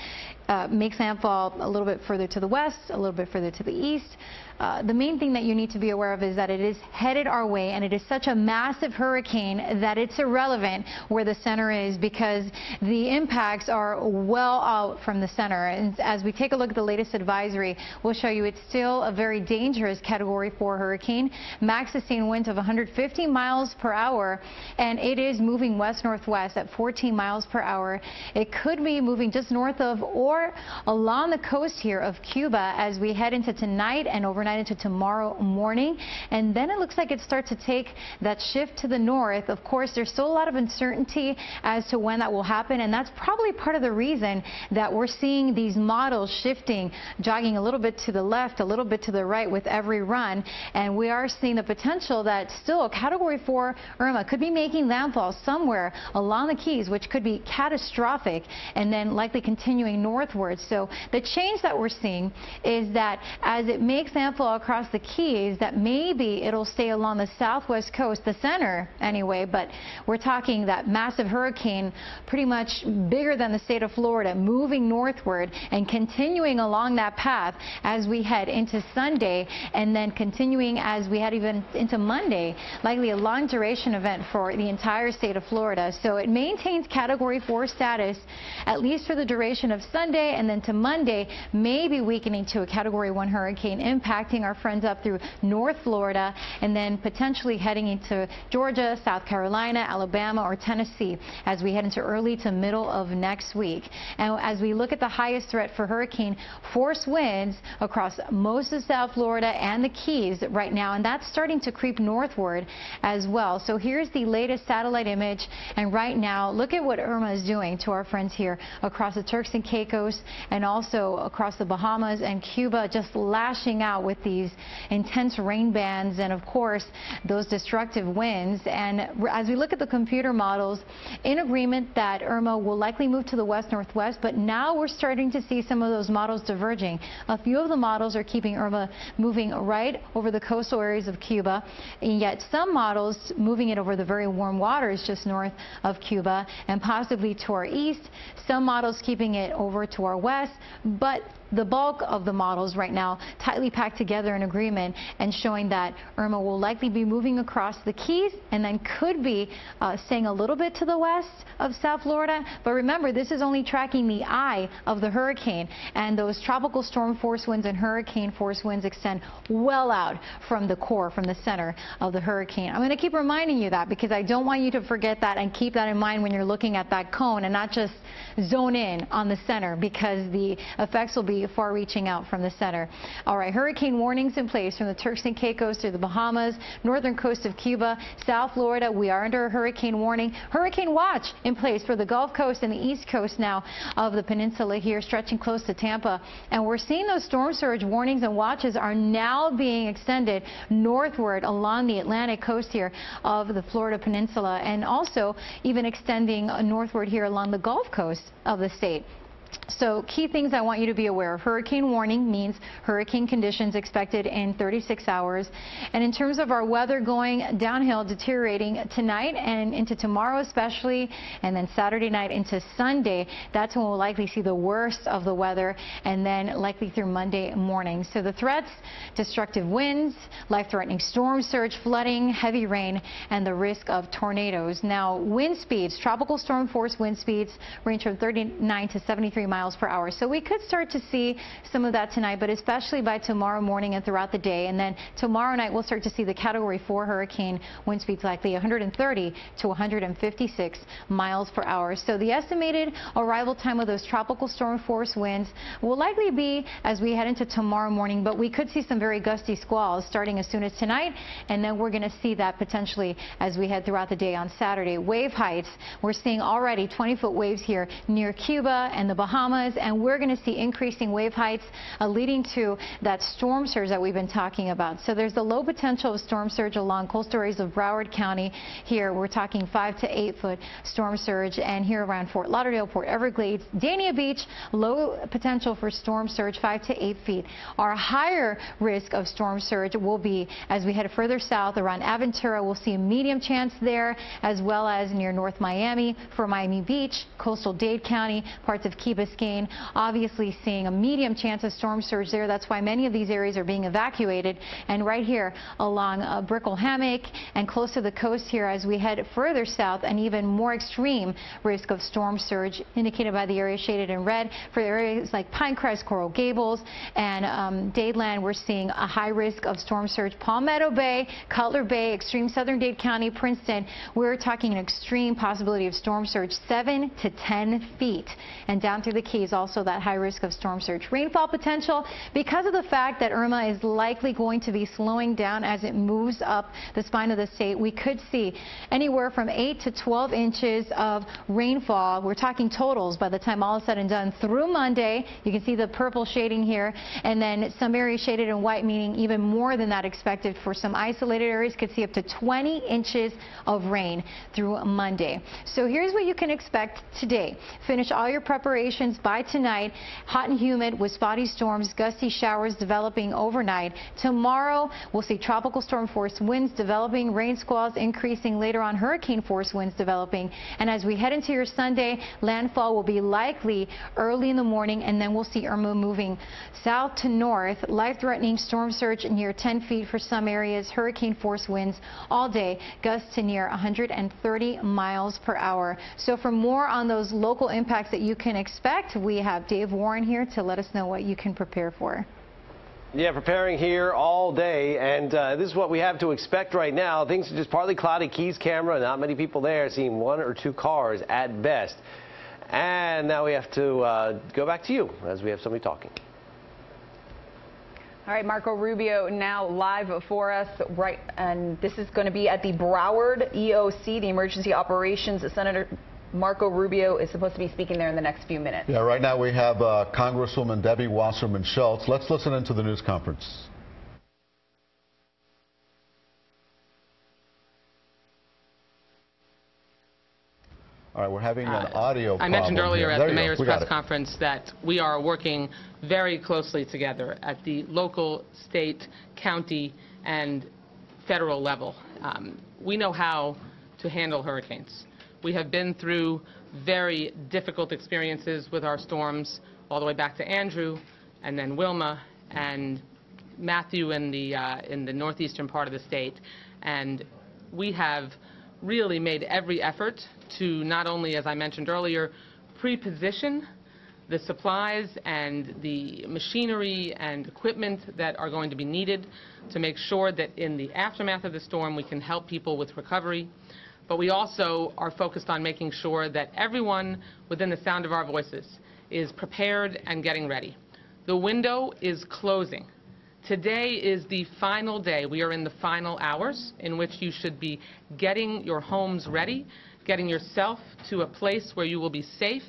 makes landfall a little bit further to the west, a little bit further to the east, the main thing that you need to be aware of is that it is headed our way, and it is such a massive hurricane that it's irrelevant where the center is, because the impacts are well out from the center. And as we take a look at the latest advisory, we'll show you it's still a very dangerous Category 4 hurricane. Max sustained winds of 150 miles per hour, and it is moving west-northwest at 14 miles per hour. It could be moving just north of or along the coast here of Cuba as we head into tonight and overnight into tomorrow morning. And then it looks like it starts to take that shift to the north. Of course, there's still a lot of uncertainty as to when that will happen, and that's probably part of the reason that we're seeing these models shifting, jogging a little bit to the left, a little bit to the right with every run. And we are seeing the potential that still Category 4 Irma could be making landfall somewhere along the Keys, which could be catastrophic, and then likely continuing northward. So the change that we're seeing is that as it makes landfall across the Keys, that maybe it'll stay along the southwest coast, the center anyway, but we're talking that massive hurricane, pretty much bigger than the state of Florida, moving northward and continuing along that path as we head into Sunday, and then continuing as we head even into Monday, likely a long duration event for the entire state of Florida. So it maintains Category 4 status at least for the duration of Sunday, and then to Monday, maybe weakening to a Category 1 hurricane, impacting our friends up through North Florida, and then potentially heading into Georgia, South Carolina, Alabama, or Tennessee as we head into early to middle of next week. And as we look at the highest threat for hurricane force winds across most of South Florida and the Keys right now, and that's starting to creep northward as well. So here's the latest satellite image, and right now look at what Irma is doing to our friends here across the Turks and Caicos and also across the Bahamas and Cuba, just lashing out with these intense rain bands and of course those destructive winds. And as we look at the computer models, in agreement that Irma will likely move to the west-northwest, but now we're starting to see some of those models diverging. A few of the models are keeping Irma moving right over the coastal areas of Cuba, and yet some models moving it over the very warm waters just north of Cuba and possibly to our east. Some models keeping it over to our west, but the bulk of the models right now tightly packed together in agreement and showing that Irma will likely be moving across the Keys and then could be staying a little bit to the west of South Florida. But remember, this is only tracking the eye of the hurricane, and those tropical storm force winds and hurricane force winds extend well out from the core, from the center of the hurricane. I'm going to keep reminding you that because I don't want you to forget that, and keep that in mind when you're looking at that cone and not just zone in on the center, because the effects will be far reaching out from the center. All right, hurricane warnings in place from the Turks and Caicos through the Bahamas, northern coast of Cuba, South Florida. We are under a hurricane warning. Hurricane watch in place for the Gulf Coast and the east coast now of the peninsula here, stretching close to Tampa. And we're seeing those storm surge warnings and watches are now being extended northward along the Atlantic coast here of the Florida peninsula, and also even extending northward here along the Gulf Coast of the state. So key things I want you to be aware of. Hurricane warning means hurricane conditions expected in 36 hours. And in terms of our weather going downhill, deteriorating tonight and into tomorrow especially, and then Saturday night into Sunday, that's when we'll likely see the worst of the weather, and then likely through Monday morning. So the threats: destructive winds, life-threatening storm surge, flooding, heavy rain, and the risk of tornadoes. Now, wind speeds, tropical storm force wind speeds range from 39 to 73 93 miles per hour. So we could start to see some of that tonight, but especially by tomorrow morning and throughout the day. And then tomorrow night, we'll start to see the Category 4 hurricane wind speeds likely 130 to 156 miles per hour. So the estimated arrival time of those tropical storm force winds will likely be as we head into tomorrow morning, but we could see some very gusty squalls starting as soon as tonight, and then we're going to see that potentially as we head throughout the day on Saturday. Wave heights, we're seeing already 20-foot waves here near Cuba and the Bahamas, and we're going to see increasing wave heights leading to that storm surge that we've been talking about. So there's the low potential of storm surge along coastal areas of Broward County. Here we're talking 5 to 8 foot storm surge, and here around Fort Lauderdale, Port Everglades, Dania Beach, low potential for storm surge 5 to 8 feet. Our higher risk of storm surge will be as we head further south around Aventura. We'll see a medium chance there, as well as near North Miami for Miami Beach, coastal Dade County, parts of Key Biscayne. Obviously seeing a medium chance of storm surge there. That's why many of these areas are being evacuated. And right here along Brickell Hammock and close to the coast here as we head further south, an even more extreme risk of storm surge indicated by the area shaded in red. For areas like Pinecrest, Coral Gables, and Dadeland, we're seeing a high risk of storm surge. Palmetto Bay, Cutler Bay, extreme southern Dade County, Princeton, we're talking an extreme possibility of storm surge 7 to 10 feet. And down through the Keys, also that high risk of storm surge. Rainfall potential, because of the fact that Irma is likely going to be slowing down as it moves up the spine of the state, we could see anywhere from 8 to 12 inches of rainfall. We're talking totals by the time all is said and done through Monday. You can see the purple shading here, and then some areas shaded in white, meaning even more than that expected for some isolated areas. Could see up to 20 inches of rain through Monday. So here's what you can expect today. Finish all your preparations by tonight. Hot and humid with spotty storms, gusty showers developing overnight. Tomorrow we'll see tropical storm force winds developing, rain squalls increasing, later on hurricane force winds developing. And as we head into your Sunday, landfall will be likely early in the morning, and then we'll see Irma moving south to north. Life-threatening storm surge near 10 feet for some areas. Hurricane force winds all day, gusts to near 130 miles per hour. So for more on those local impacts that you can expect, we have Dave Warren here to let us know what you can prepare for. Yeah, preparing here all day, and this is what we have to expect right now. Things are just partly cloudy. Keys camera, not many people there, seeing 1 or 2 cars at best. And now we have to go back to you as we have somebody talking. All right, Marco Rubio now live for us, right, and this is going to be at the Broward EOC, the Emergency Operations. Senator Marco Rubio is supposed to be speaking there in the next few minutes. Yeah, right now we have Congresswoman Debbie Wasserman Schultz. Let's listen into the news conference. All right, we're having an audio problem. I mentioned earlier at the mayor's press conference that we are working very closely together at the local, state, county, and federal level. We know how to handle hurricanes. We have been through very difficult experiences with our storms all the way back to Andrew, and then Wilma, and Matthew in the northeastern part of the state. And we have really made every effort to not only, as I mentioned earlier, pre-position the supplies and the machinery and equipment that are going to be needed to make sure that in the aftermath of the storm we can help people with recovery. But we also are focused on making sure that everyone within the sound of our voices is prepared and getting ready. The window is closing. Today is the final day. We are in the final hours in which you should be getting your homes ready, getting yourself to a place where you will be safe,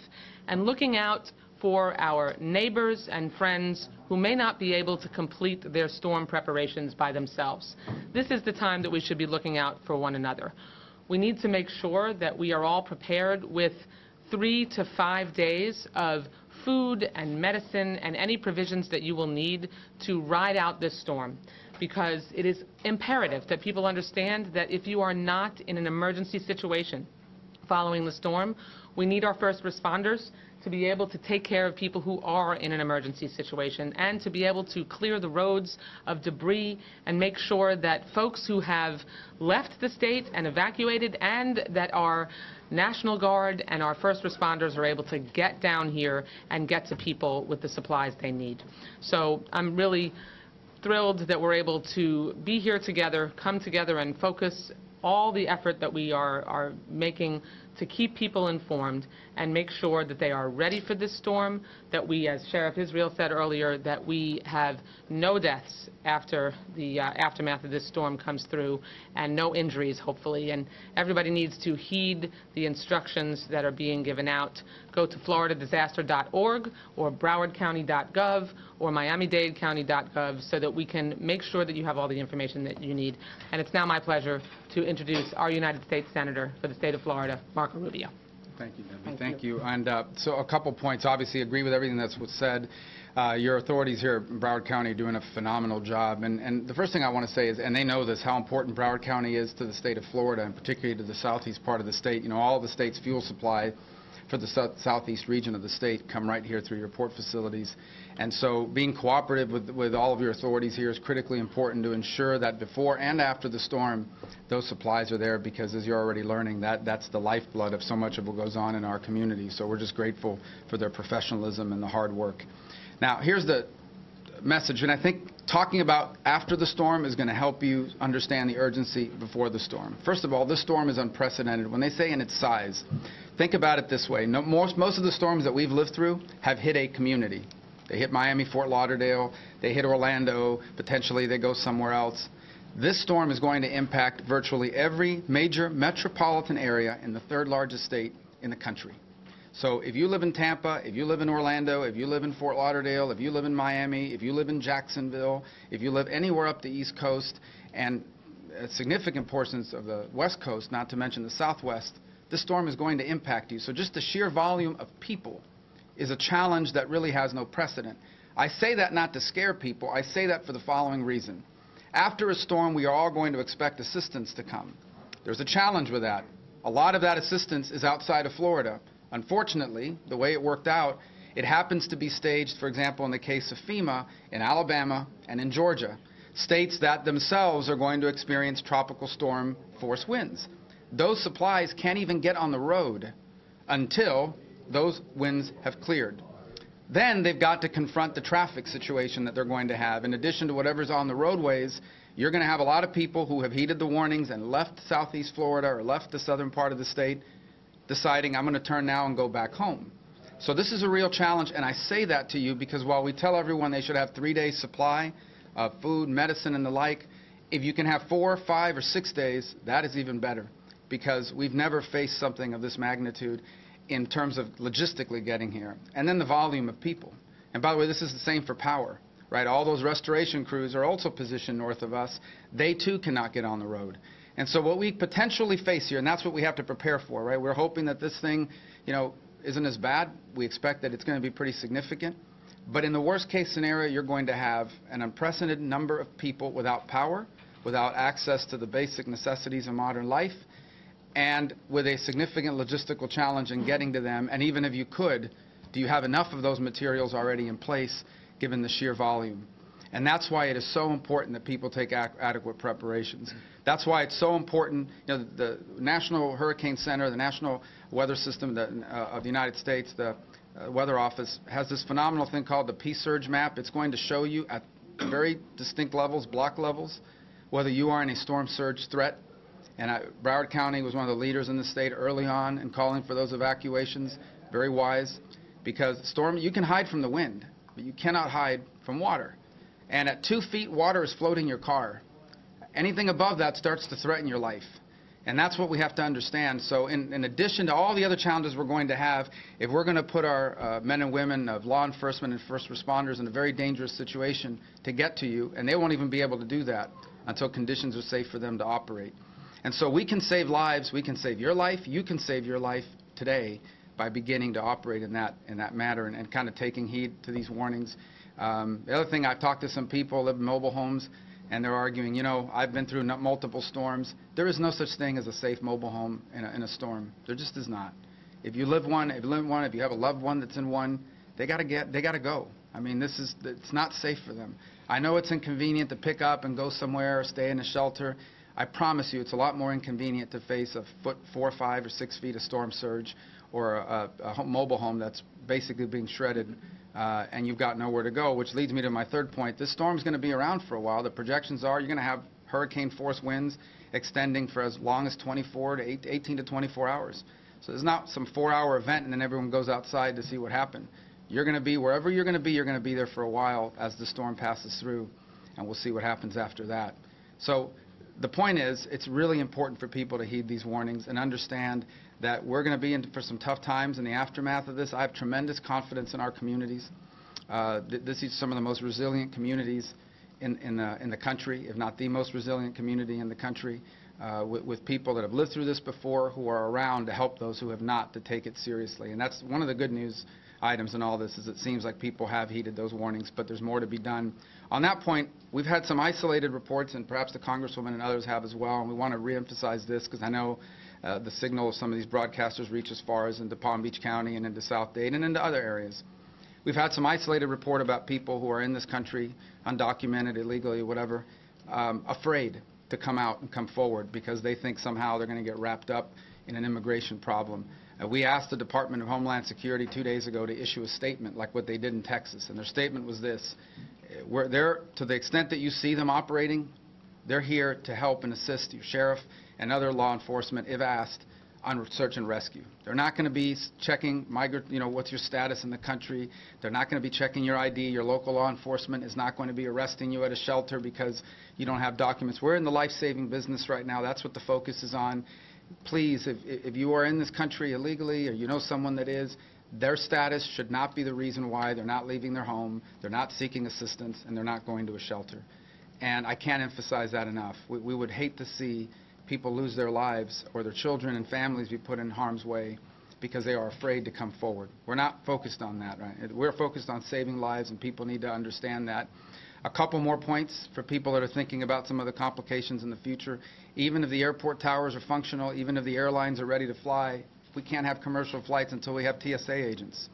and looking out for our neighbors and friends who may not be able to complete their storm preparations by themselves. This is the time that we should be looking out for one another. We need to make sure that we are all prepared with 3 to 5 days of food and medicine and any provisions that you will need to ride out this storm, because it is imperative that people understand that if you are not in an emergency situation following the storm, we need our first responders to be able to take care of people who are in an emergency situation and to be able to clear the roads of debris and make sure that folks who have left the state and evacuated and that our National Guard and our first responders are able to get down here and get to people with the supplies they need. So I'm really thrilled that we're able to be here together, come together and focus all the effort that we are making to keep people informed and make sure that they are ready for this storm, that we, as Sheriff Israel said earlier, that we have no deaths after the aftermath of this storm comes through and no injuries, hopefully. And everybody needs to heed the instructions that are being given out. Go to floridadisaster.org or browardcounty.gov or miami-dade-county.gov so that we can make sure that you have all the information that you need. And it's now my pleasure to introduce our United States Senator for the state of Florida, Marco Rubio. Thank you, Debbie. Thank you. And so a couple points. Obviously, agree with everything that's was said. Your authorities here in Broward County are doing a phenomenal job. And the first thing I want to say is, and they know this, how important Broward County is to the state of Florida, and particularly to the southeast part of the state. You know, all of the state's fuel supply for the southeast region of the state come right here through your port facilities. And so being cooperative with all of your authorities here is critically important to ensure that before and after the storm, those supplies are there, because as you're already learning, that's the lifeblood of so much of what goes on in our community. So we're just grateful for their professionalism and the hard work. Now, here's the message, and I think talking about after the storm is going to help you understand the urgency before the storm. First of all, this storm is unprecedented. When they say in its size, think about it this way. Most of the storms that we've lived through have hit a community. They hit Miami, Fort Lauderdale, they hit Orlando, potentially they go somewhere else. This storm is going to impact virtually every major metropolitan area in the third largest state in the country. So if you live in Tampa, if you live in Orlando, if you live in Fort Lauderdale, if you live in Miami, if you live in Jacksonville, if you live anywhere up the East Coast and significant portions of the West Coast, not to mention the Southwest, this storm is going to impact you. So just the sheer volume of people is a challenge that really has no precedent. I say that not to scare people. I say that for the following reason. After a storm, we are all going to expect assistance to come. There's a challenge with that. A lot of that assistance is outside of Florida. Unfortunately, the way it worked out, it happens to be staged, for example, in the case of FEMA, in Alabama and in Georgia, states that themselves are going to experience tropical storm force winds. Those supplies can't even get on the road until those winds have cleared. Then they've got to confront the traffic situation that they're going to have. In addition to whatever's on the roadways, you're going to have a lot of people who have heeded the warnings and left southeast Florida or left the southern part of the state deciding, I'm going to turn now and go back home. So this is a real challenge, and I say that to you because while we tell everyone they should have 3 days supply of food, medicine, and the like, if you can have 4, 5, or 6 days, that is even better, because we've never faced something of this magnitude in terms of logistically getting here. And then the volume of people. And by the way, this is the same for power, right? All those restoration crews are also positioned north of us. They too cannot get on the road. And so what we potentially face here, and that's what we have to prepare for, right? We're hoping that this thing, isn't as bad. We expect that it's going to be pretty significant. But in the worst case scenario, you're going to have an unprecedented number of people without power, without access to the basic necessities of modern life, and with a significant logistical challenge in getting to them. And even if you could, do you have enough of those materials already in place given the sheer volume? And that's why it is so important that people take adequate preparations. That's why it's so important, the National Hurricane Center, the National Weather System of the United States, the Weather Office, has this phenomenal thing called the P-Surge map. It's going to show you at very distinct levels, block levels, whether you are in a storm surge threat. And Broward County was one of the leaders in the state early on in calling for those evacuations. Very wise, because storm, you can hide from the wind, but you cannot hide from water. And at 2 feet, water is floating your car. Anything above that starts to threaten your life. And that's what we have to understand. So in addition to all the other challenges we're going to have, if we're going to put our men and women of law enforcement and first responders in a very dangerous situation to get to you, and they won't even be able to do that until conditions are safe for them to operate. And so we can save lives, we can save your life, you can save your life today by beginning to operate in that manner and kind of taking heed to these warnings. The other thing, I've talked to some people who live in mobile homes, and they're arguing, I've been through multiple storms. There is no such thing as a safe mobile home in a storm. There just is not. If you live one, if you have a loved one that's in one, they got to go. I mean, it's not safe for them. I know it's inconvenient to pick up and go somewhere or stay in a shelter. I promise you it's a lot more inconvenient to face a 4, 5, or 6 feet of storm surge or a mobile home that's basically being shredded and you've got nowhere to go, which leads me to my third point. This storm's going to be around for a while. The projections are you're going to have hurricane force winds extending for as long as 18 to 24 hours. So there's not some 4-hour event and then everyone goes outside to see what happened. You're going to be wherever you're going to be there for a while as the storm passes through, and we'll see what happens after that. So the point is, it's really important for people to heed these warnings and understand that we're going to be in for some tough times in the aftermath of this. I have tremendous confidence in our communities. This is some of the most resilient communities in the country, if not the most resilient community in the country, with people that have lived through this before who are around to help those who have not, to take it seriously. And that's one of the good news items in all this, is it seems like people have heeded those warnings, but there's more to be done. On that point, we've had some isolated reports, and perhaps the Congresswoman and others have as well, and we want to reemphasize this because I know the signal of some of these broadcasters reach as far as into Palm Beach County and into South Dade and into other areas. We've had some isolated report about people who are in this country, undocumented, illegally, whatever, afraid to come out and come forward because they think somehow they're going to get wrapped up in an immigration problem. We asked the Department of Homeland Security 2 days ago to issue a statement like what they did in Texas, and their statement was this: to the extent that you see them operating, they're here to help and assist your sheriff and other law enforcement, if asked, on search and rescue. They're not going to be checking what's your status in the country. They're not going to be checking your ID. Your local law enforcement is not going to be arresting you at a shelter because you don't have documents. We're in the life-saving business right now. That's what the focus is on. Please, if you are in this country illegally or you know someone that is, their status should not be the reason why they're not leaving their home, they're not seeking assistance, and they're not going to a shelter. And I can't emphasize that enough. We would hate to see people lose their lives or their children and families be put in harm's way because they are afraid to come forward. We're not focused on that, right? We're focused on saving lives, and people need to understand that. A couple more points for people that are thinking about some of the complications in the future. Even if the airport towers are functional, even if the airlines are ready to fly, we can't have commercial flights until we have TSA agents.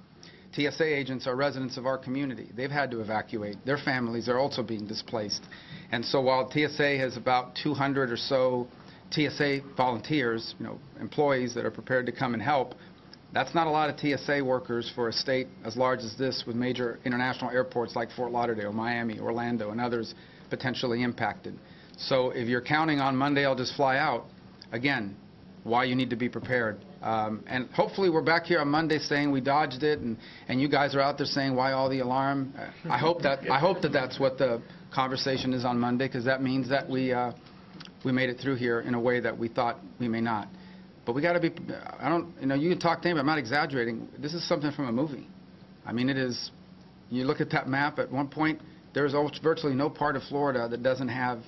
TSA agents are residents of our community. They've had to evacuate. Their families are also being displaced. And so while TSA has about 200 or so TSA volunteers, employees that are prepared to come and help, that's not a lot of TSA workers for a state as large as this with major international airports like Fort Lauderdale, Miami, Orlando, and others potentially impacted. So if you're counting on Monday I'll just fly out, again, why you need to be prepared. And hopefully we're back here on Monday saying we dodged it, and you guys are out there saying why all the alarm. I hope that that's what the conversation is on Monday, because that means that we made it through here in a way that we thought we may not. But we got to be, you can talk to him, I'm not exaggerating. This is something from a movie. I mean, it is, you look at that map, at one point, there's virtually no part of Florida that doesn't have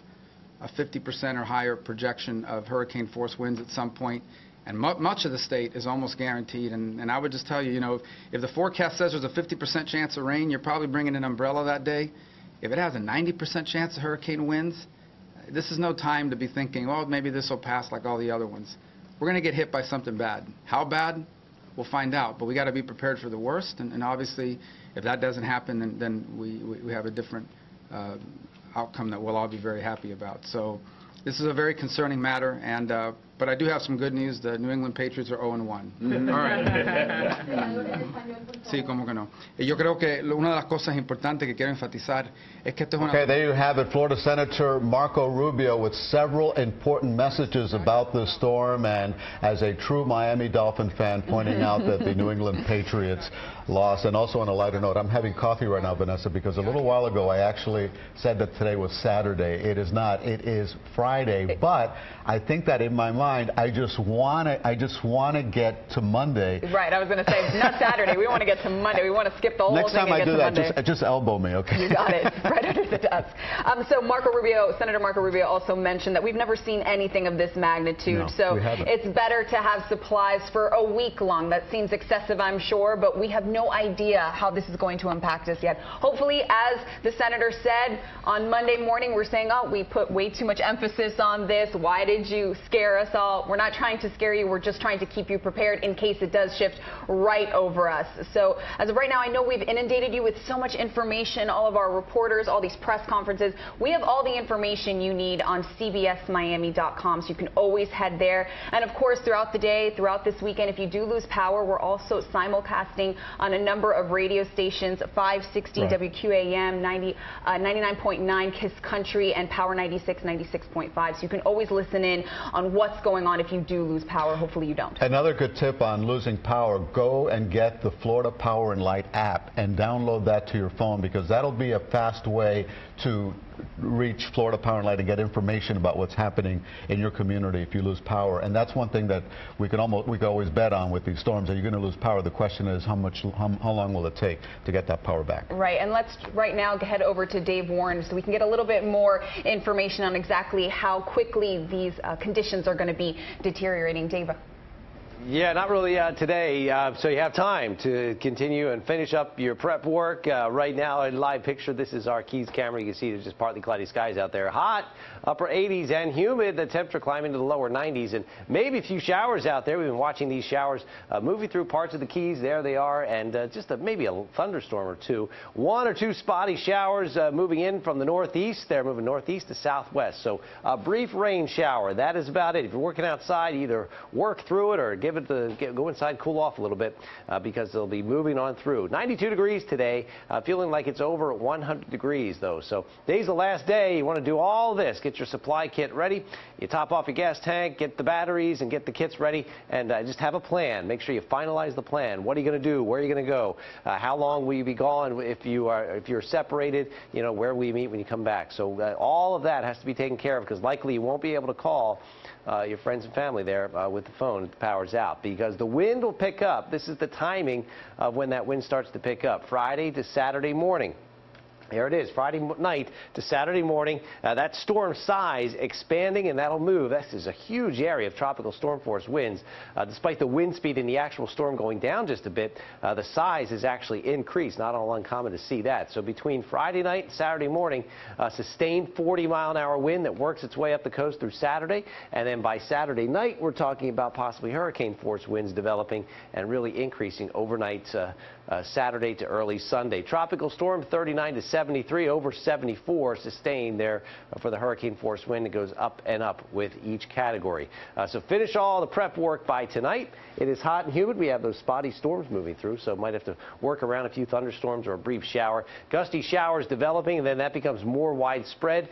a 50% or higher projection of hurricane force winds at some point. And much of the state is almost guaranteed. And I would just tell you, if the forecast says there's a 50% chance of rain, you're probably bringing an umbrella that day. If it has a 90% chance of hurricane winds, this is no time to be thinking, well, maybe this will pass like all the other ones. We're going to get hit by something bad. How bad? We'll find out. But we got to be prepared for the worst. And obviously, if that doesn't happen, then we have a different outcome that we'll all be very happy about. So this is a very concerning matter. And but I do have some good news. The New England Patriots are 0-1. All right. Sí, cómo que no. Y yo creo que una de las cosas importantes que quiero enfatizar es que esto es una... Okay, there you have it. Florida Senator Marco Rubio with several important messages about the storm, and as a true Miami Dolphin fan, pointing out that the New England Patriots lost. And also on a lighter note, I'm having coffee right now, Vanessa, because a little while ago I actually said that today was Saturday. It is not. It is Friday. But I think that in my mind, I just want to get to Monday. Right. I was going to say not Saturday. We want to get to Monday. We want to skip the whole Next thing time and I get do to that, just elbow me, okay? You got it. Right under the desk. So Senator Marco Rubio also mentioned that we've never seen anything of this magnitude. No, so we haven't. It's better to have supplies for a week long. That seems excessive, I'm sure, but we have no idea how this is going to impact us yet. Hopefully, as the senator said, on Monday morning we're saying, oh, we put way too much emphasis on this. Why did you scare us That's all. We're not trying to scare you. We're just trying to keep you prepared in case it does shift right over us. So as of right now, I know we've inundated you with so much information, all of our reporters, all these press conferences. We have all the information you need on cbsmiami.com, so you can always head there. And of course, throughout the day, throughout this weekend, if you do lose power, we're also simulcasting on a number of radio stations, 560 WQAM, 99.9 KISS Country, and Power 96, 96.5. So you can always listen in on what's going on if you do lose power. Hopefully you don't. Another good tip on losing power, go and get the Florida Power and Light app and download that to your phone, because that'll be a fast way to reach Florida Power and Light and get information about what's happening in your community if you lose power. And that's one thing that we can always bet on with these storms. Are you going to lose power? The question is how long will it take to get that power back? Right, and let's right now head over to Dave Warren so we can get a little bit more information on exactly how quickly these conditions are going to be deteriorating. Dave. Yeah, not really today, so you have time to continue and finish up your prep work. Right now, in live picture, this is our Keys camera. You can see there's just partly cloudy skies out there. Hot, upper 80s and humid. The temperature climbing to the lower 90s, and maybe a few showers out there. We've been watching these showers moving through parts of the Keys. There they are, and just maybe a thunderstorm or two. One or two spotty showers moving in from the northeast. They're moving northeast to southwest, so a brief rain shower. That is about it. If you're working outside, either work through it or go inside, cool off a little bit, because they'll be moving on through. 92 degrees today, feeling like it's over 100 degrees though. So today's the last day. You want to do all this. Get your supply kit ready. You top off your gas tank, get the batteries, and get the kits ready, and just have a plan. Make sure you finalize the plan. What are you going to do? Where are you going to go? How long will you be gone? If you're separated, you know, where will you meet when you come back? So all of that has to be taken care of, because likely you won't be able to call your friends and family there with the phone if the power's out, because the wind will pick up. This is the timing of when that wind starts to pick up, Friday to Saturday morning. There it is, Friday night to Saturday morning. That storm size expanding, and that'll move. This is a huge area of tropical storm force winds. Despite the wind speed in the actual storm going down just a bit, the size is actually increased. Not all uncommon to see that. So between Friday night and Saturday morning, sustained 40-mile-an-hour wind that works its way up the coast through Saturday. And then by Saturday night, we're talking about possibly hurricane force winds developing and really increasing overnight Saturday to early Sunday. Tropical storm 39 to 73, over 74 sustained there for the hurricane force wind. It goes up and up with each category. So finish all the prep work by tonight. It is hot and humid. We have those spotty storms moving through, so might have to work around a few thunderstorms or a brief shower. Gusty showers developing, and then that becomes more widespread.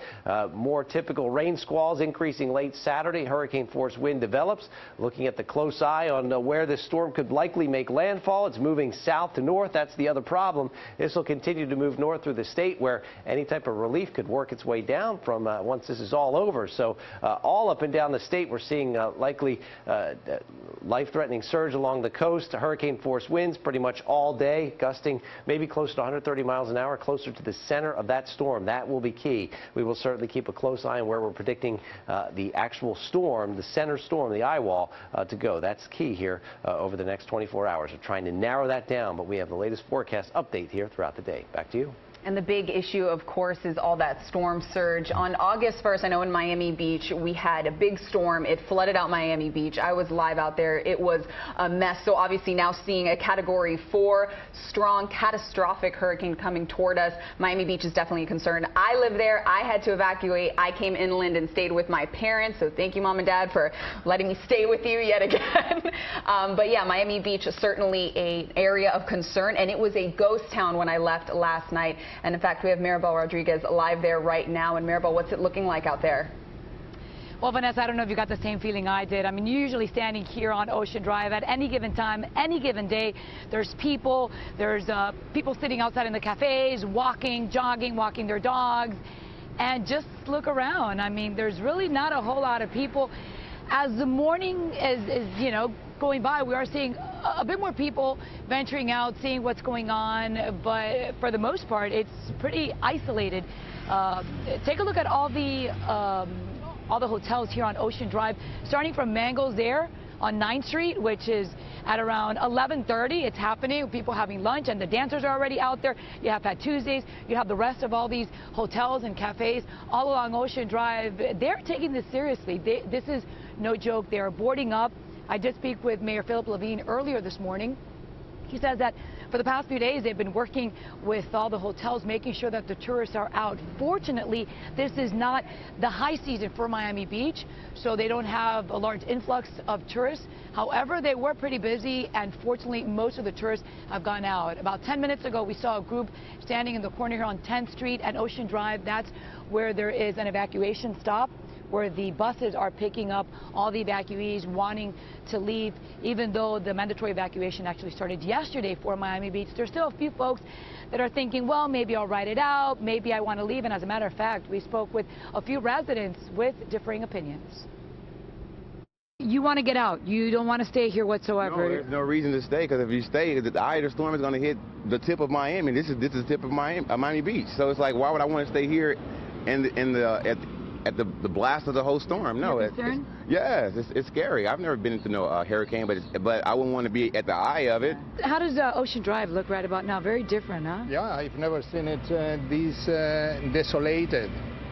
More typical rain squalls increasing late Saturday. Hurricane force wind develops. Looking at the close eye on where this storm could likely make landfall. It's moving south to north. That's the other problem. This will continue to move north through the state, where any type of relief could work its way down from once this is all over. So all up and down the state, we're seeing likely life-threatening surge along the coast. Hurricane force winds pretty much all day, gusting maybe close to 130 miles an hour, closer to the center of that storm. That will be key. We will certainly keep a close eye on where we're predicting the actual storm, the center storm, the eye wall, to go. That's key here over the next 24 hours. We're trying to narrow that down, but we have the latest forecast update here throughout the day. Back to you. And the big issue, of course, is all that storm surge. On August 1st, I know in Miami Beach, we had a big storm. It flooded out Miami Beach. I was live out there. It was a mess. So obviously now seeing a Category 4 strong, catastrophic hurricane coming toward us, Miami Beach is definitely a concern. I live there. I had to evacuate. I came inland and stayed with my parents. So thank you, Mom and Dad, for letting me stay with you yet again. But yeah, Miami Beach is certainly an area of concern. And it was a ghost town when I left last night. And in fact, we have Maribel Rodriguez live there right now. And Maribel, what's it looking like out there? Well, Vanessa, I don't know if you got the same feeling I did. I mean, usually standing here on Ocean Drive at any given time, any given day, there's people sitting outside in the cafes, walking, jogging, walking their dogs, and just look around. I mean, there's really not a whole lot of people. As the morning is going by, we are seeing a bit more people venturing out, seeing what's going on, but for the most part, it's pretty isolated. Take a look at all the hotels here on Ocean Drive, starting from Mango's there on 9th Street, which is at around 11:30. It's happening. People having lunch, and the dancers are already out there. You have Fat Tuesdays. You have the rest of all these hotels and cafes all along Ocean Drive. They're taking this seriously. This is no joke. They are boarding up. I did speak with Mayor Philip Levine earlier this morning. He says that for the past few days, they've been working with all the hotels, making sure that the tourists are out. Fortunately, this is not the high season for Miami Beach, so they don't have a large influx of tourists. However, they were pretty busy, and fortunately, most of the tourists have gone out. About 10 minutes ago, we saw a group standing in the corner here on 10th Street and Ocean Drive. That's where there is an evacuation stop, where the buses are picking up all the evacuees wanting to leave, even though the mandatory evacuation actually started yesterday for Miami Beach. There's still a few folks that are thinking, well, maybe I'll ride it out, maybe I want to leave. And as a matter of fact, we spoke with a few residents with differing opinions. You want to get out. You don't want to stay here whatsoever. No, there's no reason to stay, because if you stay, the eye of the storm is going to hit the tip of Miami. This is the tip of Miami Beach. So it's like, why would I want to stay here at the blast of the whole storm? No, yes, it's scary. I've never been into no hurricane, but I wouldn't want to be at the eye of it. How does Ocean Drive look right about now? Very different, huh? Yeah, I've never seen it this desolated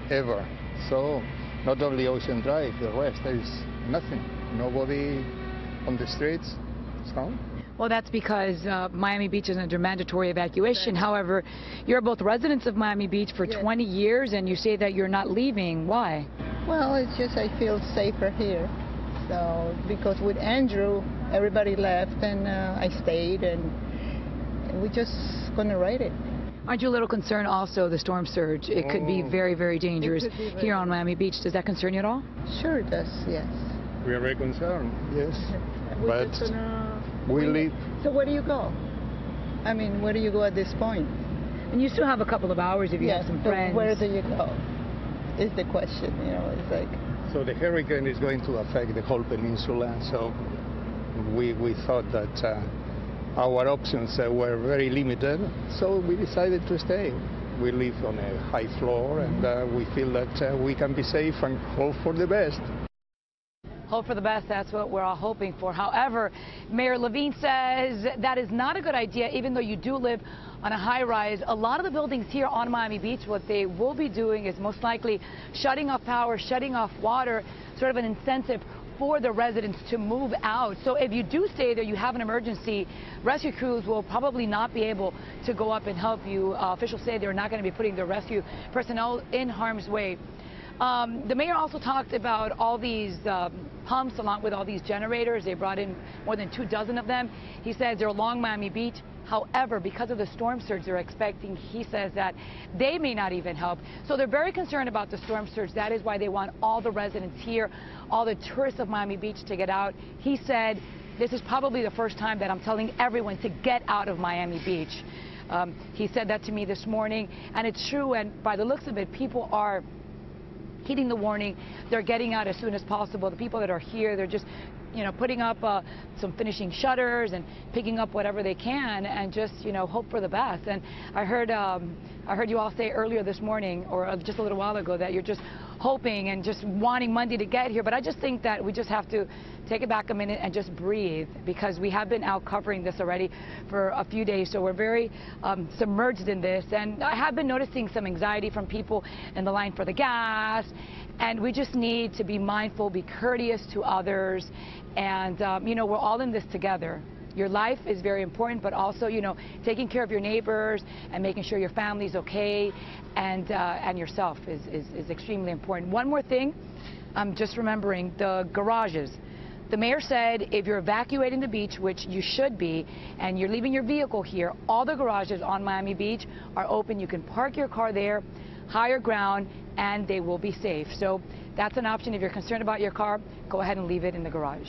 ever. So not only Ocean Drive, the rest, there is nothing. Nobody on the streets. So. Well, that's because Miami Beach is under mandatory evacuation. However, you're both residents of Miami Beach for 20 years, and you say that you're not leaving. Why? Well, it's just I feel safer here. So, because with Andrew, everybody left, and I stayed, and we're just going to ride it. Aren't you a little concerned also, the storm surge? It could be very, very dangerous here on Miami Beach. Does that concern you at all? Sure it does, yes. We are very concerned, yes. But we leave. So where do you go? I mean, where do you go at this point? And you still have a couple of hours if you have some friends. Where do you go? Is the question, you know, it's like. So the hurricane is going to affect the whole peninsula, so we thought that our options were very limited, so we decided to stay. We live on a high floor, and we feel that we can be safe and hope for the best. Hope for the best, that's what we're all hoping for. However, Mayor Levine says that is not a good idea, even though you do live on a high rise. A lot of the buildings here on Miami Beach, what they will be doing is most likely shutting off power, shutting off water, sort of an incentive for the residents to move out. So if you do stay there, you have an emergency, rescue crews will probably not be able to go up and help you. Officials say they're not going to be putting the rescue personnel in harm's way. The mayor also talked about all these pumps along with all these generators. They brought in more than 24 of them. He says they're along Miami Beach. However, because of the storm surge they're expecting, he says that they may not even help. So they're very concerned about the storm surge. That is why they want all the residents here, all the tourists of Miami Beach to get out. He said, this is probably the first time that I'm telling everyone to get out of Miami Beach. He said that to me this morning, and it's true. And by the looks of it, people are heeding the warning. They're getting out as soon as possible. The people that are here, they're just, you know, putting up some finishing shutters and picking up whatever they can, and just, you know, hope for the best. And I heard you all say earlier this morning, or just a little while ago, that you're just hoping and just wanting Monday to get here. But I just think that we just have to take it back a minute and just breathe, because we have been out covering this already for a few days. So we're very submerged in this. And I have been noticing some anxiety from people in the line for the gas. And we just need to be mindful, be courteous to others. And, you know, we're all in this together. Your life is very important, but also, you know, taking care of your neighbors and making sure your family's okay, and yourself is extremely important. One more thing, I'm just remembering the garages. The mayor said if you're evacuating the beach, which you should be, and you're leaving your vehicle here, all the garages on Miami Beach are open. You can park your car there, higher ground, and they will be safe. So that's an option. If you're concerned about your car, go ahead and leave it in the garage.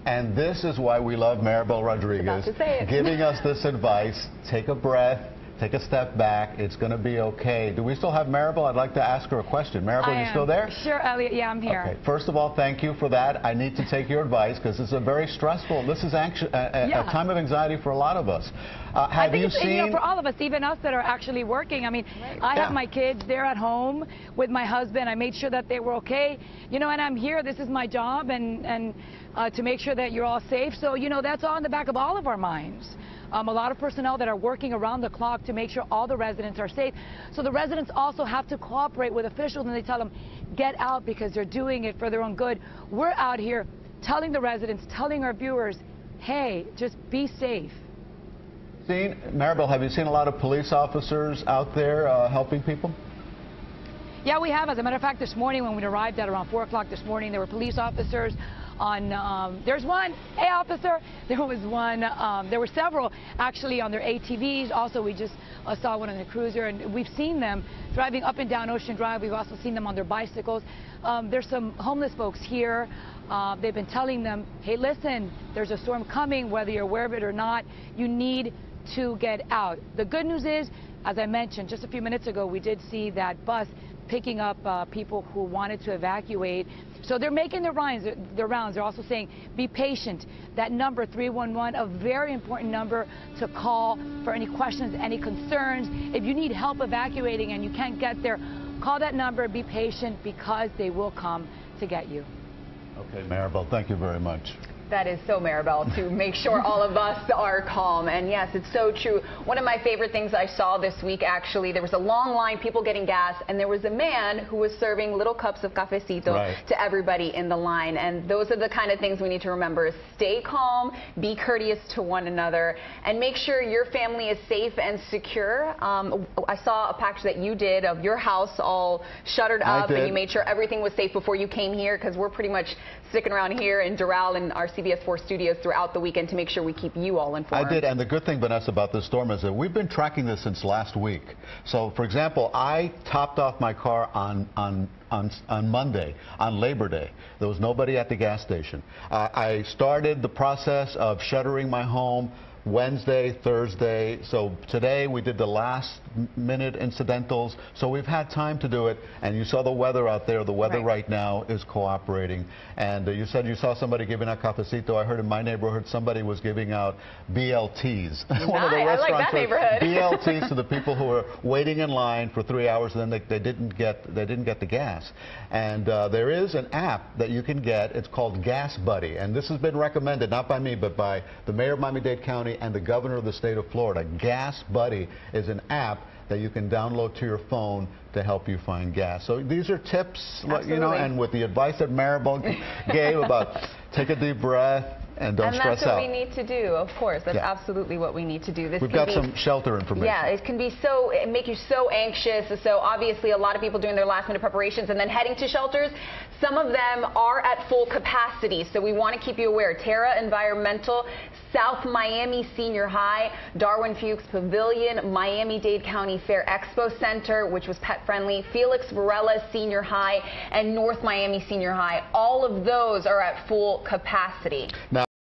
And this is why we love Maribel Rodriguez, giving us this advice. Take a breath, Take a step back. It's going to be okay. Do we still have Maribel? I'd like to ask her a question. Maribel, are you still there? Sure, Elliot. Yeah, I'm here. Okay. First of all, thank you for that. I need to take your advice because it's a very stressful, this is a time of anxiety for a lot of us. Have you seen... for all of us, even us that are actually working, I mean, I have my kids, they're at home with my husband. I made sure that they were okay, and I'm here. This is my job, and to make sure that you're all safe. So, that's all in the back of all of our minds. A lot of personnel that are working around the clock to make sure all the residents are safe. So the residents also have to cooperate with officials, and they tell them, get out, because they're doing it for their own good. We're out here telling the residents, telling our viewers, hey, just be safe. Maribel, have you seen a lot of police officers out there helping people? Yeah, we have. As a matter of fact, this morning when we arrived at around 4 o'clock this morning, there were police officers on, there's one, hey officer, there was one, there were several actually on their ATVs. Also, we just saw one on the cruiser, and we've seen them driving up and down Ocean Drive. We've also seen them on their bicycles. There's some homeless folks here. They've been telling them, hey, listen, there's a storm coming, whether you're aware of it or not, you need to get out. The good news is, as I mentioned just a few minutes ago, we did see that bus picking up people who wanted to evacuate. So they're making their rounds. They're also saying, be patient. That number, 311, a very important number to call for any questions, any concerns. If you need help evacuating and you can't get there, call that number, be patient, because they will come to get you. Okay, Maribel, thank you very much. That is so Maribel, to make sure all of us are calm. And yes, it's so true. One of my favorite things I saw this week, actually, there was a long line, people getting gas, and there was a man who was serving little cups of cafecito to everybody in the line. And those are the kind of things we need to remember. Stay calm, be courteous to one another, and make sure your family is safe and secure. I saw a package that you did of your house all shuttered up, and you made sure everything was safe before you came here, because we're pretty much sticking around here in Doral and our CBS 4 studios throughout the weekend to make sure we keep you all informed. I did, and the good thing, Vanessa, about this storm is that we've been tracking this since last week. So, for example, I topped off my car on Monday, on Labor Day. There was nobody at the gas station. I started the process of shuttering my home Wednesday, Thursday. So today we did the last minute incidentals. So we've had time to do it. And you saw the weather out there. The weather right now is cooperating. And you said you saw somebody giving out cafecito. I heard in my neighborhood somebody was giving out BLTs. One of the I like that neighborhood. BLTs to the people who were waiting in line for 3 hours, and then they didn't get the gas. And there is an app that you can get. It's called Gas Buddy. And this has been recommended not by me, but by the mayor of Miami-Dade County and the governor of the state of Florida. Gas Buddy is an app that you can download to your phone to help you find gas. So these are tips, and with the advice that Maribel gave about take a deep breath and don't stress out. And that's what we need to do, of course. That's absolutely what we need to do. We've got some shelter information. Yeah, it can be make you so anxious. So obviously a lot of people doing their last minute preparations and then heading to shelters. Some of them are at full capacity, so we want to keep you aware. Terra Environmental, South Miami Senior High, Darwin Fuchs Pavilion, Miami-Dade County Fair Expo Center, which was pet friendly, Felix Varela Senior High, and North Miami Senior High. All of those are at full capacity. Now,